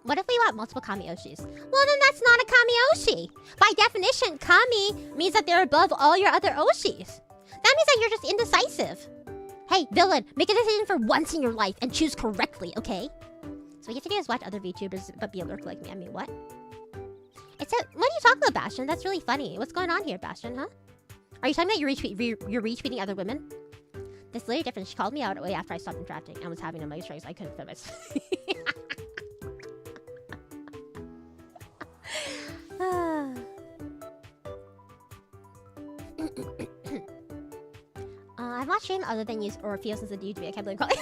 What if we want multiple Kami-Oshis? Well, then that's not a Kami-Oshi. By definition, Kami means that they're above all your other Oshis. That means that you're just indecisive. Hey, villain, make a decision for once in your life and choose correctly, okay? So what you have to do is watch other VTubers, but be a lurk like me. I mean, what? What are you talking about, Bastion? That's really funny. What's going on here, Bastion, huh? Are you talking about you're retweeting other women? This lady different. She called me out way after I stopped interacting and was having a mic strikes. I couldn't film it. I've not streamed other than use Orpheus since the YouTube. I can't believe calling.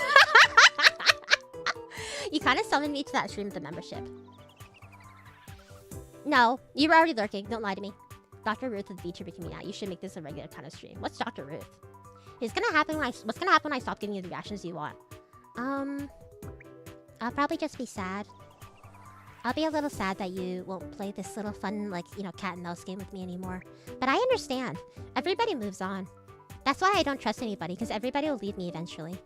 You kind of summoned me to that stream with the membership. No, you were already lurking. Don't lie to me. Dr. Ruth with VTuber community. You should make this a regular kind of stream. What's Dr. Ruth? What's gonna happen when I stop giving you the reactions you want? I'll probably just be sad. I'll be a little sad that you won't play this little fun, like, you know, cat and mouse game with me anymore. But I understand. Everybody moves on. That's why I don't trust anybody, because everybody will leave me eventually.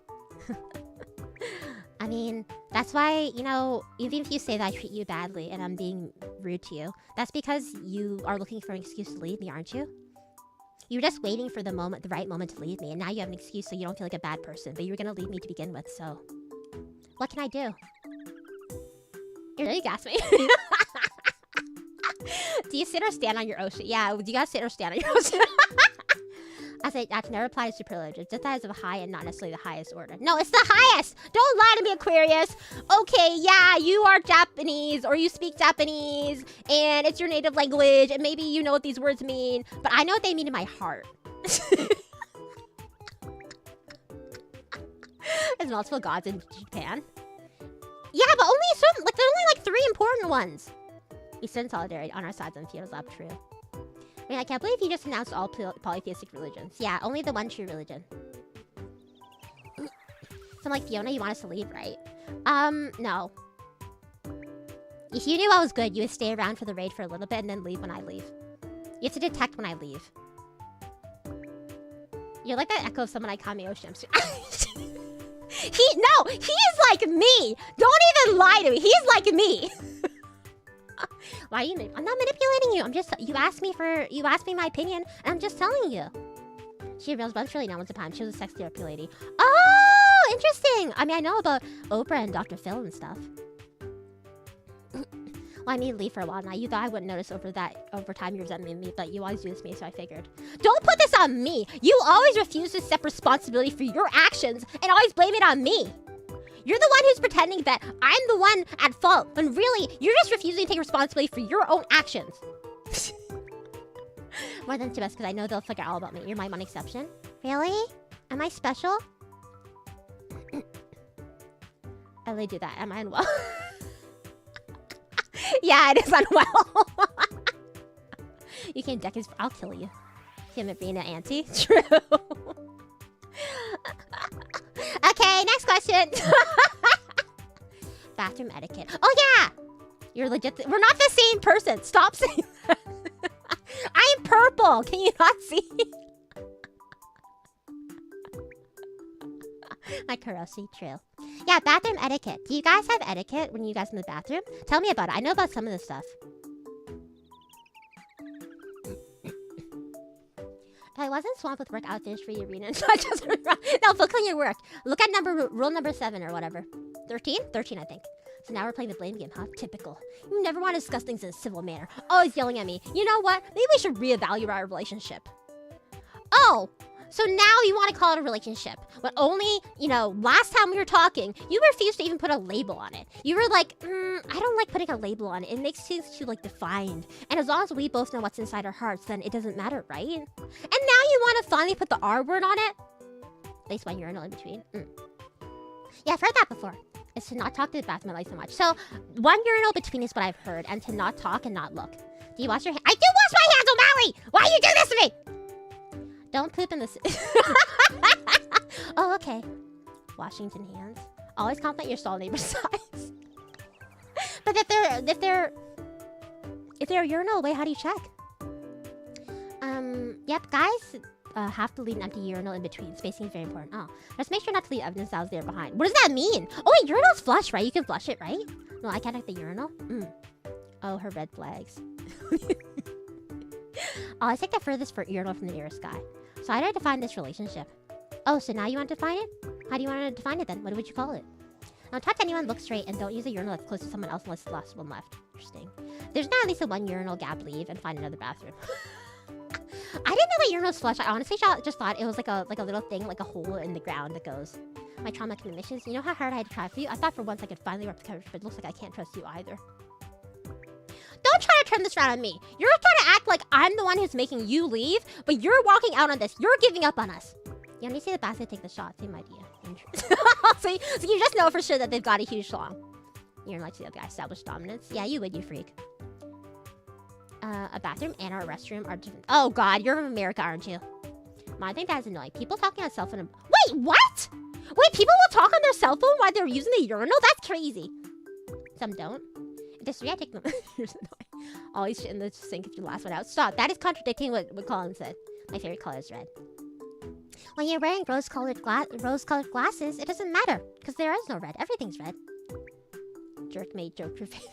I mean, that's why, you know, even if you say that I treat you badly and I'm being rude to you, that's because you are looking for an excuse to leave me, aren't you? You were just waiting for the right moment to leave me, and now you have an excuse so you don't feel like a bad person, but you were gonna leave me to begin with, so... What can I do? You really gassed me. Do you sit or stand on your ocean? Yeah, do you guys sit or stand on your ocean? I say that's never applied to privilege. It's just that it's of a high and not necessarily the highest order. No, it's the highest! Don't lie to me, Aquarius! Okay, yeah, you are Japanese, or you speak Japanese, and it's your native language, and maybe you know what these words mean, but I know what they mean in my heart. There's multiple gods in Japan. Yeah, but only some, like, there's only like 3 important ones. We stand in solidarity on our sides and feels up true. I mean, I can't believe you just announced all polytheistic religions. Yeah, only the one true religion. So I'm like, Fiona, you want us to leave, right? No. If you knew I was good, you would stay around for the raid for a little bit and then leave when I leave. You have to detect when I leave. You're like that echo of someone I cameo shims. No, he's like me. Don't even lie to me. He's like me. Why are you? I'm not manipulating you. I'm just. You asked me my opinion, and I'm just telling you. She was really not once upon. She was a sex therapy lady. Oh, interesting. I mean, I know about Oprah and Dr. Phil and stuff. Well, I mean, leave for a while now. You thought I wouldn't notice over time you resented me, but you always do this to me, so I figured. Don't put this on me. You always refuse to accept responsibility for your actions and always blame it on me. You're the one who's pretending that I'm the one at fault, when really, you're just refusing to take responsibility for your own actions. More than to us, because I know they'll figure out all about me. You're my one exception. Really? Am I special? I really do that. Am I unwell? Yeah, it is unwell. You can't deck his... I'll kill you. Him and Rina auntie. True. Okay, next question. Bathroom etiquette. Oh, yeah. You're legit... We're not the same person. Stop saying that. I'm purple. Can you not see? My Kuroshi, true. Yeah, bathroom etiquette. Do you guys have etiquette when you guys in the bathroom? Tell me about it. I know about some of this stuff. I wasn't swamped with work out there for you, Rena. No, focus on your work. Look at rule number 7 or whatever. 13? 13, I think. So now we're playing the blame game, huh? Typical. You never want to discuss things in a civil manner. Always yelling at me. You know what? Maybe we should reevaluate our relationship. Oh! So now you want to call it a relationship. But only, you know, last time we were talking, you refused to even put a label on it. You were like, I don't like putting a label on it. It makes things too, like, defined. And as long as we both know what's inside our hearts, then it doesn't matter, right? And now you want to finally put the R word on it? At least one urinal in between. Yeah, I've heard that before. It's to not talk to the bathroom light so much. So, one urinal between is what I've heard, and to not talk and not look. Do you wash your hands? I do wash my hands, O'Malley! Why you do this to me? Don't poop in the... Oh, okay. Washington hands. Always compliment your stall neighbor's size. But if they're a urinal away, how do you check? Yep, guys have to leave an empty urinal in between. Spacing is very important. Oh, just make sure not to leave evidence that was there behind. What does that mean? Oh wait, urinals flush, right? You can flush it, right? No, I can't check the urinal. Oh, her red flags. Oh, I take the furthest for urinal from the nearest guy. So how do I define this relationship? Oh, so now you want to define it? How do you want to define it then? What would you call it? Don't touch anyone, look straight, and don't use a urinal that's close to someone else unless the last one left. Interesting. There's not at least a one urinal gap, leave and find another bathroom. I didn't know that urinals flush. I honestly just thought it was like a little thing, like a hole in the ground that goes. My traumatic emissions. You know how hard I had to try for you? I thought for once I could finally rep the coverage, but it looks like I can't trust you either. Don't try to turn this around on me. You're trying to act like I'm the one who's making you leave, but you're walking out on this. You're giving up on us. You only see the basket take the shot. Same idea. so you just know for sure that they've got a huge schlong. You're like the other guy. Established dominance. Yeah, you would, you freak. A bathroom and our restroom are different. Oh god, you're from America, aren't you? I think that's annoying. People talking on cell phone. Wait, what? Wait, people will talk on their cell phone while they're using the urinal? That's crazy. Some don't. If there's three, I take them. Here's annoying. Always shit in the sink if you last one out. Stop. That is contradicting what Colin said. My favorite color is red. When you're wearing rose-colored glasses, it doesn't matter because there is no red. Everything's red. Jerk made joke your face.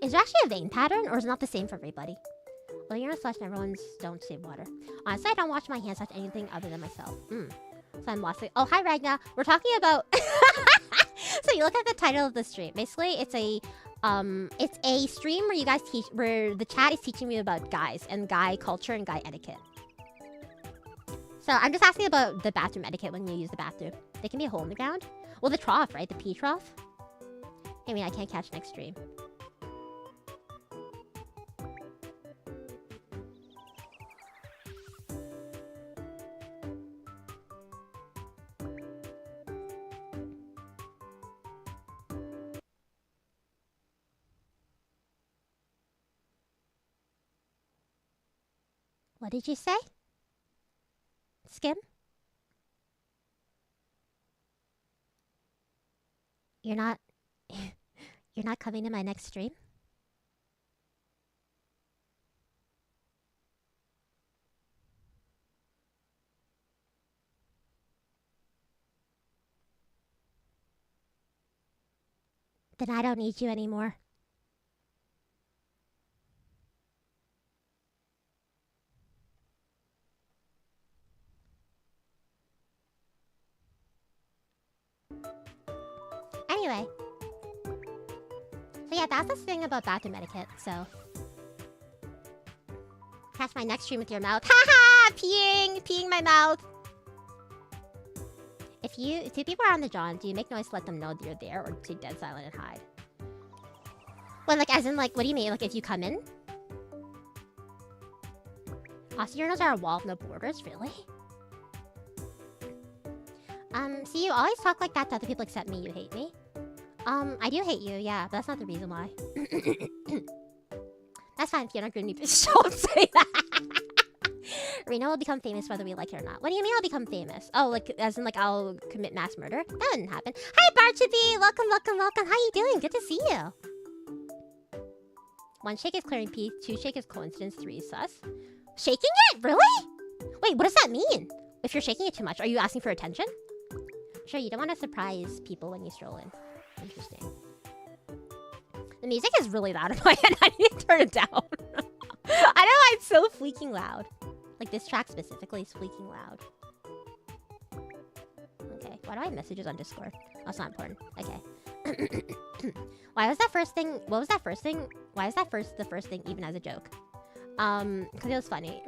Is there actually a vein pattern, or is it not the same for everybody? Well, you're not flush and everyone's don't save water. Honestly, I don't wash my hands, touch anything other than myself. So I'm lost. Oh, hi, Ragna. We're talking about... So you look at the title of the stream. Basically, it's a stream where you guys teach... Where the chat is teaching me about guys, and guy culture, and guy etiquette. So I'm just asking about the bathroom etiquette when you use the bathroom. There can be a hole in the ground. Well, the trough, right? The pee trough. I mean, I can't catch next stream. What did you say? Skim? You're not coming to my next stream? Then I don't need you anymore. Anyway. So yeah, that's the thing about bathroom etiquette, so... Catch my next stream with your mouth. Haha! Peeing my mouth! If two people are on the John, do you make noise to let them know that you're there, or stay dead silent and hide? Well, like, as in, like, what do you mean? Like, if you come in? Also, urinals are a wall with no borders? Really? See, you always talk like that to other people except me. You hate me? I do hate you, yeah, but that's not the reason why. That's fine if you're not gonna need to don't say that. Rina will become famous whether we like it or not. What do you mean I'll become famous? Oh, like, as in, like, I'll commit mass murder? That wouldn't happen. Hi, Barchibi! Welcome. How you doing? Good to see you. 1 shake is clearing pee, 2 shake is coincidence, 3 is sus. Shaking it? Really? Wait, what does that mean? If you're shaking it too much, are you asking for attention? Sure, you don't want to surprise people when you stroll in. Interesting. The music is really loud in my head. I need to turn it down. I know, it's so freaking loud. Like, this track specifically is freaking loud. Okay, why do I have messages on Discord? Oh, it's not important. Okay. Why was that first thing... What was that first thing? Why is that the first thing even as a joke? Because it was funny.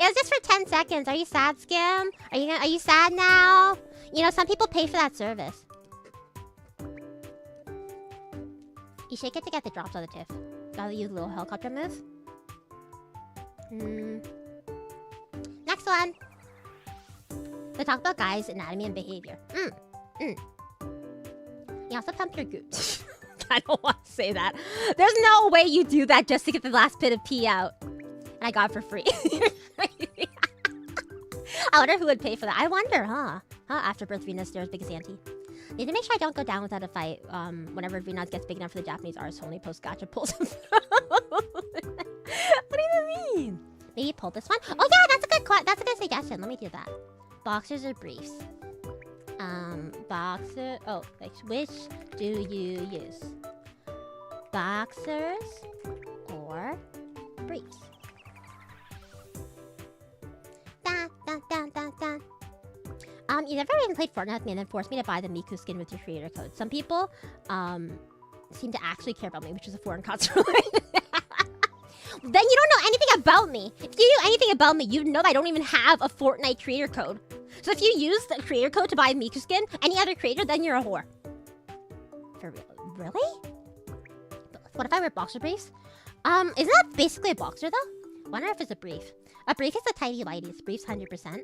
was just for 10 seconds. Are you sad, Skim? Are you sad now? You know, some people pay for that service. You shake it to get the drops on the tiff. Gotta use a little helicopter move. Next one. So talk about guys' anatomy and behavior. You also pump your gooch. I don't want to say that. There's no way you do that just to get the last bit of pee out. And I got it for free. I wonder who would pay for that. I wonder, huh? Afterbirth Rina Astera's biggest auntie. Need to make sure I don't go down without a fight whenever Rina gets big enough for the Japanese arse only post gacha pulls. What do you mean? Maybe pull this one? Oh yeah, that's a good suggestion. Let me do that. Boxers or briefs? Boxer. Oh, which do you use? Boxers or briefs? You never even played Fortnite with me and then forced me to buy the Miku skin with your creator code. Some people seem to actually care about me, which is a foreign concept. Then you don't know anything about me. If you knew anything about me, you'd know that I don't even have a Fortnite creator code. So if you use the creator code to buy a Miku skin, any other creator, then you're a whore. For real? Really? What if I wear boxer briefs? Isn't that basically a boxer though? Wonder if it's a brief. A brief is a tidy whitey. Briefs 100%.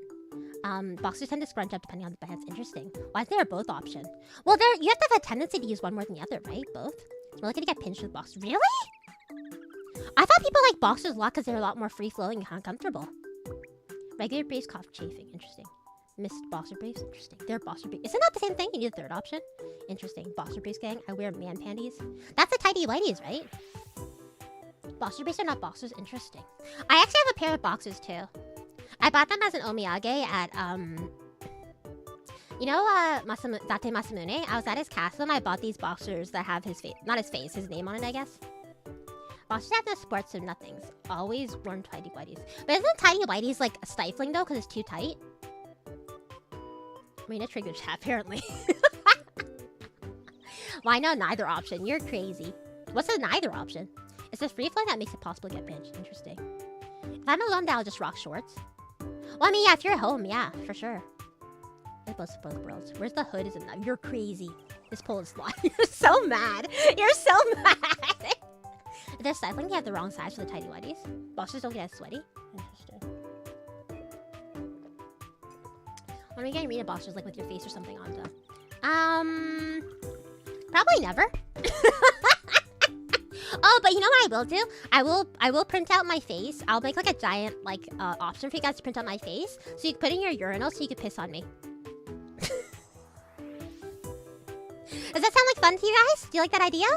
Boxers tend to scrunch up depending on the pants. Interesting. Why is there a both option? Well, you have to have a tendency to use one more than the other, right? Both? We're looking to get pinched with boxers. Really? I thought people like boxers a lot because they're a lot more free-flowing and comfortable. Regular briefs, cough chafing. Interesting. Missed boxer briefs. Interesting. They're boxer briefs. Isn't that the same thing? You need a third option. Interesting. Boxer briefs, gang. I wear man panties. That's the tidy whities, right? Boxer briefs are not boxers. Interesting. I actually have a pair of boxers too. I bought them as an omiyage at you know Date Masamune? I was at his castle and I bought these boxers that have his face, not his face, his name on it, I guess. Boxers have no sports or nothings. Always worn tidy whities. But isn't tidy whities like stifling though because it's too tight? Rina triggered chat apparently. Why no neither option? You're crazy. What's the neither option? It's the free flow that makes it possible to get pinched. Interesting. If I'm alone, then I'll just rock shorts. Well, I mean, yeah, if you're at home, yeah, for sure. It's both worlds. Where's the hood? Is it not? You're crazy. This poll is flawed. You're so mad. You're so mad. If they're stifling, they have the wrong size for the tidy whities. Boxers don't get as sweaty. Interesting. When are we getting Rina boxers like with your face or something on them? Probably never. Oh, but you know what I will do? I will print out my face. I'll make like a giant option for you guys to print out my face, so you can put it in your urinal so you can piss on me. Does that sound like fun to you guys? Do you like that idea?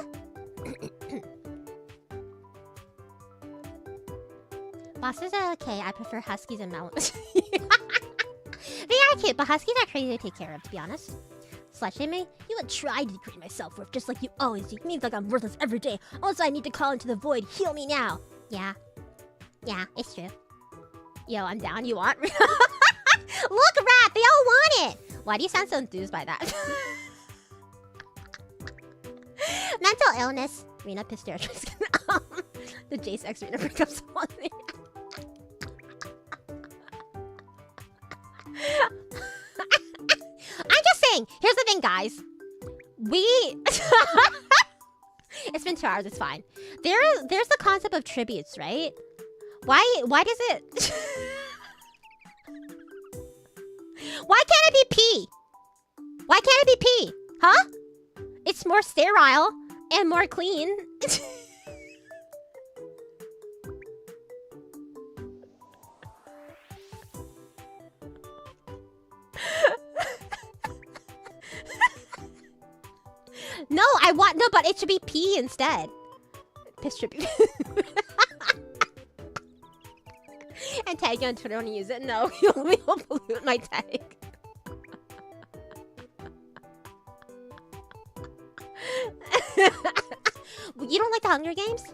Bosses are okay. I prefer huskies and melons. They are cute, but huskies are crazy to take care of, to be honest. Slut shame me? You would try to degrade my self-worth just like you always do. It means like I'm worthless every day. Also, I need to call into the void. Heal me now. Yeah. Yeah, it's true. Yo, I'm down. You want? Look, Rat! They all want it! Why do you sound so enthused by that? Mental illness. Rina pissed her. The Jace X Rina breakups on me. I'm just saying, here's the thing, guys. It's been 2 hours, it's fine. There's the concept of tributes, right? Why does it... Why can't it be pee? Why can't it be pee? Huh? It's more sterile and more clean. No, but it should be pee instead. Piss tribute. And tag you on Twitter when you use it. No, you'll pollute my tag. You don't like the Hunger Games?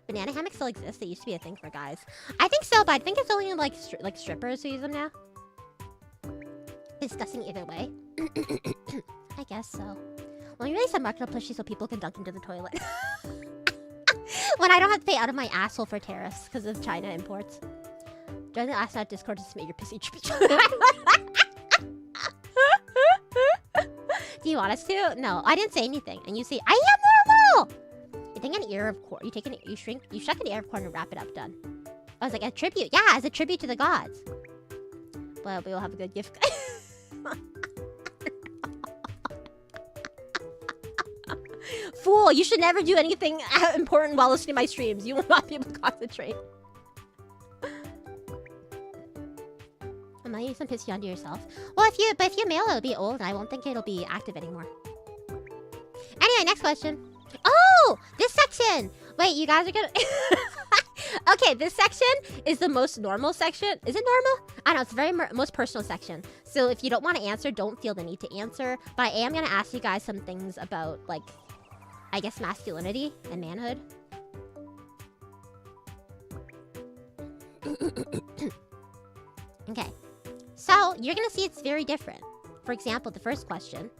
Banana hammocks still exist. They used to be a thing for guys. I think so, but I think it's only like strippers who use them now. Disgusting either way. I guess so. Well, you really said market pushy so people can dunk into the toilet. When I don't have to pay out of my asshole for tariffs because of China imports. Join the Astronauts Discord to submit your pissy treat. Do you want us to? No, I didn't say anything. And you say, I am normal! You take an ear of corn. You shuck an ear of corn and wrap it up. Done. I was like, a tribute. Yeah, as a tribute to the gods. Well, we will have a good gift. Fool, you should never do anything important while listening to my streams. You will not be able to concentrate. Am I using some pissy onto yourself? Well, if you mail it, it'll be old, and I won't think it'll be active anymore. Anyway, next question. Oh, this section. Wait, you guys are gonna. Okay, this section is the most normal section. Is it normal? I don't know. It's the very most personal section. So if you don't want to answer, don't feel the need to answer. But I am gonna ask you guys some things about, like, I guess, masculinity and manhood. Okay. So, you're gonna see it's very different. For example, the first question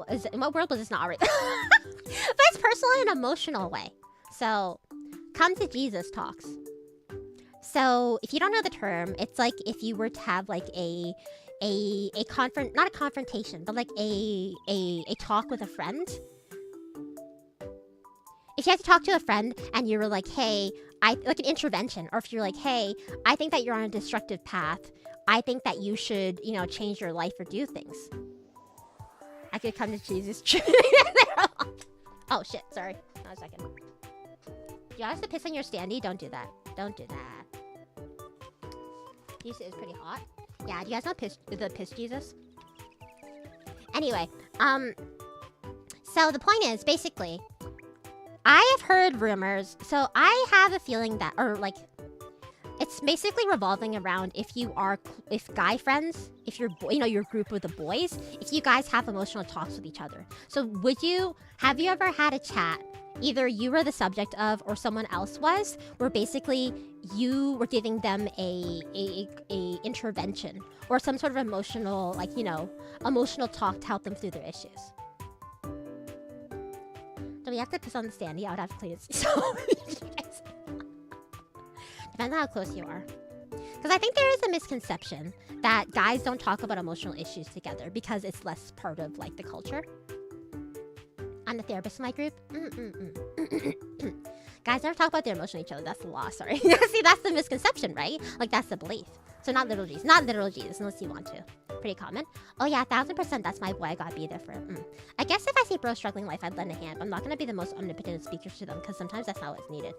is in what world was this not already? But it's personal and emotional way. So, come to Jesus talks. So, if you don't know the term, it's like if you were to have like not a confrontation, but like a talk with a friend. If you have to talk to a friend and you were like, hey, like an intervention, or if you're like, hey, I think that you're on a destructive path. I think that you should, change your life or do things. I could come to Jesus. Oh, shit. Sorry. Not a second. You want us to piss on your standee? Don't do that. Don't do that. You said it's pretty hot. Yeah, do you guys know the piss Jesus? Anyway, so the point is, basically, I have heard rumors. So I have a feeling that, or like, it's basically revolving around if guy friends, if you're, your group with the boys, if you guys have emotional talks with each other. So have you ever had a chat, either you were the subject of or someone else was, where basically you were giving them a intervention or some sort of emotional, like, emotional talk to help them through their issues? Do we have to piss on the standee? I would have to clean it. So, depends on how close you are. Because I think there is a misconception that guys don't talk about emotional issues together because it's less part of, like, the culture. I'm the therapist in my group. Guys never talk about their emotions each other. That's the law, sorry. See, that's the misconception, right? Like, that's the belief. So not literal Jesus. Not literal Jesus, unless you want to. Pretty common. Oh yeah, 1000%, that's my boy. I gotta be there for him. I guess if I see bros struggling in life, I'd lend a hand. But I'm not gonna be the most omnipotent speaker to them, because sometimes that's not what's needed.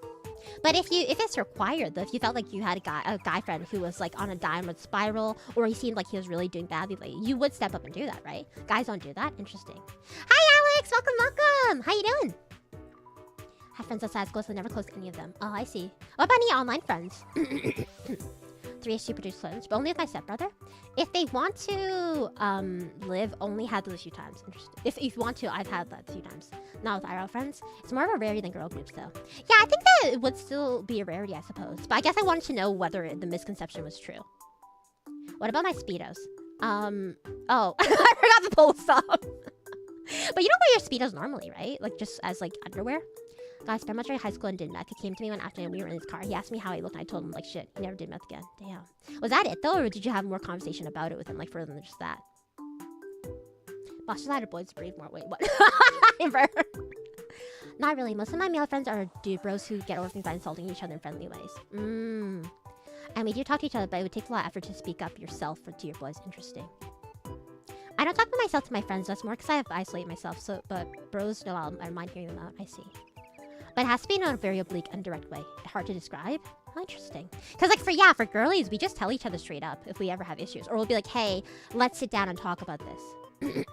But if it's required, though, if you felt like you had a guy friend who was like on a downward spiral, or he seemed like he was really doing badly lately, you would step up and do that, right? Guys don't do that. Interesting. Hi Alex, welcome. How you doing? Have friends outside school, so never close to any of them. Oh, I see. What about any online friends? 3 produced clones, but only with my stepbrother. If they want to live, only had those a few times. Interesting. If you want to, I've had that a few times. Not with IRL friends. It's more of a rarity than girl groups, though. Yeah, I think that it would still be a rarity, I suppose. But I guess I wanted to know whether the misconception was true. What about my Speedos? Oh, I forgot to pull this off. But you don't wear your Speedos normally, right? Like, just as, like, underwear? Guys, spent much during high school and did meth. He came to me one afternoon. We were in his car. He asked me how I looked, and I told him, like, shit. He never did meth again. Damn. Was that it, though? Or did you have more conversation about it with him, like, further than just that? Boston Side boys breathe more. Wait, what? Not really. Most of my male friends are dude bros who get over things by insulting each other in friendly ways. And we do talk to each other, but it would take a lot of effort to speak up yourself to your boys. Interesting. I don't talk to myself to my friends. That's more because I have to isolate myself. So, but bros know I don't mind hearing them out. I see. But it has to be in a very oblique and direct way. Hard to describe. Oh, interesting. Because, like, for girlies, we just tell each other straight up if we ever have issues. Or we'll be like, hey, let's sit down and talk about this.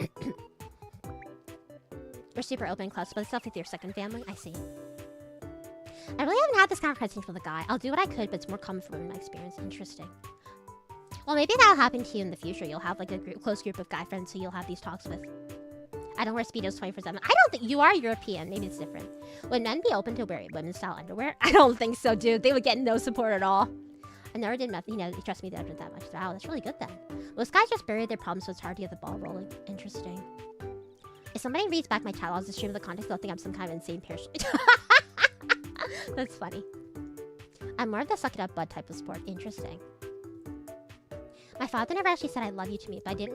We're super open and close, but it's stuff with your second family. I see. I really haven't had this conversation with a guy. I'll do what I could, but it's more common for women in my experience. Interesting. Well, maybe that'll happen to you in the future. You'll have, like, a close group of guy friends who you'll have these talks with. I don't wear Speedos 24/7. I don't think you are European. Maybe it's different. Would men be open to wearing women's-style underwear? I don't think so, dude. They would get no support at all. I never did meth. Trust me, they don't do that much. Wow, that's really good then. Most guys just bury their problems, so it's hard to get the ball rolling. Interesting. If somebody reads back my chat logs and stream the context, they'll think I'm some kind of insane person. That's funny. I'm more of the suck it up bud type of sport. Interesting. My father never actually said I love you to me, but I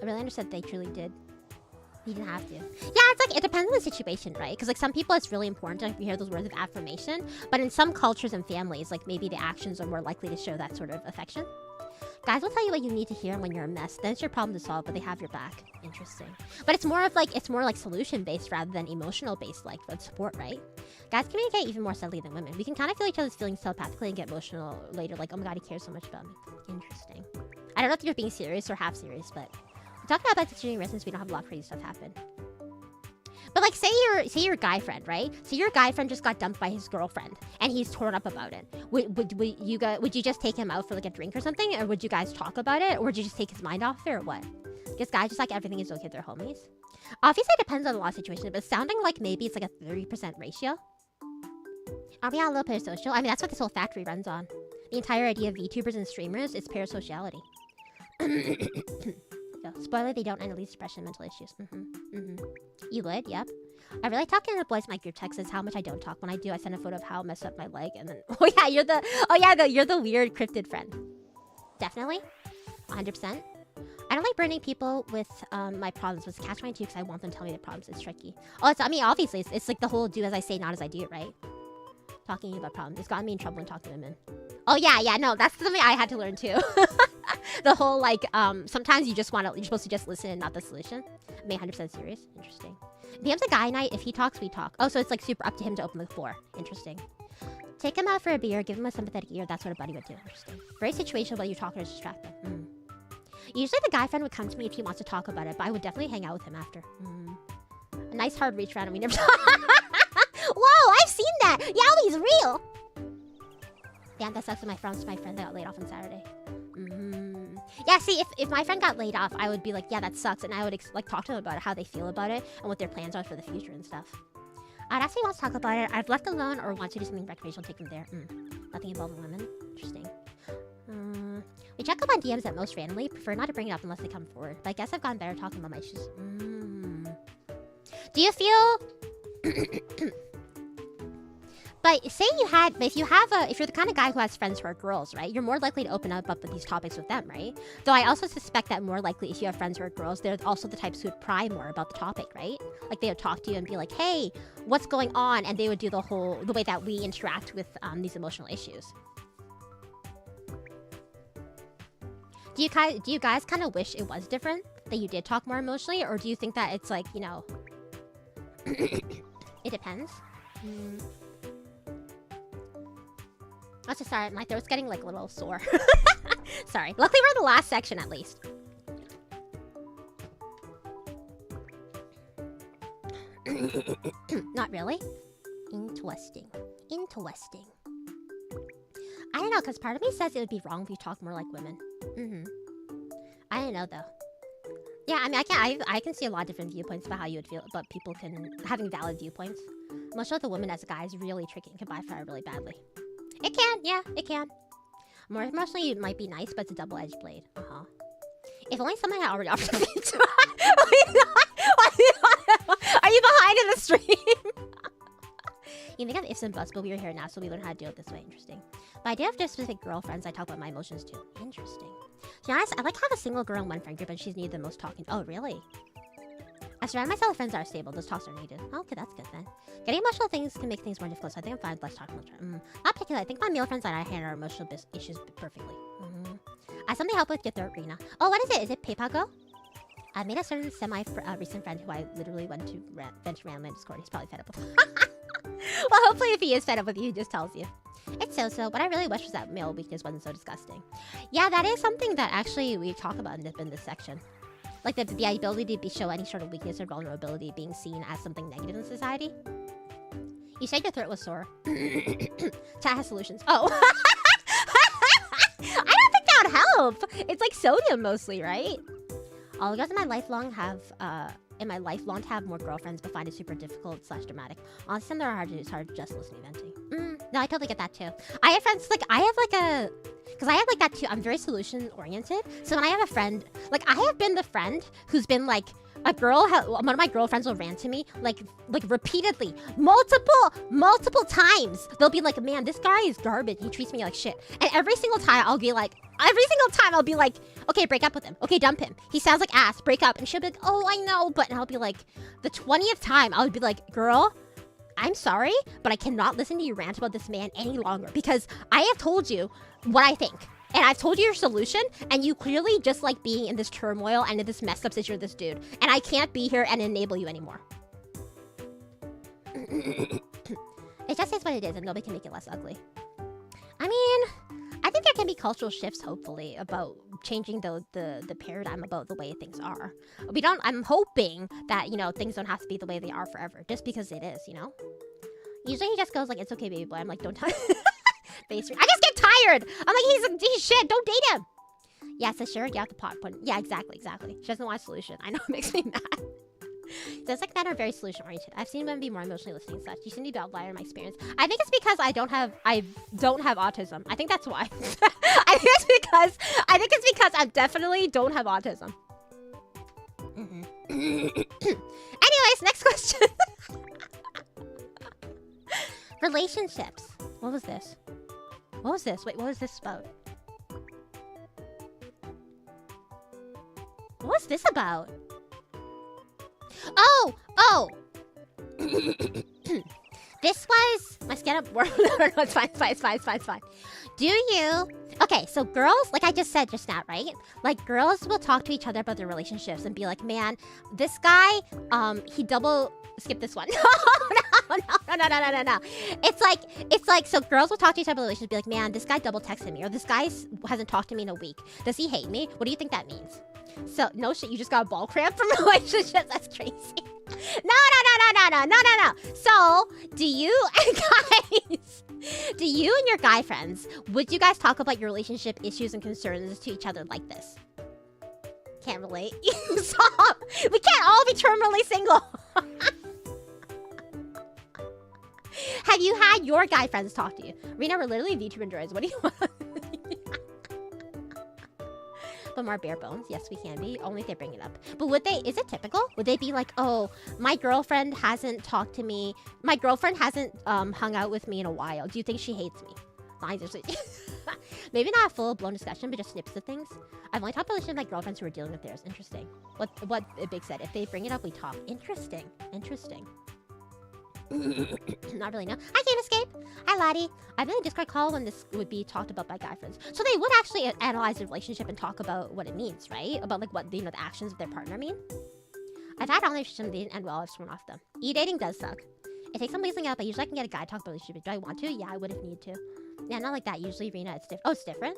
really understood they truly did. You didn't have to. Yeah, it's like, it depends on the situation, right? Because like some people it's really important to hear those words of affirmation, but in some cultures and families, like maybe the actions are more likely to show that sort of affection. Guys will tell you what you need to hear when you're a mess. Then it's your problem to solve, but they have your back. Interesting. But it's more like solution-based rather than emotional-based, like support, right? Guys communicate even more subtly than women. We can kind of feel each other's feelings telepathically and get emotional later, like, oh my god, he cares so much about me. Interesting. I don't know if you're being serious or half serious, but we're talking about situating risks since we don't have a lot of crazy stuff happen. But like, say your guy friend, right? So your guy friend just got dumped by his girlfriend, and he's torn up about it. Would you just take him out for like a drink or something, or would you guys talk about it, or would you just take his mind off it, or what? Because guys just like everything is okay, they're homies. Obviously, it depends on a lot of situations, but it's sounding like maybe it's like a 30% ratio. Are we on a little parasocial? I mean, that's what this whole factory runs on. The entire idea of VTubers and streamers is parasociality. So, spoiler, they don't end at least depression and mental issues. You would? Yep. I really talk to the boys in my group text is how much I don't talk. When I do, I send a photo of how I mess up my leg, and then you're the weird cryptid friend. Definitely, 100%. I don't like burning people with my problems, but it's catch-22 because I want them to tell me their problems. It's tricky. Oh, I mean, obviously, it's like the whole do as I say, not as I do, right? Talking about problems. It's gotten me in trouble when talking to women. Oh yeah, no, that's something I had to learn too. The whole like, sometimes you're supposed to just listen and not the solution. I'm being 100% serious. Interesting. DM's a guy night. If he talks, we talk. Oh, so it's like super up to him to open the floor. Interesting. Take him out for a beer. Give him a sympathetic ear. That's what a buddy would do. Interesting. Very situational, but you're talking to distract them. Usually the guy friend would come to me if he wants to talk about it, but I would definitely hang out with him after. A nice hard reach around and we never Whoa, I've seen that! Yowie's real! Damn, that sucks with my friend that got laid off on Saturday. Yeah, see, if my friend got laid off, I would be like, yeah, that sucks. And I would like talk to them about it, how they feel about it, and what their plans are for the future and stuff. I'd ask if he wants to talk about it. I've left alone or want to do something recreational, take them there. Nothing involving women. Interesting. We check up on DMs at most randomly. Prefer not to bring it up unless they come forward. But I guess I've gotten better talking about my issues. Do you feel... But say if you're the kind of guy who has friends who are girls, right? You're more likely to open up with these topics with them, right? Though I also suspect that more likely if you have friends who are girls, they're also the types who would pry more about the topic, right? Like they would talk to you and be like, hey, what's going on? And they would do the way that we interact with these emotional issues. Do you guys kind of wish it was different? That you did talk more emotionally? Or do you think that it's like, you know... it depends? Oh, so sorry, my throat's getting like a little sore. Sorry. Luckily we're in the last section at least. Not really? Interesting. I don't know, because part of me says it would be wrong if you talk more like women. I don't know though. Yeah, I mean, I can see a lot of different viewpoints about how you would feel about people having valid viewpoints. Most of the women as a guy is really tricky and can backfire really badly. It can, yeah, it can. More emotionally, it might be nice, but it's a double-edged blade. If only someone had already offered me to... Are you behind in the stream? You think of ifs and buts, but we are here now, so we learn how to deal with this way. Interesting. But I do have just specific girlfriends I talk about my emotions to. Interesting. To be honest, I like to have a single girl in one friend group, and she's needed the most talking. Oh, really? I surround myself with friends that are stable. Those talks are needed. Oh, okay, that's good then. Getting emotional things can make things more difficult, so I think I'm fine with less talking. Not particularly. I think my male friends that I handle our emotional issues perfectly. I have something to help with your throat, Rina. Oh, what is it? Is it PayPal? I made a certain recent friend who I literally went to vent around my Discord. He's probably fed up with. Well, hopefully if he is fed up with you, he just tells you. It's so-so. What I really wish was that male weakness wasn't so disgusting. Yeah, that is something that actually we talk about in this section. Like the ability to show any sort of weakness or vulnerability being seen as something negative in society. You said your throat was sore. Chat has solutions. Oh. I don't think that would help. It's like sodium mostly, right? All the girls in my lifelong to have more girlfriends, but find it super difficult / dramatic. Honestly, some that are hard to do. It's hard just listening venting. No, I totally get that too. I have friends because I have like that too. I'm very solution oriented. So when I have a friend, like I have been the friend who's been like one of my girlfriends will rant to me like repeatedly, multiple times. They'll be like, man, this guy is garbage. He treats me like shit. And every single time I'll be like, every single time I'll be like, okay, break up with him. Okay, dump him. He sounds like ass. Break up. And she'll be like, oh, I know. But and I'll be like, the 20th time, I would be like, girl, I'm sorry, but I cannot listen to you rant about this man any longer because I have told you what I think. And I've told you your solution, and you clearly just like being in this turmoil and in this messed up situation with this dude. And I can't be here and enable you anymore. It just is what it is, and nobody can make it less ugly. I mean, I think there can be cultural shifts, hopefully, about changing the paradigm about the way things are. I'm hoping that, you know, things don't have to be the way they are forever, just because it is, you know? Usually he just goes like, it's okay, baby boy. I'm like, don't touch. I just get tired. I'm like, he's shit. Don't date him. Yeah, so sure, get out the pot. Yeah, exactly. She doesn't want a solution. I know, it makes me mad. Sounds like men are very solution-oriented. I've seen them be more emotionally listening and such. You seem to be the outlier in my experience. I think it's because I don't have autism. I think that's why. I think it's because I definitely don't have autism. Anyways, next question. Relationships. What was this? Wait, what was this about? What was this about? Oh! This was my skin up. No, it's fine. Do you? Okay, so girls, like I just said just now, right? Like girls will talk to each other about their relationships and be like, man, this guy, he double skip this one. No. It's like, so girls will talk to each other about relationships, be like, man, this guy double texted me, or this guy hasn't talked to me in a week. Does he hate me? What do you think that means? So, no shit, you just got a ball cramp from relationships? That's crazy. No. So, do you and your guy friends, would you guys talk about your relationship issues and concerns to each other like this? Can't relate. Stop. We can't all be terminally single. Have you had your guy friends talk to you? Rina, we're literally VTuber droids. What do you want? But more bare bones. Yes, we can be. Only if they bring it up. But is it typical? Would they be like, oh, my girlfriend hasn't talked to me. My girlfriend hasn't hung out with me in a while. Do you think she hates me? Maybe not a full-blown discussion, but just snips of things. I've only talked about with my girlfriends who are dealing with theirs. Interesting. What Big said. If they bring it up, we talk. Interesting. Not really, no. Hi, Game Escape. Hi, Laddie. I've been in a Discord call when this would be talked about by guy friends. So they would actually analyze the relationship and talk about what it means, right? About like what, you know, the actions of their partner mean. I've had online relationships that didn't end well. I've sworn off them. E-dating does suck. It takes some weaseling out, but usually I can get a guy talk about relationship. Do I want to? Yeah, I would if needed to. Yeah, not like that. Usually, Rina, it's different. Oh, it's different?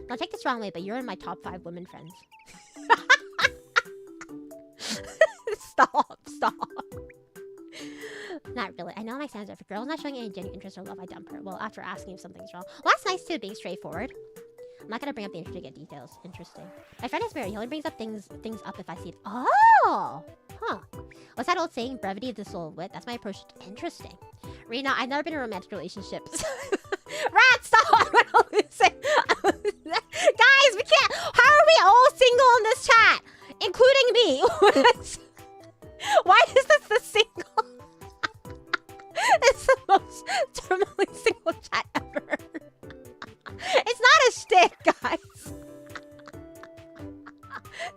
Don't take this wrong way, but you're in my top 5 women friends. Stop. Not really. I know my standards. If a girl's not showing any genuine interest or love, I dump her. Well, after asking if something's wrong. Well, that's nice too, being straightforward. I'm not gonna bring up the intro to get details. Interesting. My friend is married. He only brings up things up if I see it. Oh! Huh. What's that old saying? Brevity of the soul of wit. That's my approach. Interesting. Rina, I've never been in romantic relationships. Rat, stop! Guys, we can't! How are we all single in this chat? Including me. Why is this the single? It's the most terminally single chat ever. It's not a shtick, guys.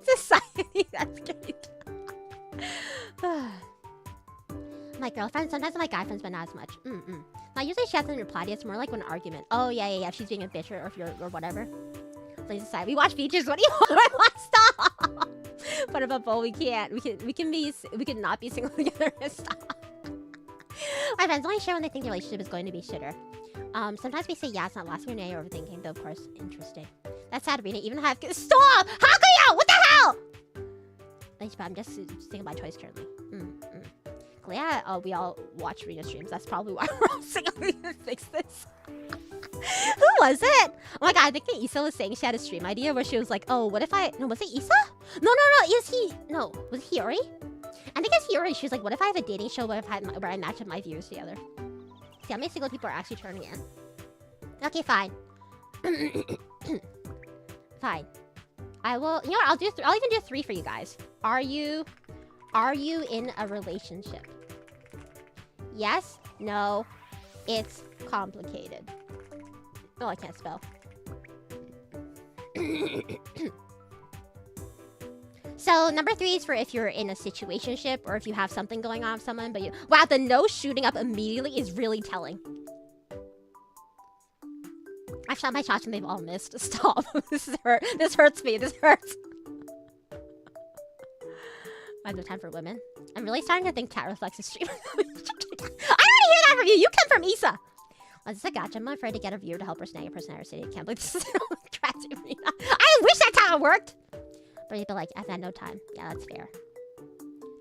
Society, that's great. My girlfriend, sometimes my guy friends, but not as much. Now, usually she hasn't replied yet. It's more like an argument. Oh, yeah. She's being a bitch or if you're or whatever. Please decide. We watch features. What do you want? Stop. What about both? We can't. We can not be single together. Stop. My friends only share when they think the relationship is going to be shitter. Sometimes we say yeah, it's not lasting or nay, or overthinking, though of course, interesting. That's sad, Rina. Even have stop! How can you? What the hell? Thanks, but I'm just thinking by choice currently. Yeah, we all watch Rina streams. That's probably why we're all single. We can fix this. Who was it? Oh my god, I think that Issa was saying she had a stream idea where she was like, oh, what if I... No, was it Issa? No. No, was it Hiyori? I think it's Hiyori. She was like, what if I have a dating show where I match up my viewers together? See how many single people are actually turning in. Okay, fine. Fine. I will... You know what? I'll even do 3 for you guys. Are you in a relationship? Yes? No? It's complicated. Oh, I can't spell. So number 3 is for if you're in a situationship or if you have something going on with someone, but you... Wow, the no shooting up immediately is really telling. I've shot my shots and they've all missed. Stop. This hurts me. This hurts. I have no time for women. I'm really starting to think Cat Reflex is streaming. I want to hear that from you. You come from Issa. Oh, this is a gotcha. I'm afraid to get a viewer to help her snag a person in our city. I can't believe this is Rina. I wish that's how it worked. But you'd be like, I've had no time. Yeah, that's fair.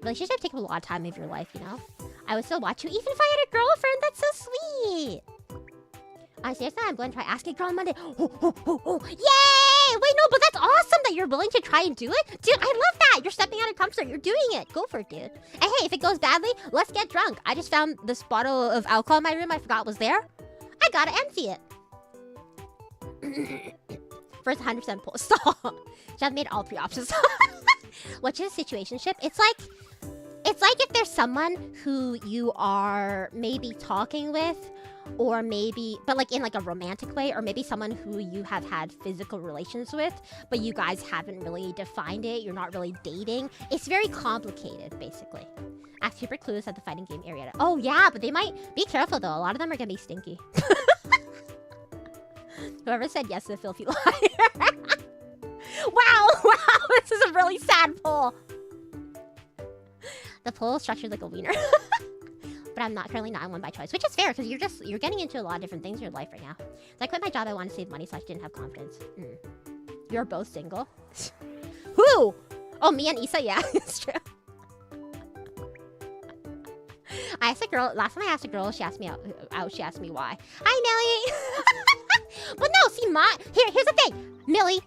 Relationship take a lot of time of your life, you know? I would still watch you even if I had a girlfriend. That's so sweet. Seriously, I'm going to try asking a girl on Monday. Oh. Yay! Wait, no, but that's awesome that you're willing to try and do it. Dude, I love that. You're stepping out of comfort zone. You're doing it. Go for it, dude. And hey, if it goes badly, let's get drunk. I just found this bottle of alcohol in my room I forgot was there. I gotta empty it. First 100% pull. Stop. I've made all 3 options. What's your situationship? It's like if there's someone who you are maybe talking with, or maybe, but like in like a romantic way, or maybe someone who you have had physical relations with, but you guys haven't really defined it. You're not really dating. It's very complicated, basically. Ask super clues at the fighting game area. Oh yeah, but they might be careful though. A lot of them are gonna be stinky. Whoever said yes to the filthy liar. Wow, this is a really sad poll. The poll is structured like a wiener. But I'm not currently not one by choice, which is fair because you're getting into a lot of different things in your life right now. So I quit my job. I wanted to save money, so I didn't have confidence. You're both single. Who? Oh, me and Issa. Yeah, it's true. I asked a girl last time. I asked a girl. She asked me out. She asked me why. Hi, Millie. But no, see, here's the thing, Millie.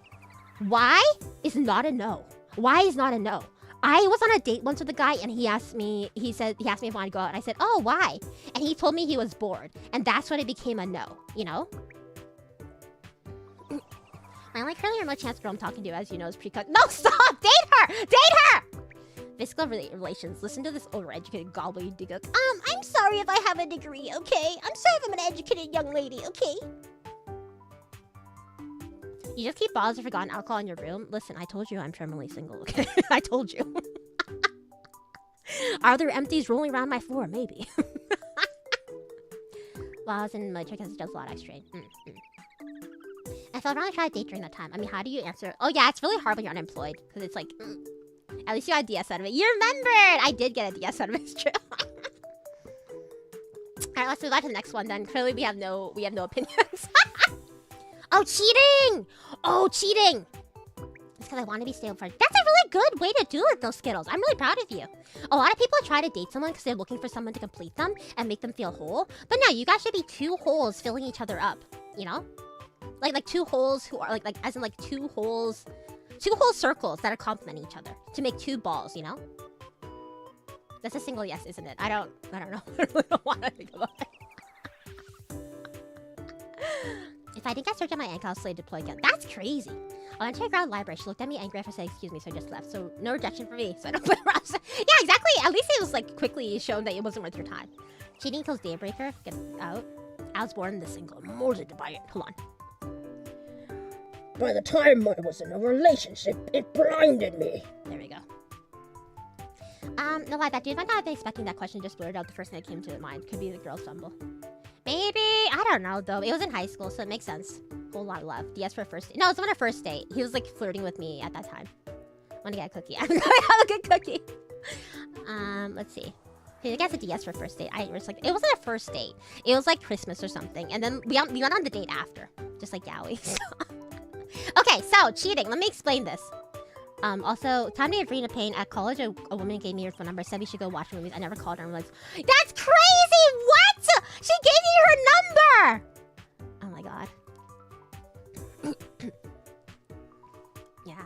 Why is not a no. Why is not a no? I was on a date once with a guy and he asked me if I wanted to go out and I said, oh, why? And he told me he was bored. And that's when it became a no, you know? My only currently remote chance girl I'm talking to, as you know, is pre-cut. No, stop! Date her! Date her! Physical relations. Listen to this overeducated gobbledygook. I'm sorry if I have a degree, okay? I'm sorry if I'm an educated young lady, okay? You just keep bottles of forgotten alcohol in your room? Listen, I told you I'm terminally single, okay? I told you. Are there empties rolling around my floor? Maybe. While I was in military, because it does a lot, I strained. I felt wrong to try a date during that time. I mean, how do you answer? Oh yeah, it's really hard when you're unemployed. Because it's like, at least you got a DS out of it. You remembered! I did get a DS out of it, it's true. Alright, let's move on to the next one then. Clearly we have no opinions. Oh, cheating! Oh, cheating! It's because I want to be stable for... That's a really good way to do it, those Skittles. I'm really proud of you. A lot of people try to date someone because they're looking for someone to complete them and make them feel whole. But no, you guys should be 2 holes filling each other up. You know? Like 2 holes who are like as in like 2 holes... 2 whole circles that are complementing each other to make 2 balls, you know? That's a single yes, isn't it? I don't know. I really don't want to think about it. If I didn't get surgery on my ankle, I'll slay deploy again. That's crazy. I went to a ground library. She looked at me angry after saying excuse me, so I just left. So no rejection for me, so I don't play around. Yeah, exactly. At least it was like quickly shown that it wasn't worth your time. Cheating kills Daybreaker. Get out. I was born in the single, molded by it. Hold on. By the time I was in a relationship, it blinded me. There we go. No lie, that dude might not have been expecting that question, just blurred out the first thing that came to mind. Could be the girl stumble. Maybe, I don't know though. It was in high school, so it makes sense. Whole lot of love. DS for a first date. No, it was on a first date. He was like flirting with me at that time. Want to get a cookie? I'm gonna have a good cookie. Let's see. He gets a DS for first date. It wasn't a first date. It was like Christmas or something, and then we went on the date after, just like Yowie. Okay, so cheating. Let me explain this. Also, time to have Rina Payne at college. A woman gave me her phone number, said we should go watch movies. I never called her. I'm like, that's crazy! What? She gave you her number! Oh my god. Yeah.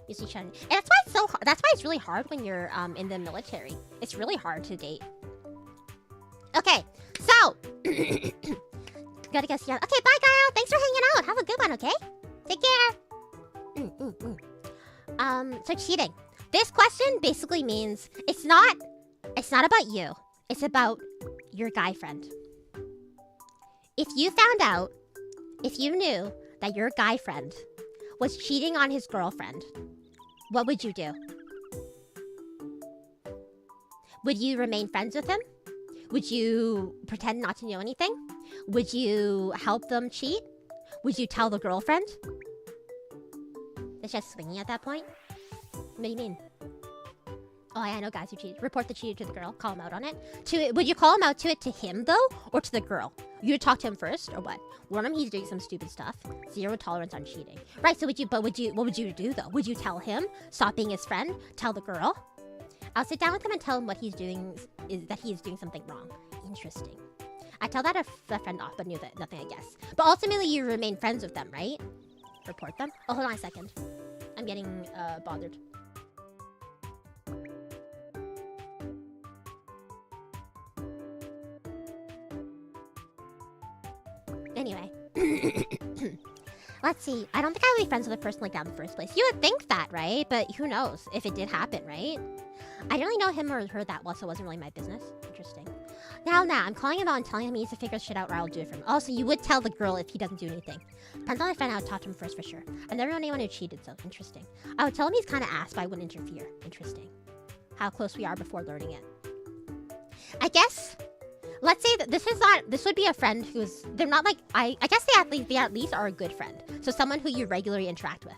You see, and that's why it's so hard. That's why it's really hard when you're in the military. It's really hard to date. Okay, so gotta go see. Okay, bye, Kyle. Thanks for hanging out. Have a good one. Okay. Take care. So cheating. This question basically means it's not about you. It's about your guy friend. If you knew that your guy friend was cheating on his girlfriend, what would you do? Would you remain friends with him? Would you pretend not to know anything? Would you help them cheat? Would you tell the girlfriend? It's just swinging at that point. What do you mean? Oh, yeah, I know guys who cheat. Report the cheater to the girl. Call him out on it. Would you call him out to him, though? Or to the girl? You would talk to him first, or what? Warn him he's doing some stupid stuff. 0 tolerance on cheating. Right, so what would you do, though? Would you tell him? Stop being his friend? Tell the girl? I'll sit down with him and tell him what he's doing is that he is doing something wrong. Interesting. I tell that a friend off, but knew that nothing, I guess. But ultimately, you remain friends with them, right? Report them? Oh, hold on a second. I'm getting bothered. Anyway. Let's see. I don't think I would be friends with a person like that in the first place. You would think that, right? But who knows if it did happen, right? I didn't really know him or her that well, so it wasn't really my business. Interesting. Now, I'm calling him out and telling him he needs to figure shit out or I'll do it for him. Also, you would tell the girl if he doesn't do anything. Depends on my friend, I would talk to him first for sure. I've never known anyone who cheated, so interesting. I would tell him he's kind of ass, but I wouldn't interfere. Interesting. How close we are before learning it. I guess... Let's say that this would be a friend who's, they're not like, I guess they at least are a good friend. So someone who you regularly interact with.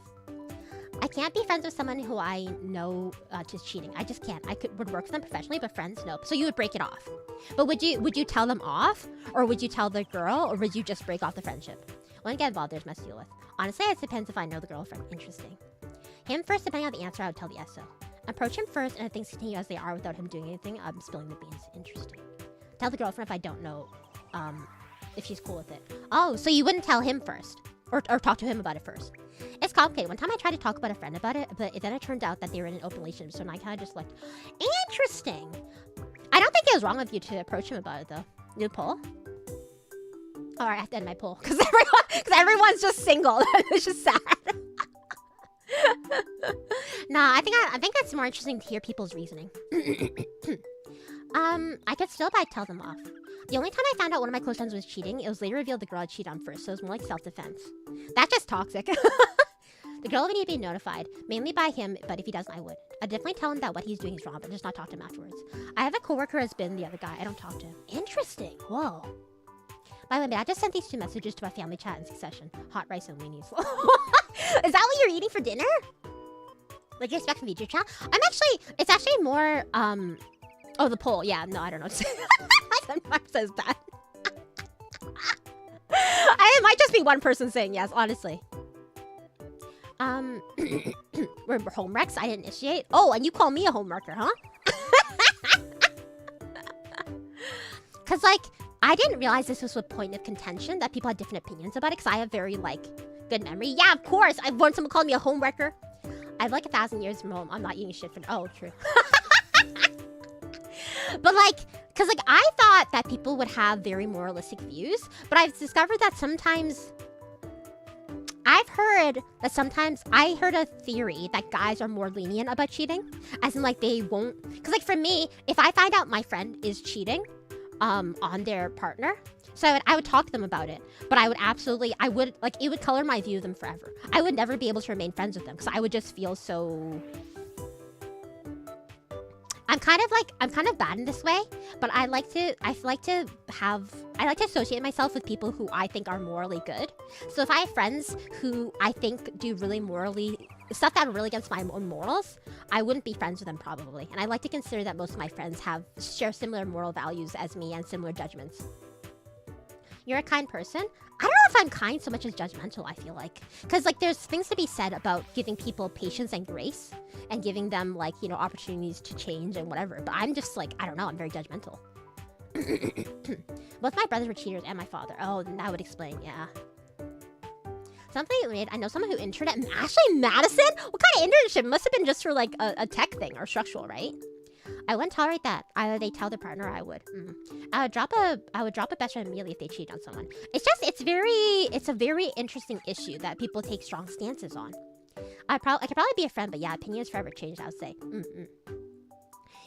I can't be friends with someone who I know just cheating. I just can't. Would work with them professionally, but friends, nope. So you would break it off. But would you tell them off? Or would you tell the girl? Or would you just break off the friendship? When I get involved, there's mess to deal with. Honestly, it depends if I know the girlfriend. Interesting. Him first, depending on the answer, I would tell the SO. Approach him first, and if things continue as they are without him doing anything, I'm spilling the beans. Interesting. Tell the girlfriend if I don't know if she's cool with it. Oh, so you wouldn't tell him first? Or talk to him about it first? It's complicated. One time I tried to talk about a friend about it, but then it turned out that they were in an open relationship, so I kind of just like, interesting. I don't think it was wrong of you to approach him about it, though. New poll? Oh, I have to end my poll, because everyone's just single. It's just sad. Nah, I think it's more interesting to hear people's reasoning. I could still probably tell them off. The only time I found out one of my close friends was cheating, it was later revealed the girl had cheated on first, so it was more like self-defense. That's just toxic. The girl would need to be notified, mainly by him, but if he doesn't, I would. I'd definitely tell him that what he's doing is wrong, but just not talk to him afterwards. I have a coworker who has been the other guy. I don't talk to him. Interesting. Whoa. By the way, I just sent these 2 messages to my family chat in succession. Hot rice and weenies. Is that what you're eating for dinner? Like you expect from VG chat? It's actually more, oh, the poll. Yeah, no, I don't know. Sometimes says that. It might just be one person saying yes, honestly. We're home wrecks. I didn't initiate. Oh, and you call me a home wrecker, huh? Because, like, I didn't realize this was a point of contention, that people had different opinions about it, because I have very, like, good memory. Yeah, of course. I've learned someone called me a home wrecker. I have, like, 1,000 years from home. I'm not eating shit for... Oh, true. But, like, because, like, I thought that people would have very moralistic views, but I've discovered that sometimes... I heard a theory that guys are more lenient about cheating. As in, like, they won't... Because, like, for me, if I find out my friend is cheating on their partner, so I would talk to them about it. But I would, like, it would color my view of them forever. I would never be able to remain friends with them, because I would just feel so... I'm kind of bad in this way, but I like to associate myself with people who I think are morally good. So if I have friends who I think do really stuff that are really against my own morals, I wouldn't be friends with them probably. And I like to consider that most of my friends share similar moral values as me and similar judgments. You're a kind person? I don't know if I'm kind so much as judgmental, I feel like. Because, like, there's things to be said about giving people patience and grace and giving them, like, you know, opportunities to change and whatever. But I'm just, like, I don't know, I'm very judgmental. Both my brothers were cheaters and my father. Oh, that would explain, yeah. Something weird. I know someone who interned at Ashley Madison? What kind of internship? Must have been just for, like, a tech thing or structural, right? I wouldn't tolerate that. Either they tell their partner, or I would. I would drop a best friend immediately if they cheat on someone. It's a very interesting issue that people take strong stances on. I could probably be a friend, but yeah, opinions forever changed, I would say.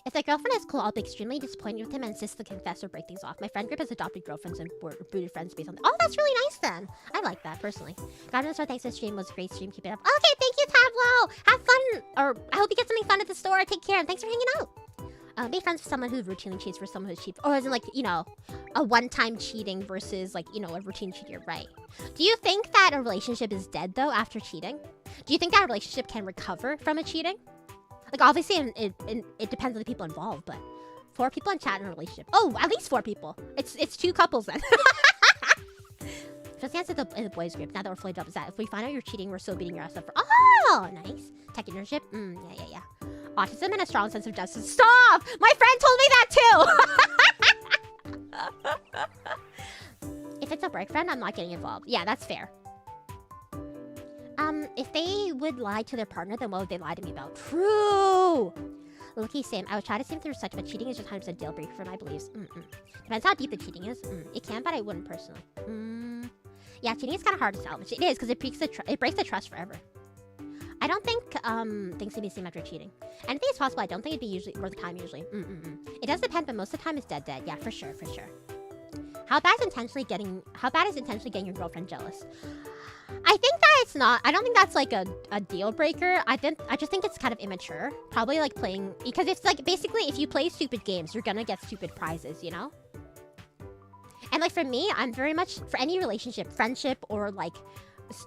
If the girlfriend is cool, I'll be extremely disappointed with him and insist to confess or break things off. My friend group has adopted girlfriends and booted friends based on. Oh, that's really nice then. I like that personally. God knows, thanks for the stream. Was a great stream. Keep it up. Okay, thank you, Tablo. Have fun, or I hope you get something fun at the store. Take care and thanks for hanging out. Be friends with someone who routinely cheats for someone who's cheap, or isn't like, you know, a one-time cheating versus like, you know, a routine cheat. You're right. Do you think that a relationship is dead though after cheating? Do you think that a relationship can recover from a cheating? Like obviously it depends on the people involved, but 4 people in chat in a relationship. Oh, at least 4 people. It's 2 couples then. Just answer in the boys group. Now that we're fully double, is that if we find out you're cheating, we're still beating your ass up for. Oh, nice. Tech internship. Yeah. Autism and a strong sense of justice. Stop! My friend told me that too! If it's a boyfriend, I'm not getting involved. Yeah, that's fair. If they would lie to their partner, then what would they lie to me about? True! Lucky same. I would try to see if there's such, but cheating is just 100% deal breaker for my beliefs. Depends how deep the cheating is. It can, but I wouldn't personally. Yeah, cheating is kind of hard to salvage. It is, because it breaks the trust forever. I don't think things can be seen after cheating. Anything is possible. I don't think it'd be usually worth the time usually. It does depend, but most of the time it's dead. Yeah, for sure. How bad is intentionally getting your girlfriend jealous? I think that it's not. I don't think that's like a deal breaker. I just think it's kind of immature. Probably like playing, because it's like basically if you play stupid games, you're gonna get stupid prizes, you know? And like for me, I'm very much for any relationship, friendship or like,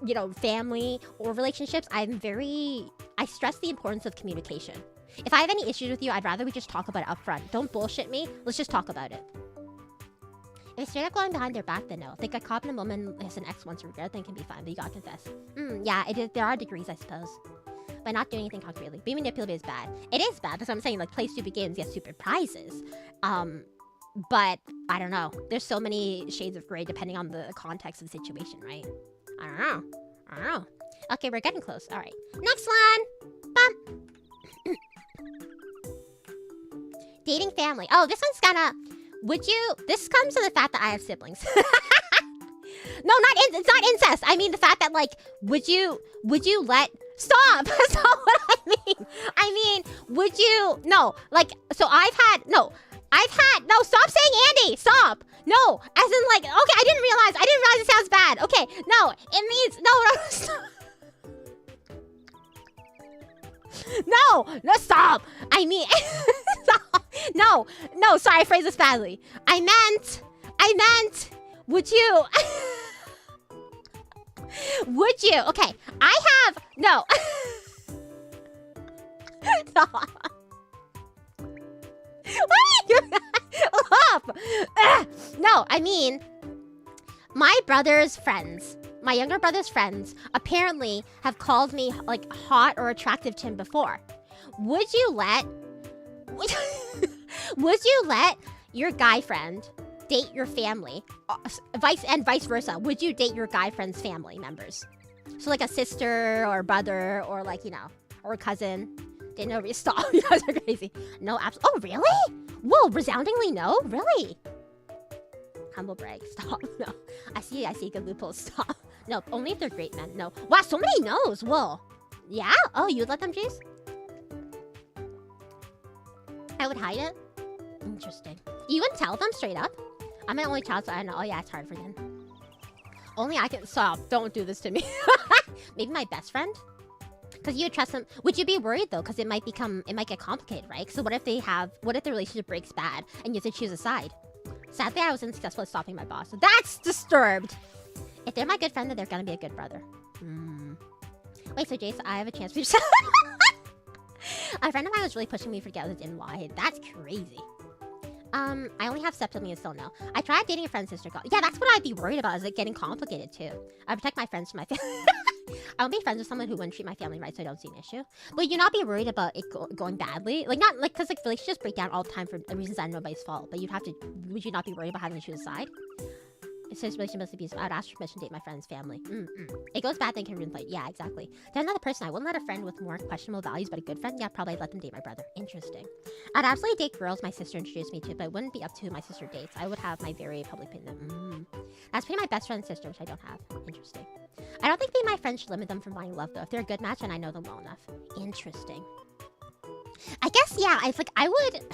you know, family or relationships, I stress the importance of communication. If I have any issues with you, I'd rather we just talk about it up front. Don't bullshit me. Let's just talk about it. If it's straight up going behind their back, then no. If they got caught in a moment as an ex wants to regret, then it can be fine, but you gotta confess. Yeah, there are degrees, I suppose. By not doing anything concretely. Being manipulative is bad. It is bad, that's what I'm saying. Like, play stupid games, get stupid prizes. But, I don't know. There's so many shades of gray depending on the context of the situation, right? I don't know. Okay, we're getting close. All right. Next one. Bum. Dating family. Oh, this one's gonna... This comes to the fact that I have siblings. No, it's not incest. I mean the fact that, like, would you let... Stop! That's not what I mean. I mean, would you... No, like, so no, stop saying Andy! Stop! No, as in like, okay, I didn't realize it sounds bad. Okay, no, it means, no, stop. No, stop. I mean, stop. No, sorry, I phrased this badly. I meant, would you, okay, no. Stop. What are you doing? Stop! No, I mean, my younger brother's friends apparently have called me like hot or attractive to him before. Would you let your guy friend date your family? Vice versa. Would you date your guy friend's family members? So like a sister or brother or like, you know, or a cousin. Didn't know. Stop. You guys are crazy. No, absolutely. Oh, really? Whoa, resoundingly no? Really? Humble brag. Stop. No. I see good loopholes. Stop. No, only if they're great men. No. Wow, so many no's. Whoa. Yeah? Oh, you'd let them juice? I would hide it? Interesting. You wouldn't tell them straight up? I'm an only child, so I don't know. Oh, yeah, it's hard for them. Only I can... Stop. Don't do this to me. Maybe my best friend? Because you would trust them. Would you be worried though? Because it might get complicated, right? So what if the relationship breaks bad and you have to choose a side? Sadly, I was unsuccessful at stopping my boss. So that's disturbed. If they're my good friend, then they're gonna be a good brother. Wait, so Jace, I have a chance for you. A friend of mine was really pushing me for together and why. That's crazy. I only have step-siblings, so no. I tried dating a friend's sister. Yeah, that's what I'd be worried about, is it getting complicated too. I protect my friends from my family. I won't be friends with someone who wouldn't treat my family right, so I don't see an issue. Would you not be worried about it going badly? Like, not like, because like relationships break down all the time for reasons that are nobody's fault. But would you not be worried about having to choose a side? It says relationship must be abusive. I'd ask for permission to date my friend's family. It goes bad, then can ruin fight. Yeah, exactly. There's another person. I wouldn't let a friend with more questionable values, but a good friend. Yeah, probably I'd let them date my brother. Interesting. I'd absolutely date girls my sister introduced me to, but it wouldn't be up to who my sister dates. I would have my very public opinion. That's pretty my best friend's sister, which I don't have. Interesting. I don't think being my friends should limit them from finding love, though. If they're a good match and I know them well enough. Interesting. I guess yeah, I think I would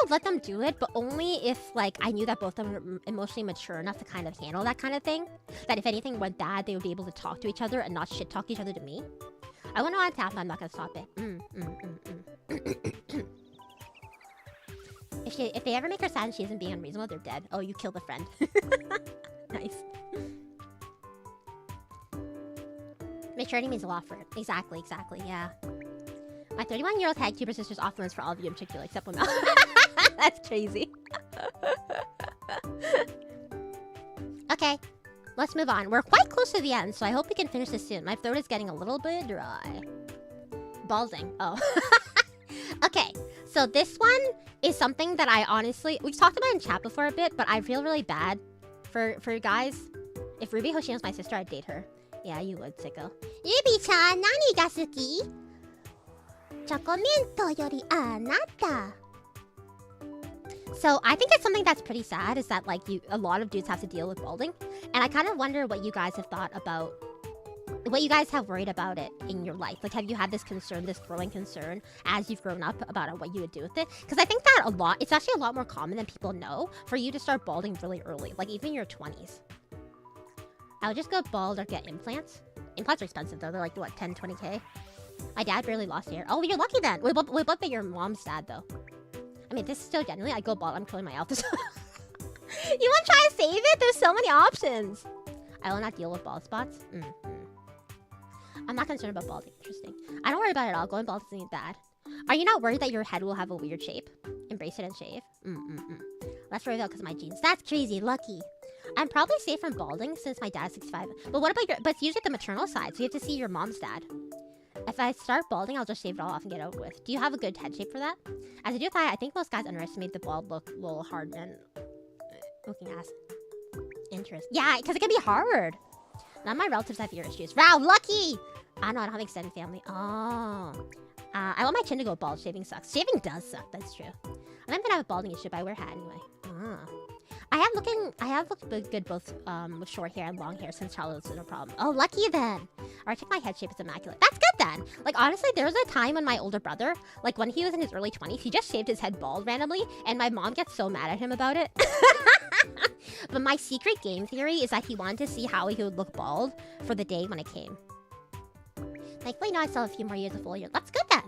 let them do it, but only if like I knew that both of them were emotionally mature enough to kind of handle that kind of thing. That if anything went bad, they would be able to talk to each other and not shit talk each other to me. I wouldn't want to happen. I'm not gonna stop it. If they ever make her sad and she isn't being unreasonable, they're dead. Oh, you killed a friend. Nice. Maturity means a lot for it. Exactly, yeah. My 31-year-old tag tuber sister's off limits for all of you in particular, except women. That's crazy. Okay, let's move on. We're quite close to the end, so I hope we can finish this soon. My throat is getting a little bit dry. Balding. Oh. Okay, so this one is something that I honestly... We've talked about in chat before a bit, but I feel really bad for guys. If Ruby Hoshino was my sister, I'd date her. Yeah, you would, sicko. Ruby-chan, nani ga suki? Chokomento yori anata. So I think it's something that's pretty sad, is that like a lot of dudes have to deal with balding. And I kind of wonder what you guys have thought about... What you guys have worried about it in your life. Like, have you had this concern, this growing concern, as you've grown up about what you would do with it? Because I think that it's actually a lot more common than people know for you to start balding really early. Like, even in your 20s. I would just go bald or get implants. Implants are expensive, though. They're like, what, 10, 20K? My dad barely lost hair. Oh, you're lucky then. We both bet your mom's dad, though. I mean, this is so genuinely, I go bald. I'm killing my health. You want to try to save it? There's so many options. I will not deal with bald spots. I'm not concerned about balding. Interesting. I don't worry about it at all. Going bald isn't bad. Are you not worried that your head will have a weird shape? Embrace it and shave. Let's worry about because of my genes. That's crazy. Lucky. I'm probably safe from balding since my dad's 65. But what about but it's usually the maternal side, so you have to see your mom's dad. If I start balding, I'll just shave it all off and get it over with. Do you have a good head shape for that? As a dude, I think most guys underestimate the bald look, little hard and looking ass. Interesting. Yeah, because it can be hard. None of my relatives have ear issues. Wow, lucky! I don't have extended family. Oh. I want my chin to go bald. Shaving sucks. Shaving does suck. That's true. I don't even have a balding issue, but I wear a hat anyway. I have looked good both with short hair and long hair since childhood, so no problem. Oh, lucky then. Or I think my head shape is immaculate. That's good then. Like, honestly, there was a time when my older brother, like when he was in his early 20s, he just shaved his head bald randomly, and my mom gets so mad at him about it. But my secret game theory is that he wanted to see how he would look bald for the day when it came. Like, wait, no, I still have a few more years of full year. That's good then.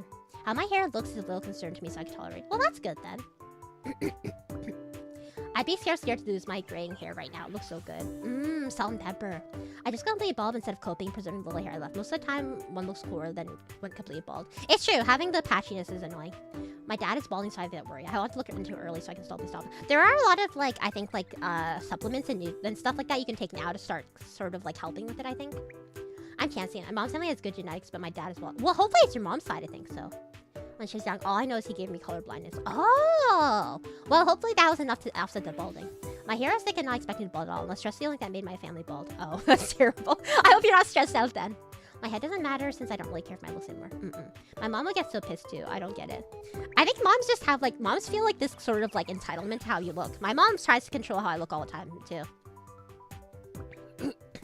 How my hair looks is a little concern to me, so I can tolerate. Well, that's good then. I'd be scared to lose my graying hair right now. It looks so good. Salt and pepper. I just got completely bald instead of coping, preserving the little hair I left. Most of the time, one looks cooler than when completely bald. It's true. Having the patchiness is annoying. My dad is balding, so I have that worry. I want to look into it early so I can stop. There are a lot of, like, I think, like, supplements and stuff like that you can take now to start sort of, like, helping with it, I think. I'm chancing it. My mom's family has good genetics, but my dad as well. Well, hopefully it's your mom's side, I think so. When she was young, all I know is he gave me color blindness. Oh! Well, hopefully that was enough to offset the balding. My hair is thick and not expected to bald at all, unless stress feeling that made my family bald. Oh, that's terrible. I hope you're not stressed out then. My head doesn't matter since I don't really care for my looks anymore. My mom will get so pissed too. I don't get it. I think moms just have, like, moms feel like this sort of, like, entitlement to how you look. My mom tries to control how I look all the time too.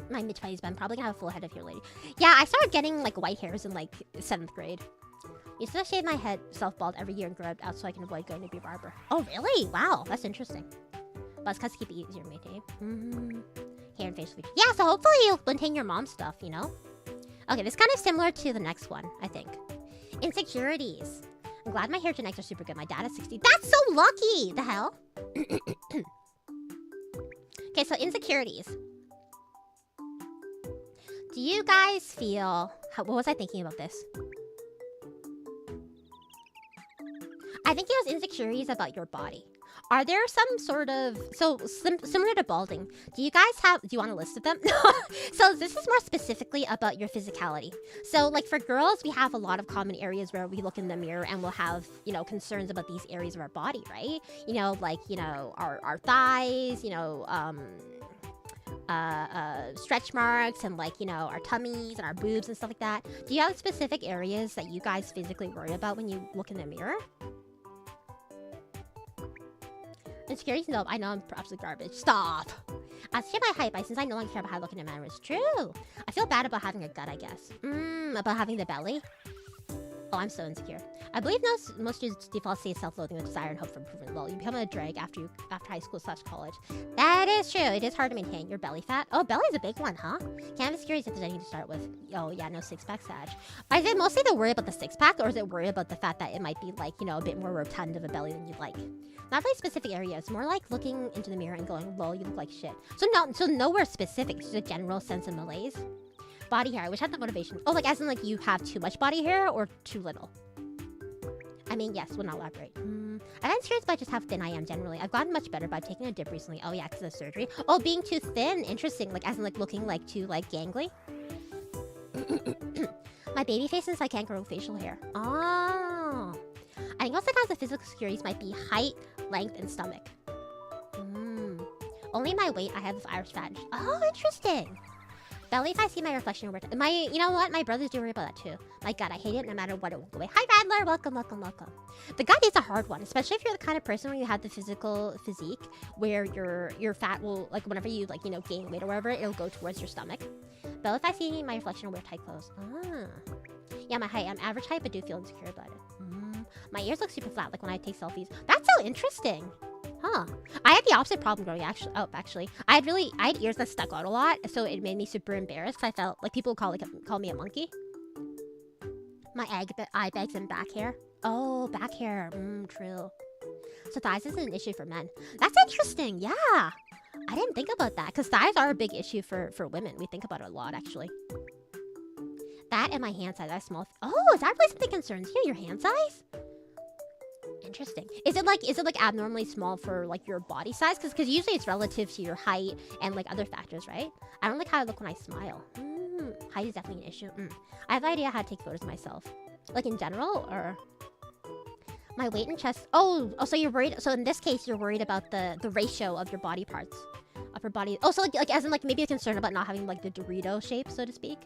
My mid-20s, but I'm probably gonna have a full head of hair later. Yeah, I started getting, like, white hairs in, like, 7th grade. Used to shave my head self-bald every year and grow it out so I can avoid going to be a barber. Oh, really? Wow, that's interesting. But it's because to keep it easier to maintain. Hair and facial features. Yeah, so hopefully you'll maintain your mom's stuff, you know? Okay, this is kind of similar to the next one, I think. Insecurities. I'm glad my hair genetics are super good. My dad is 60. That's so lucky! The hell? Okay, so insecurities. Do you guys feel... what was I thinking about this? I think it was insecurities about your body. Are there some sort of... So, similar to balding, do you guys have... Do you want a list of them? So, this is more specifically about your physicality. So, like, for girls, we have a lot of common areas where we look in the mirror and we'll have, you know, concerns about these areas of our body, right? You know, like, you know, our thighs, you know, stretch marks and, like, you know, our tummies and our boobs and stuff like that. Do you have specific areas that you guys physically worry about when you look in the mirror? Insecurities? No, I know I'm absolute garbage. Stop! As to my height, since I no longer care about how I look in a manner, it's true. I feel bad about having a gut, I guess. About having the belly. Oh, I'm so insecure. I believe most students default state self-loathing with desire and hope for improvement. Well, you become a drag after high school / college. That is true. It is hard to maintain. Your belly fat. Oh, belly's a big one, huh? Can't be curious if there's anything to start with. Oh yeah, no six-pack sag. Is it mostly the worry about the six-pack, or is it worry about the fact that it might be like, you know, a bit more rotund of a belly than you'd like? Not really specific areas. More like looking into the mirror and going, "Lol, you look like shit." So nowhere specific. Just a general sense of malaise. Body hair. I wish I had the motivation. Oh, like as in like you have too much body hair or too little? I mean, yes, will not elaborate. I'm curious about just how thin I am generally. I've gotten much better by taking a dip recently. Oh yeah, because of surgery. Oh, being too thin. Interesting. Like as in like looking like too like gangly. My baby face is I can't grow facial hair. Oh. I think most of the times the physical insecurities might be height, length, and stomach. Only my weight. I have this Irish fat. Oh, interesting. Belly if I see my reflection over time. You know what? My brothers do worry about that too. My God, I hate it no matter what, it won't go away. Hi, Radler. Welcome. The gut is a hard one, especially if you're the kind of person where you have the physical physique where your fat will, like, whenever you, like, you know, gain weight or whatever, it'll go towards your stomach. Belly if I see my reflection or wear tight clothes. Yeah, my height. I'm average height, but do feel insecure about it. My ears look super flat, like when I take selfies. That's so interesting. Huh. I had the opposite problem growing actually. I had ears that stuck out a lot, so it made me super embarrassed. I felt like people would call me a monkey. My eye bags and back hair. Oh, back hair. True. So thighs isn't an issue for men. That's interesting. Yeah. I didn't think about that, because thighs are a big issue for women. We think about it a lot, actually. That and my hand size. I have small. Oh, is that really something that concerns you? Your hand size? Interesting. Is it like abnormally small for like your body size? Because usually it's relative to your height and like other factors, right? I don't like how I look when I smile. Height is definitely an issue. I have no idea how to take photos of myself. Like in general, or my weight and chest. Oh, so you're worried. So in this case, you're worried about the ratio of your body parts, upper body. Oh, so like as in like maybe a concern about not having like the Dorito shape, so to speak.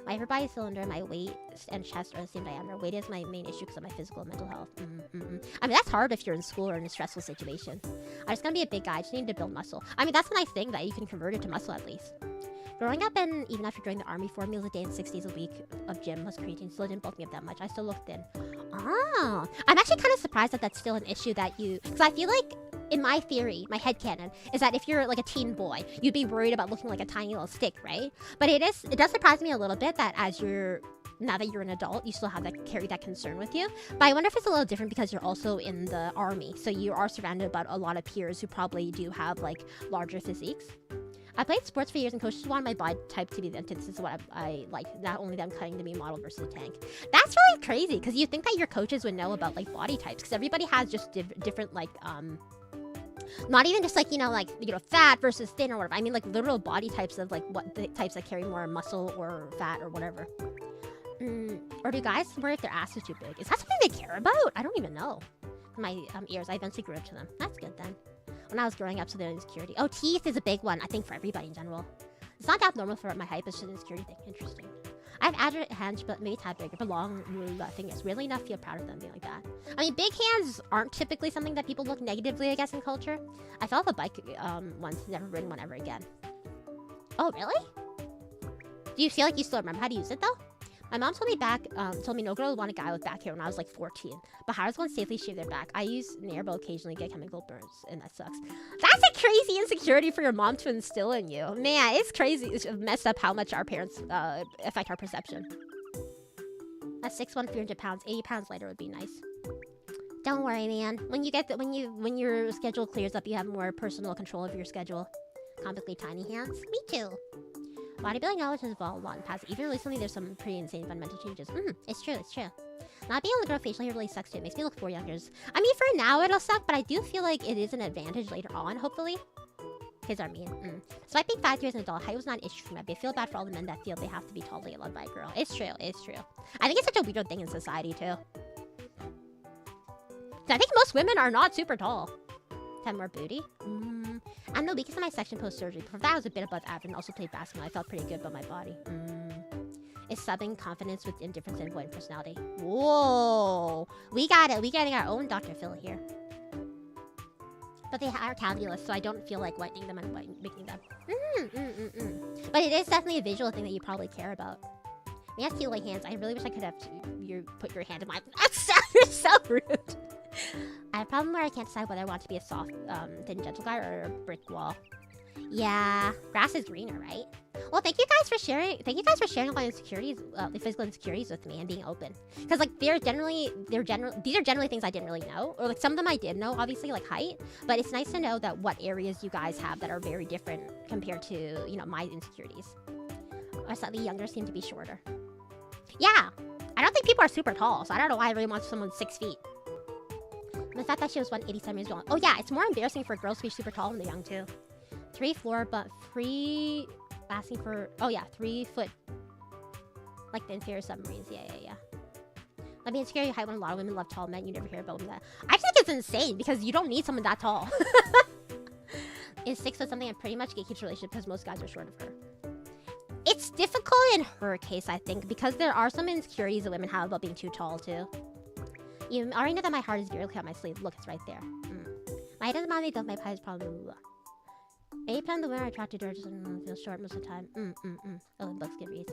My upper body cylinder, my weight and chest are the same diameter. Weight is my main issue because of my physical and mental health. I mean, that's hard if you're in school or in a stressful situation. I'm just gonna be a big guy. I just need to build muscle. I mean, that's a nice thing that you can convert it to muscle at least. Growing up and even after joining the army, 4 meals a day and 6 days a week of gym plus creatine still didn't bulk me up that much. I still look thin. Oh, I'm actually kind of surprised that that's still an issue that you... Because I feel like, in my theory, my headcanon, is that if you're like a teen boy, you'd be worried about looking like a tiny little stick, right? But it does surprise me a little bit that now that you're an adult, you still have that, carry that concern with you. But I wonder if it's a little different because you're also in the army. So you are surrounded by a lot of peers who probably do have like larger physiques. I played sports for years and coaches wanted my body type to be the antithesis of what I like. Not only them cutting to be model versus a tank. That's really crazy because you think that your coaches would know about like body types because everybody has just different like not even just like, you know, fat versus thin or whatever. I mean like literal body types of like what the types that carry more muscle or fat or whatever. Or do guys worry if their ass is too big? Is that something they care about? I don't even know. My ears, I eventually grew up to them. That's good then. When I was growing up, so there's insecurity. Oh, teeth is a big one, I think, for everybody in general. It's not that normal for my height, but it's just an insecurity thing. Interesting. I have agile hands, but maybe a tad bigger. But long thing is really enough to feel proud of them being like that. I mean, big hands aren't typically something that people look negatively, I guess, in culture. I fell off a bike once, never ridden one ever again. Oh, really? Do you feel like you still remember how to use it, though? My mom told me no girl would want a guy with back hair when I was like 14. But how does one safely shave their back? I use Nair, but occasionally get chemical burns, and that sucks. That's a crazy insecurity for your mom to instill in you. Man, it's crazy. It's messed up how much our parents affect our perception. At 6'1", 300 pounds, 80 pounds lighter would be nice. Don't worry, man. When your schedule clears up, you have more personal control over your schedule. Comically tiny hands. Me too. Bodybuilding knowledge has evolved a lot in the past. Even recently, there's some pretty insane fundamental changes. It's true. Not being able to grow facial hair really sucks too. It makes me look 4 youngers. I mean, for now, it'll suck, but I do feel like it is an advantage later on, hopefully. Kids are mean. Despite being 5 years an adult, height was not an issue for me. I feel bad for all the men that feel they have to be tall to get loved by a girl. It's true. I think it's such a weird thing in society, too. I think most women are not super tall. Have more booty? I'm the weakest in my section post-surgery. Before that, I was a bit above average and also played basketball. I felt pretty good about my body. Is subbing confidence with indifference and avoidant personality? Whoa! We got it. We getting our own Dr. Phil here. But they are cavulous, so I don't feel like whitening them and making them. But it is definitely a visual thing that you probably care about. We have cute like hands. I really wish I could have you put your hand in my. You're so rude. I have a problem where I can't decide whether I want to be a soft, thin, gentle guy or a brick wall. Yeah, grass is greener, right? Well, thank you guys for sharing. Thank you guys for sharing all my insecurities, the physical insecurities with me and being open. Because like these are generally things I didn't really know, or like some of them I did know, obviously like height. But it's nice to know that what areas you guys have that are very different compared to my insecurities. Or slightly younger seem to be shorter. Yeah, I don't think people are super tall, so I don't know why I really want someone 6 feet. And the fact that she was 187 years old. Oh yeah, it's more embarrassing for girls to be super tall when they're young too. 3 floor, but 3 asking for 3 foot. Like the inferior submarines. Yeah. Let me insecure your height when a lot of women love tall men. You never hear about that. I think it's insane because you don't need someone that tall. Is 6 foot something that pretty much gatekeeps a relationship because most guys are short of her. It's difficult in her case, I think, because there are some insecurities that women have about being too tall too. You already know that my heart is very clear on my sleeve. Look, it's right there. My head doesn't bother me though. My pie is probably. 80% of the women are attracted to her just feel short most of the time. Oh, it looks good, Reese.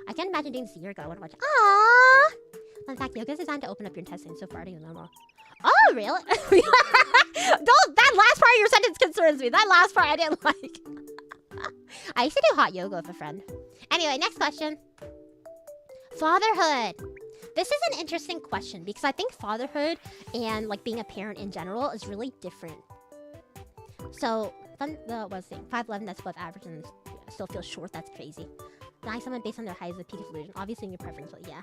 I can't imagine doing this a year ago. I want to watch it. Aww! In fact, yoga is designed to open up your intestines, so farting is normal. Oh, really? That last part of your sentence concerns me. That last part I didn't like. I used to do hot yoga with a friend. Anyway, next question. Fatherhood. This is an interesting question because I think fatherhood and like being a parent in general is really different. So, what was it? 5'11", that's above average and still feels short. That's crazy. Denying someone based on their height is a peak of illusion. Obviously in your preference, but yeah.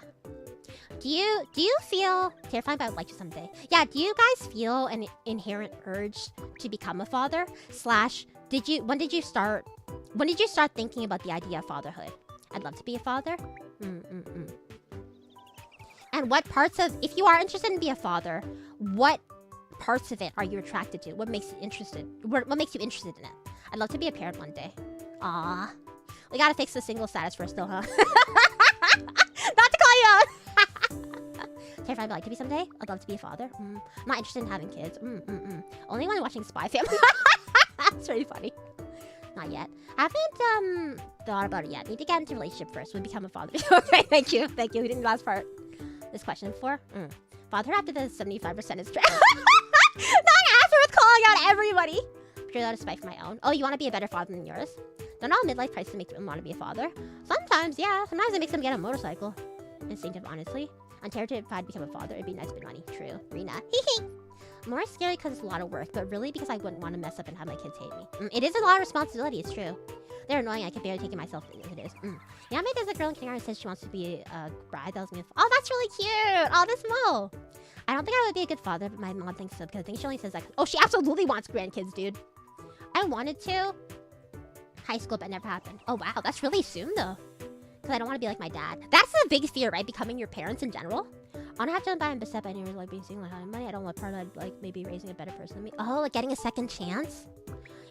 Do you feel terrifying but I would like to someday? Yeah, do you guys feel an inherent urge to become a father? / when did you start thinking about the idea of fatherhood? I'd love to be a father. And what parts of, if you are interested in being a father, what parts of it are you attracted to? What makes you interested? What makes you interested in it? I'd love to be a parent one day. Ah, we gotta fix the single status first, though, huh? Not to call you out. Terrified I'd like to be someday. I'd love to be a father. I'm not interested in having kids. Only when watching Spy Family. That's really funny. Not yet. Haven't thought about it yet. Need to get into a relationship first. Would become a father. Okay, thank you. We didn't last part. This question before. Father after the 75% is trash. Not after with calling out everybody. Purely out of spite for my own. Oh, you want to be a better father than yours? Don't all midlife crises make them want to be a father? Sometimes, yeah. Sometimes it makes them get a motorcycle. Instinctive, honestly. I'm terrified if I'd become a father. It'd be nice but money. True. Rina. More scary because it's a lot of work, but really because I wouldn't want to mess up and have my kids hate me. It is a lot of responsibility, it's true. They're annoying, I can barely take it myself as it is. Yeah, I made there's a girl in kindergarten says she wants to be a bride. That was me. Oh, that's really cute! Oh, this Mo! I don't think I would be a good father, but my mom thinks so, because I think she only says that. Oh, she absolutely wants grandkids, dude. I wanted to. High school, but it never happened. Oh, wow, that's really soon, though. Because I don't want to be like my dad. That's a big fear, right? Becoming your parents in general. I don't have to buy and beset by never like being single like having money. I don't want part of like maybe raising a better person than me. Oh, like getting a second chance?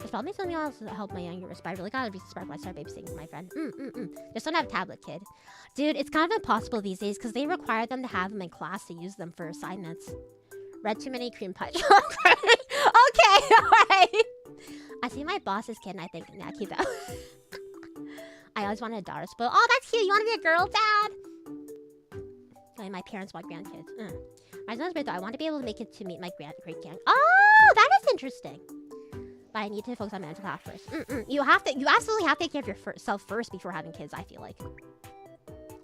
It's probably something else to help my younger but I really gotta be smart when I start babysitting for my friend. Just don't have a tablet, kid. Dude, it's kind of impossible these days because they require them to have them in class to use them for assignments. Read too many cream pie. Okay, alright. I see my boss's kid and I think, nah, keep that. I always wanted a daughter spoiled. Oh, that's cute. You want to be a girl, Dad? My parents want grandkids. My husband's birthday, I want to be able to make it to meet my great-grand. Oh, that is interesting. But I need to focus on mental health first. You absolutely have to take care of yourself first before having kids, I feel like.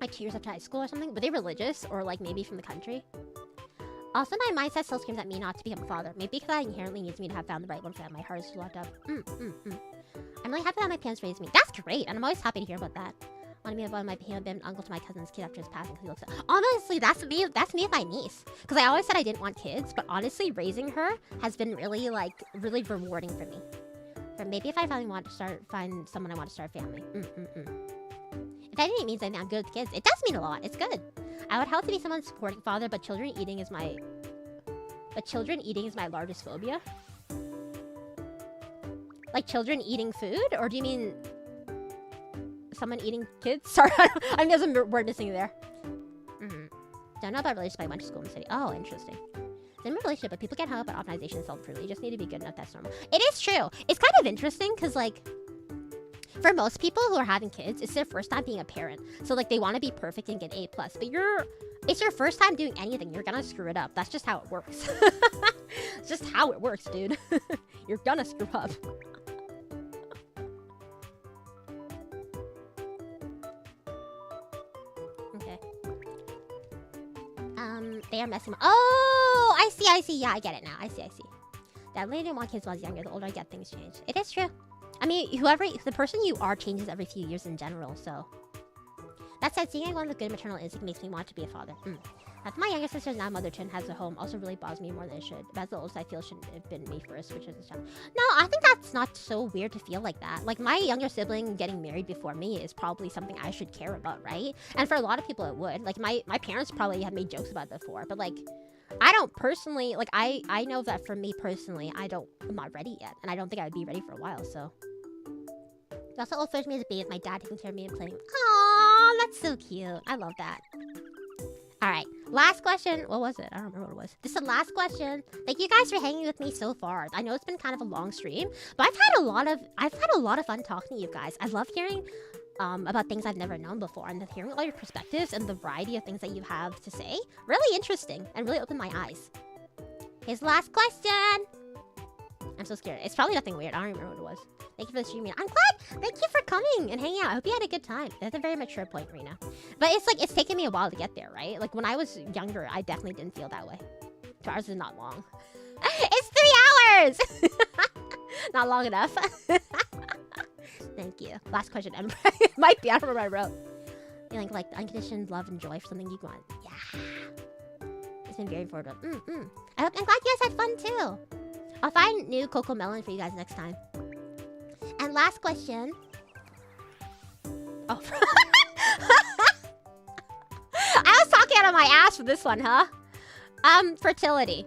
Like 2 years after high school or something. Were they religious or like maybe from the country? Also, my mindset still screams at me not to become a father. Maybe because that inherently needs me to have found the right one for that. My heart is locked up. I'm really happy that my parents raised me. That's great, and I'm always happy to hear about that. I want to be about my been uncle to my cousin's kid after his passing because he looks. Honestly, that's me with my niece. Because I always said I didn't want kids, but honestly, raising her has been really rewarding for me. But maybe if I finally want to find someone I want to start a family. If anything, it means I think I'm good with kids. It does mean a lot. It's good. I would help to be someone's supporting father, but children eating is my largest phobia. Like children eating food, or do you mean someone eating kids? Sorry, I'm there's a word missing there. Don't know about relationships, but I went to school in the city. Oh, interesting. In a relationship, but people get hung up on optimization and self-improvement. You just need to be good enough. That's normal. It is true. It's kind of interesting because like For most people who are having kids, it's their first time being a parent. So like they want to be perfect and get A+. But it's your first time doing anything. You're gonna screw it up. That's just how it works. It's just how it works, dude. You're gonna screw up. Okay. They are messing. Oh, I see. Yeah, I get it now. I see. That lady didn't want kids when I was younger. The older I get, things change. It is true. I mean, the person you are changes every few years in general, so. That said, seeing one with good maternal instinct makes me want to be a father. After my younger sister is now mother to and has a home, also really bothers me more than it should. But as the oldest, I feel should have been me first, which is a child. No, I think that's not so weird to feel like that. Like, my younger sibling getting married before me is probably something I should care about, right? And for a lot of people, it would. Like, my parents probably have made jokes about it before, but, like, I don't personally, like, I know that for me personally, I'm not ready yet. And I don't think I would be ready for a while, so. It also affects me as a baby with my dad taking care of me and playing. Aww, that's so cute. I love that. Alright, last question. What was it? I don't remember what it was. This is the last question. Thank you guys for hanging with me so far. I know it's been kind of a long stream, but I've had a lot of fun talking to you guys. I love hearing about things I've never known before, and hearing all your perspectives and the variety of things that you have to say. Really interesting and really opened my eyes. Here's the last question. I'm so scared. It's probably nothing weird. I don't remember what it was. Thank you for the streaming. I'm glad. Thank you for coming and hanging out. I hope you had a good time. That's a very mature point, Rina. But it's like, it's taken me a while to get there, right? Like, when I was younger, I definitely didn't feel that way. 2 hours is not long. It's 3 hours! Not long enough. Thank you. Last question. It might be. I don't remember what I wrote. Feeling like unconditioned love and joy for something you want. Yeah. It's been very informative. I'm glad you guys had fun, too. I'll find new Coco Melon for you guys next time. And last question. Oh. I was talking out of my ass for this one, huh? Fertility.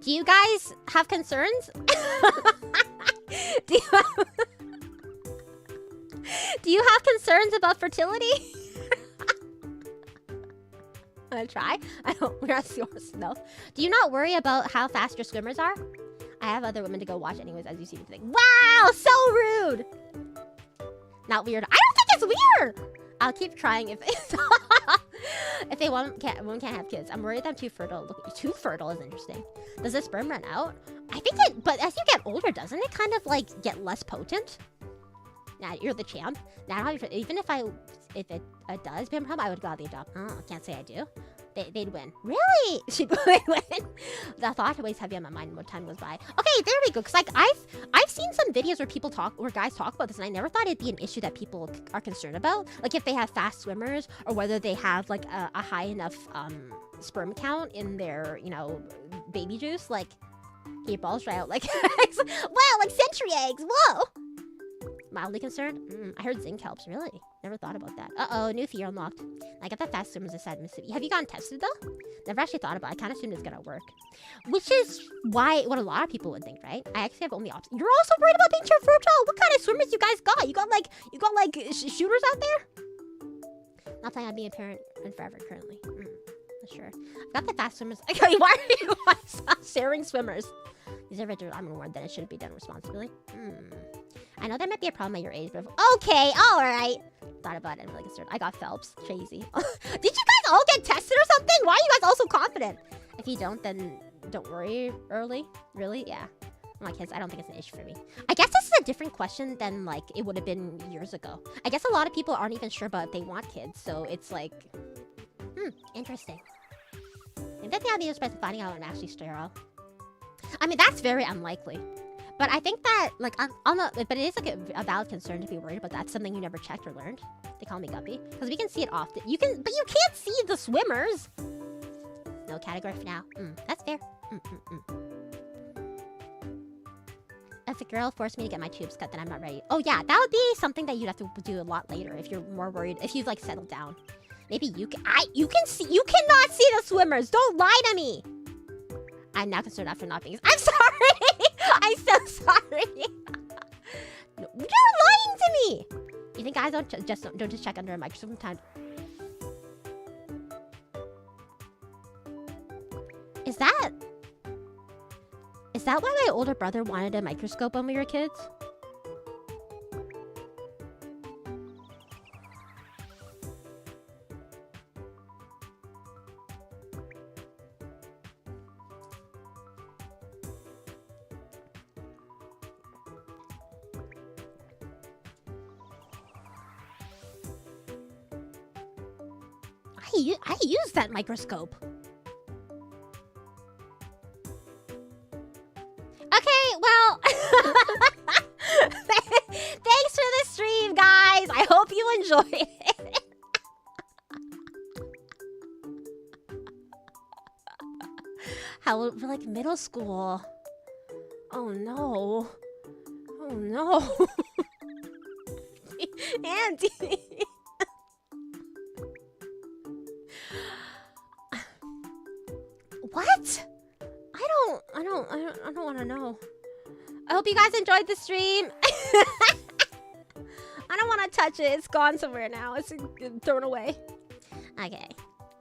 Do you guys have concerns? Do you have concerns about fertility? I'm gonna try. We're not yours, no. Do you not worry about how fast your swimmers are? I have other women to go watch anyways, as you see me think. Wow, so rude. Not weird. I don't think it's weird. I'll keep trying if if they can't have kids. I'm worried that I'm too fertile. Look, too fertile is interesting. Does the sperm run out? I think it, but as you get older, doesn't it kind of like get less potent? Nah, you're the champ. Now, even if it does become a problem, I would gladly adopt. Oh, I can't say I do. They'd win. Really? She'd win. The thought always heavy on my mind. More time goes by. Okay, there we go. Cause like I've seen some videos where guys talk about this, and I never thought it'd be an issue that people are concerned about. Like if they have fast swimmers, or whether they have like a high enough sperm count in their baby juice. Like your balls dry out like eggs. Wow, like century eggs. Whoa. Mildly concerned? I heard zinc helps. Really? Never thought about that. Uh-oh, new fear unlocked. I got that fast swimmers aside Mississippi. Have you gotten tested, though? Never actually thought about it. I kind of assumed it's gonna work. Which is what a lot of people would think, right? I actually have only options. You're also worried about being too fertile? What kind of swimmers you guys got? You got like shooters out there? Not planning on being a parent in forever currently. Not sure. I've got the fast swimmers. Okay, why are you sharing swimmers? These are rigid. I'm rewarded that it shouldn't be done responsibly. I know that might be a problem at your age, but okay, all right. Thought about it. I'm really concerned. I got Phelps. Crazy. Did you guys all get tested or something? Why are you guys all so confident? If you don't, then don't worry early. Really? Yeah. My kids, I don't think it's an issue for me. I guess this is a different question than like it would have been years ago. I guess a lot of people aren't even sure about if they want kids, so it's like, interesting. Maybe that's the idea of finding out I'm actually sterile. I mean, that's very unlikely. But I think that, like, but it is, like, a valid concern to be worried about. That's something you never checked or learned. They call me Guppy. Because we can see it often. But you can't see the swimmers. No category for now. That's fair. If a girl forced me to get my tubes cut, then I'm not ready. Oh, yeah, that would be something that you'd have to do a lot later if you're more worried, if you've, like, settled down. Maybe you cannot see the swimmers. Don't lie to me. I'm now concerned after not being. I'm sorry. I'm so sorry. No, you're lying to me. You think guys don't just check under a microscope sometimes? Is that why my older brother wanted a microscope when we were kids? I use that microscope. Okay, well, thanks for the stream, guys. I hope you enjoyed it. How we're like middle school. Oh no. Oh no. Andy. What? I don't want to know. I hope you guys enjoyed the stream. I don't want to touch it. It's gone somewhere now. It's thrown away. Okay.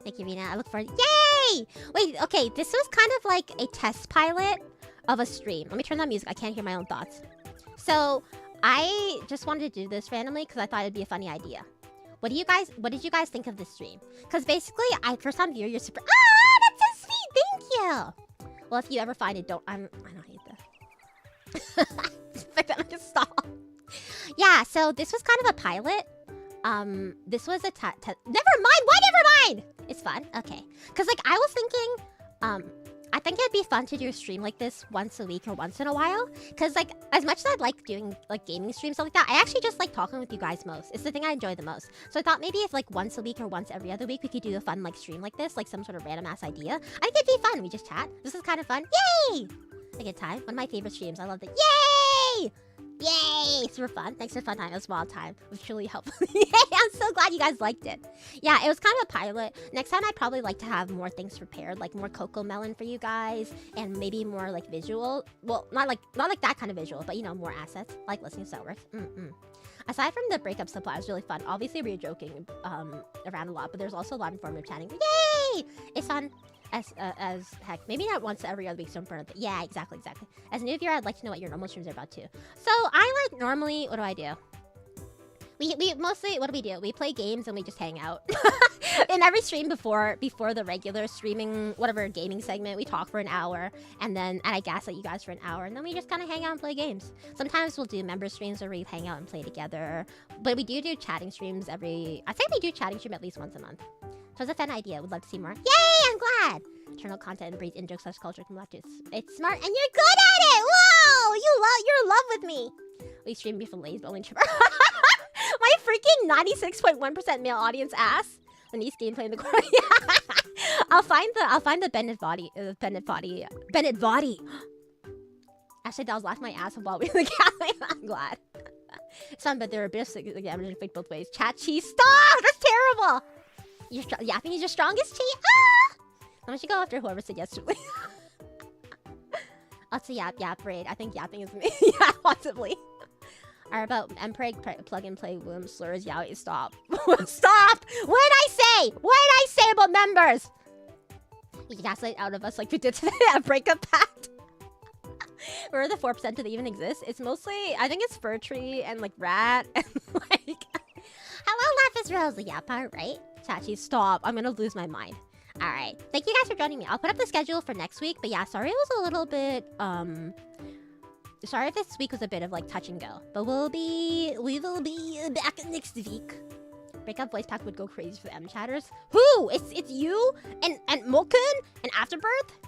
Thank you, Rina. I look forward. Yay! Wait, okay. This was kind of like a test pilot of a stream. Let me turn on music. I can't hear my own thoughts. So, I just wanted to do this randomly because I thought it'd be a funny idea. What did you guys think of this stream? Because basically, first time viewer, you're super. Ah, that's so sweet. Thank you. Well, if you ever find it, I don't hate this. Stop. Yeah, so this was kind of a pilot. This was a never mind. Why never mind? It's fun. Okay. Because like I was thinking, I think it'd be fun to do a stream like this once a week or once in a while. Because like as much as I'd like doing like gaming streams stuff like that, I actually just like talking with you guys most. It's the thing I enjoy the most. So I thought maybe if like once a week or once every other week we could do a fun like stream like this, like some sort of random ass idea. I think it'd be fun. We just chat. This is kind of fun. Yay! A good time. One of my favorite streams. I loved it. Yay! Yay! Super fun. Thanks for fun time. It was wild time. It was truly helpful. Yay! I'm so glad you guys liked it. Yeah, it was kind of a pilot. Next time I'd probably like to have more things prepared, like more Coco Melon for you guys, and maybe more like visual. Well, not like that kind of visual, but you know, more assets, like listening to that works. Aside from the breakup supply, it was really fun. Obviously, we were joking around a lot, but there's also a lot of informative chatting. Yay! It's fun. As heck, maybe not once every other week, so in front of it. Yeah, exactly. As a new viewer, I'd like to know what your normal streams are about too. So I like normally, what do? We mostly, what do? We play games and we just hang out. In every stream before the regular streaming, whatever gaming segment, we talk for an hour, and I gaslight you guys for an hour, and then we just kind of hang out and play games. Sometimes we'll do member streams where we hang out and play together, but we do chatting streams I think we do chatting stream at least once a month. So it's a fun idea. Would love to see more. Yay! I'm glad. Eternal content and breeds in-joke / culture from left. It's smart and you're good at it. Whoa! You're in love with me. We stream beef and lays, but only my freaking 96.1% male audience ass. The niece gameplay in the corner. Yeah. I'll find the Bennett body. Actually, that was laughing my ass while we were in the cafe. I'm glad. Some, but there are a bit of damage fake both ways. Chat cheese. Stop! That's terrible. Yapping is your strongest cheat? Ah! Why don't you go after whoever said yes to me? I'll say yap raid. I think yapping is me. Yeah, possibly. Are about mpreg plug and play womb slurs. Yeah, stop. Stop! What did I say about members? You gaslight out of us like we did today at Breakup Pact. Where are the 4% do they even exist? It's mostly, I think it's Fur Tree and like Rat and like... Hello, Laugh is Rose. Yeah, part right? Chachi, stop. I'm gonna lose my mind. Alright. Thank you guys for joining me. I'll put up the schedule for next week. But yeah, sorry it was a little bit, sorry if this week was a bit of like touch and go. But we will be back next week. Breakup voice pack would go crazy for the M chatters. Who? It's you and Mokun and Afterbirth?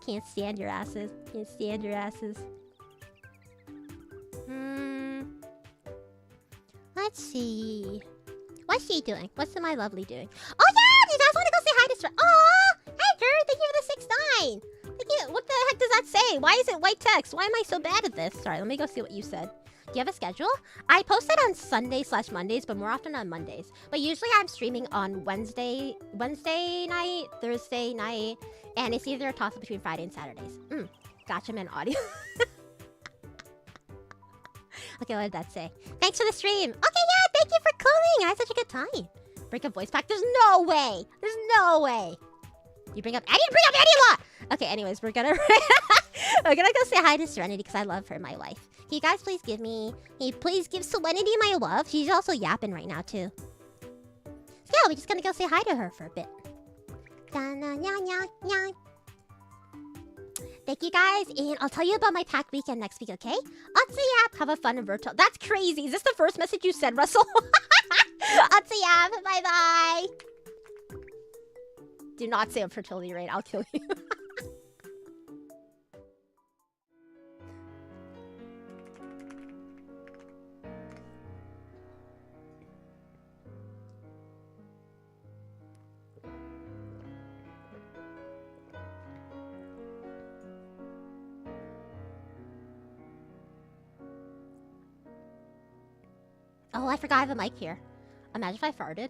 Can't stand your asses. Can't stand your asses. Let's see. What's she doing? What's my lovely doing? Oh yeah! You guys want to go say hi to Aw! Hey girl, thank you for the 6-9! Thank you. What the heck does that say? Why is it white text? Why am I so bad at this? Sorry, let me go see what you said. Do you have a schedule? I post it on Sunday/Mondays, but more often on Mondays. But usually I'm streaming on Wednesday night, Thursday night, and it's either a toss-up between Friday and Saturdays. Gotcha, man, audio. Okay, what did that say? Thanks for the stream. Okay, yeah, thank you for coming. I had such a good time. Break up voice pack? There's no way. There's no way. You bring up... I didn't bring up any law! Okay, anyways, we're gonna... we're gonna go say hi to Serenity because I love her, my wife. Can you guys please give me... please give Serenity my love? She's also yapping right now, too. So yeah, we're just gonna go say hi to her for a bit. Thank you guys, and I'll tell you about my pack weekend next week, okay? Otsu yap, have a fun and virtual. That's crazy. Is this the first message you said, Russell? I'll see ya. Bye-bye. Do not say a fertility rate. I'll kill you. Oh, I forgot I have a mic here. Imagine if I farted.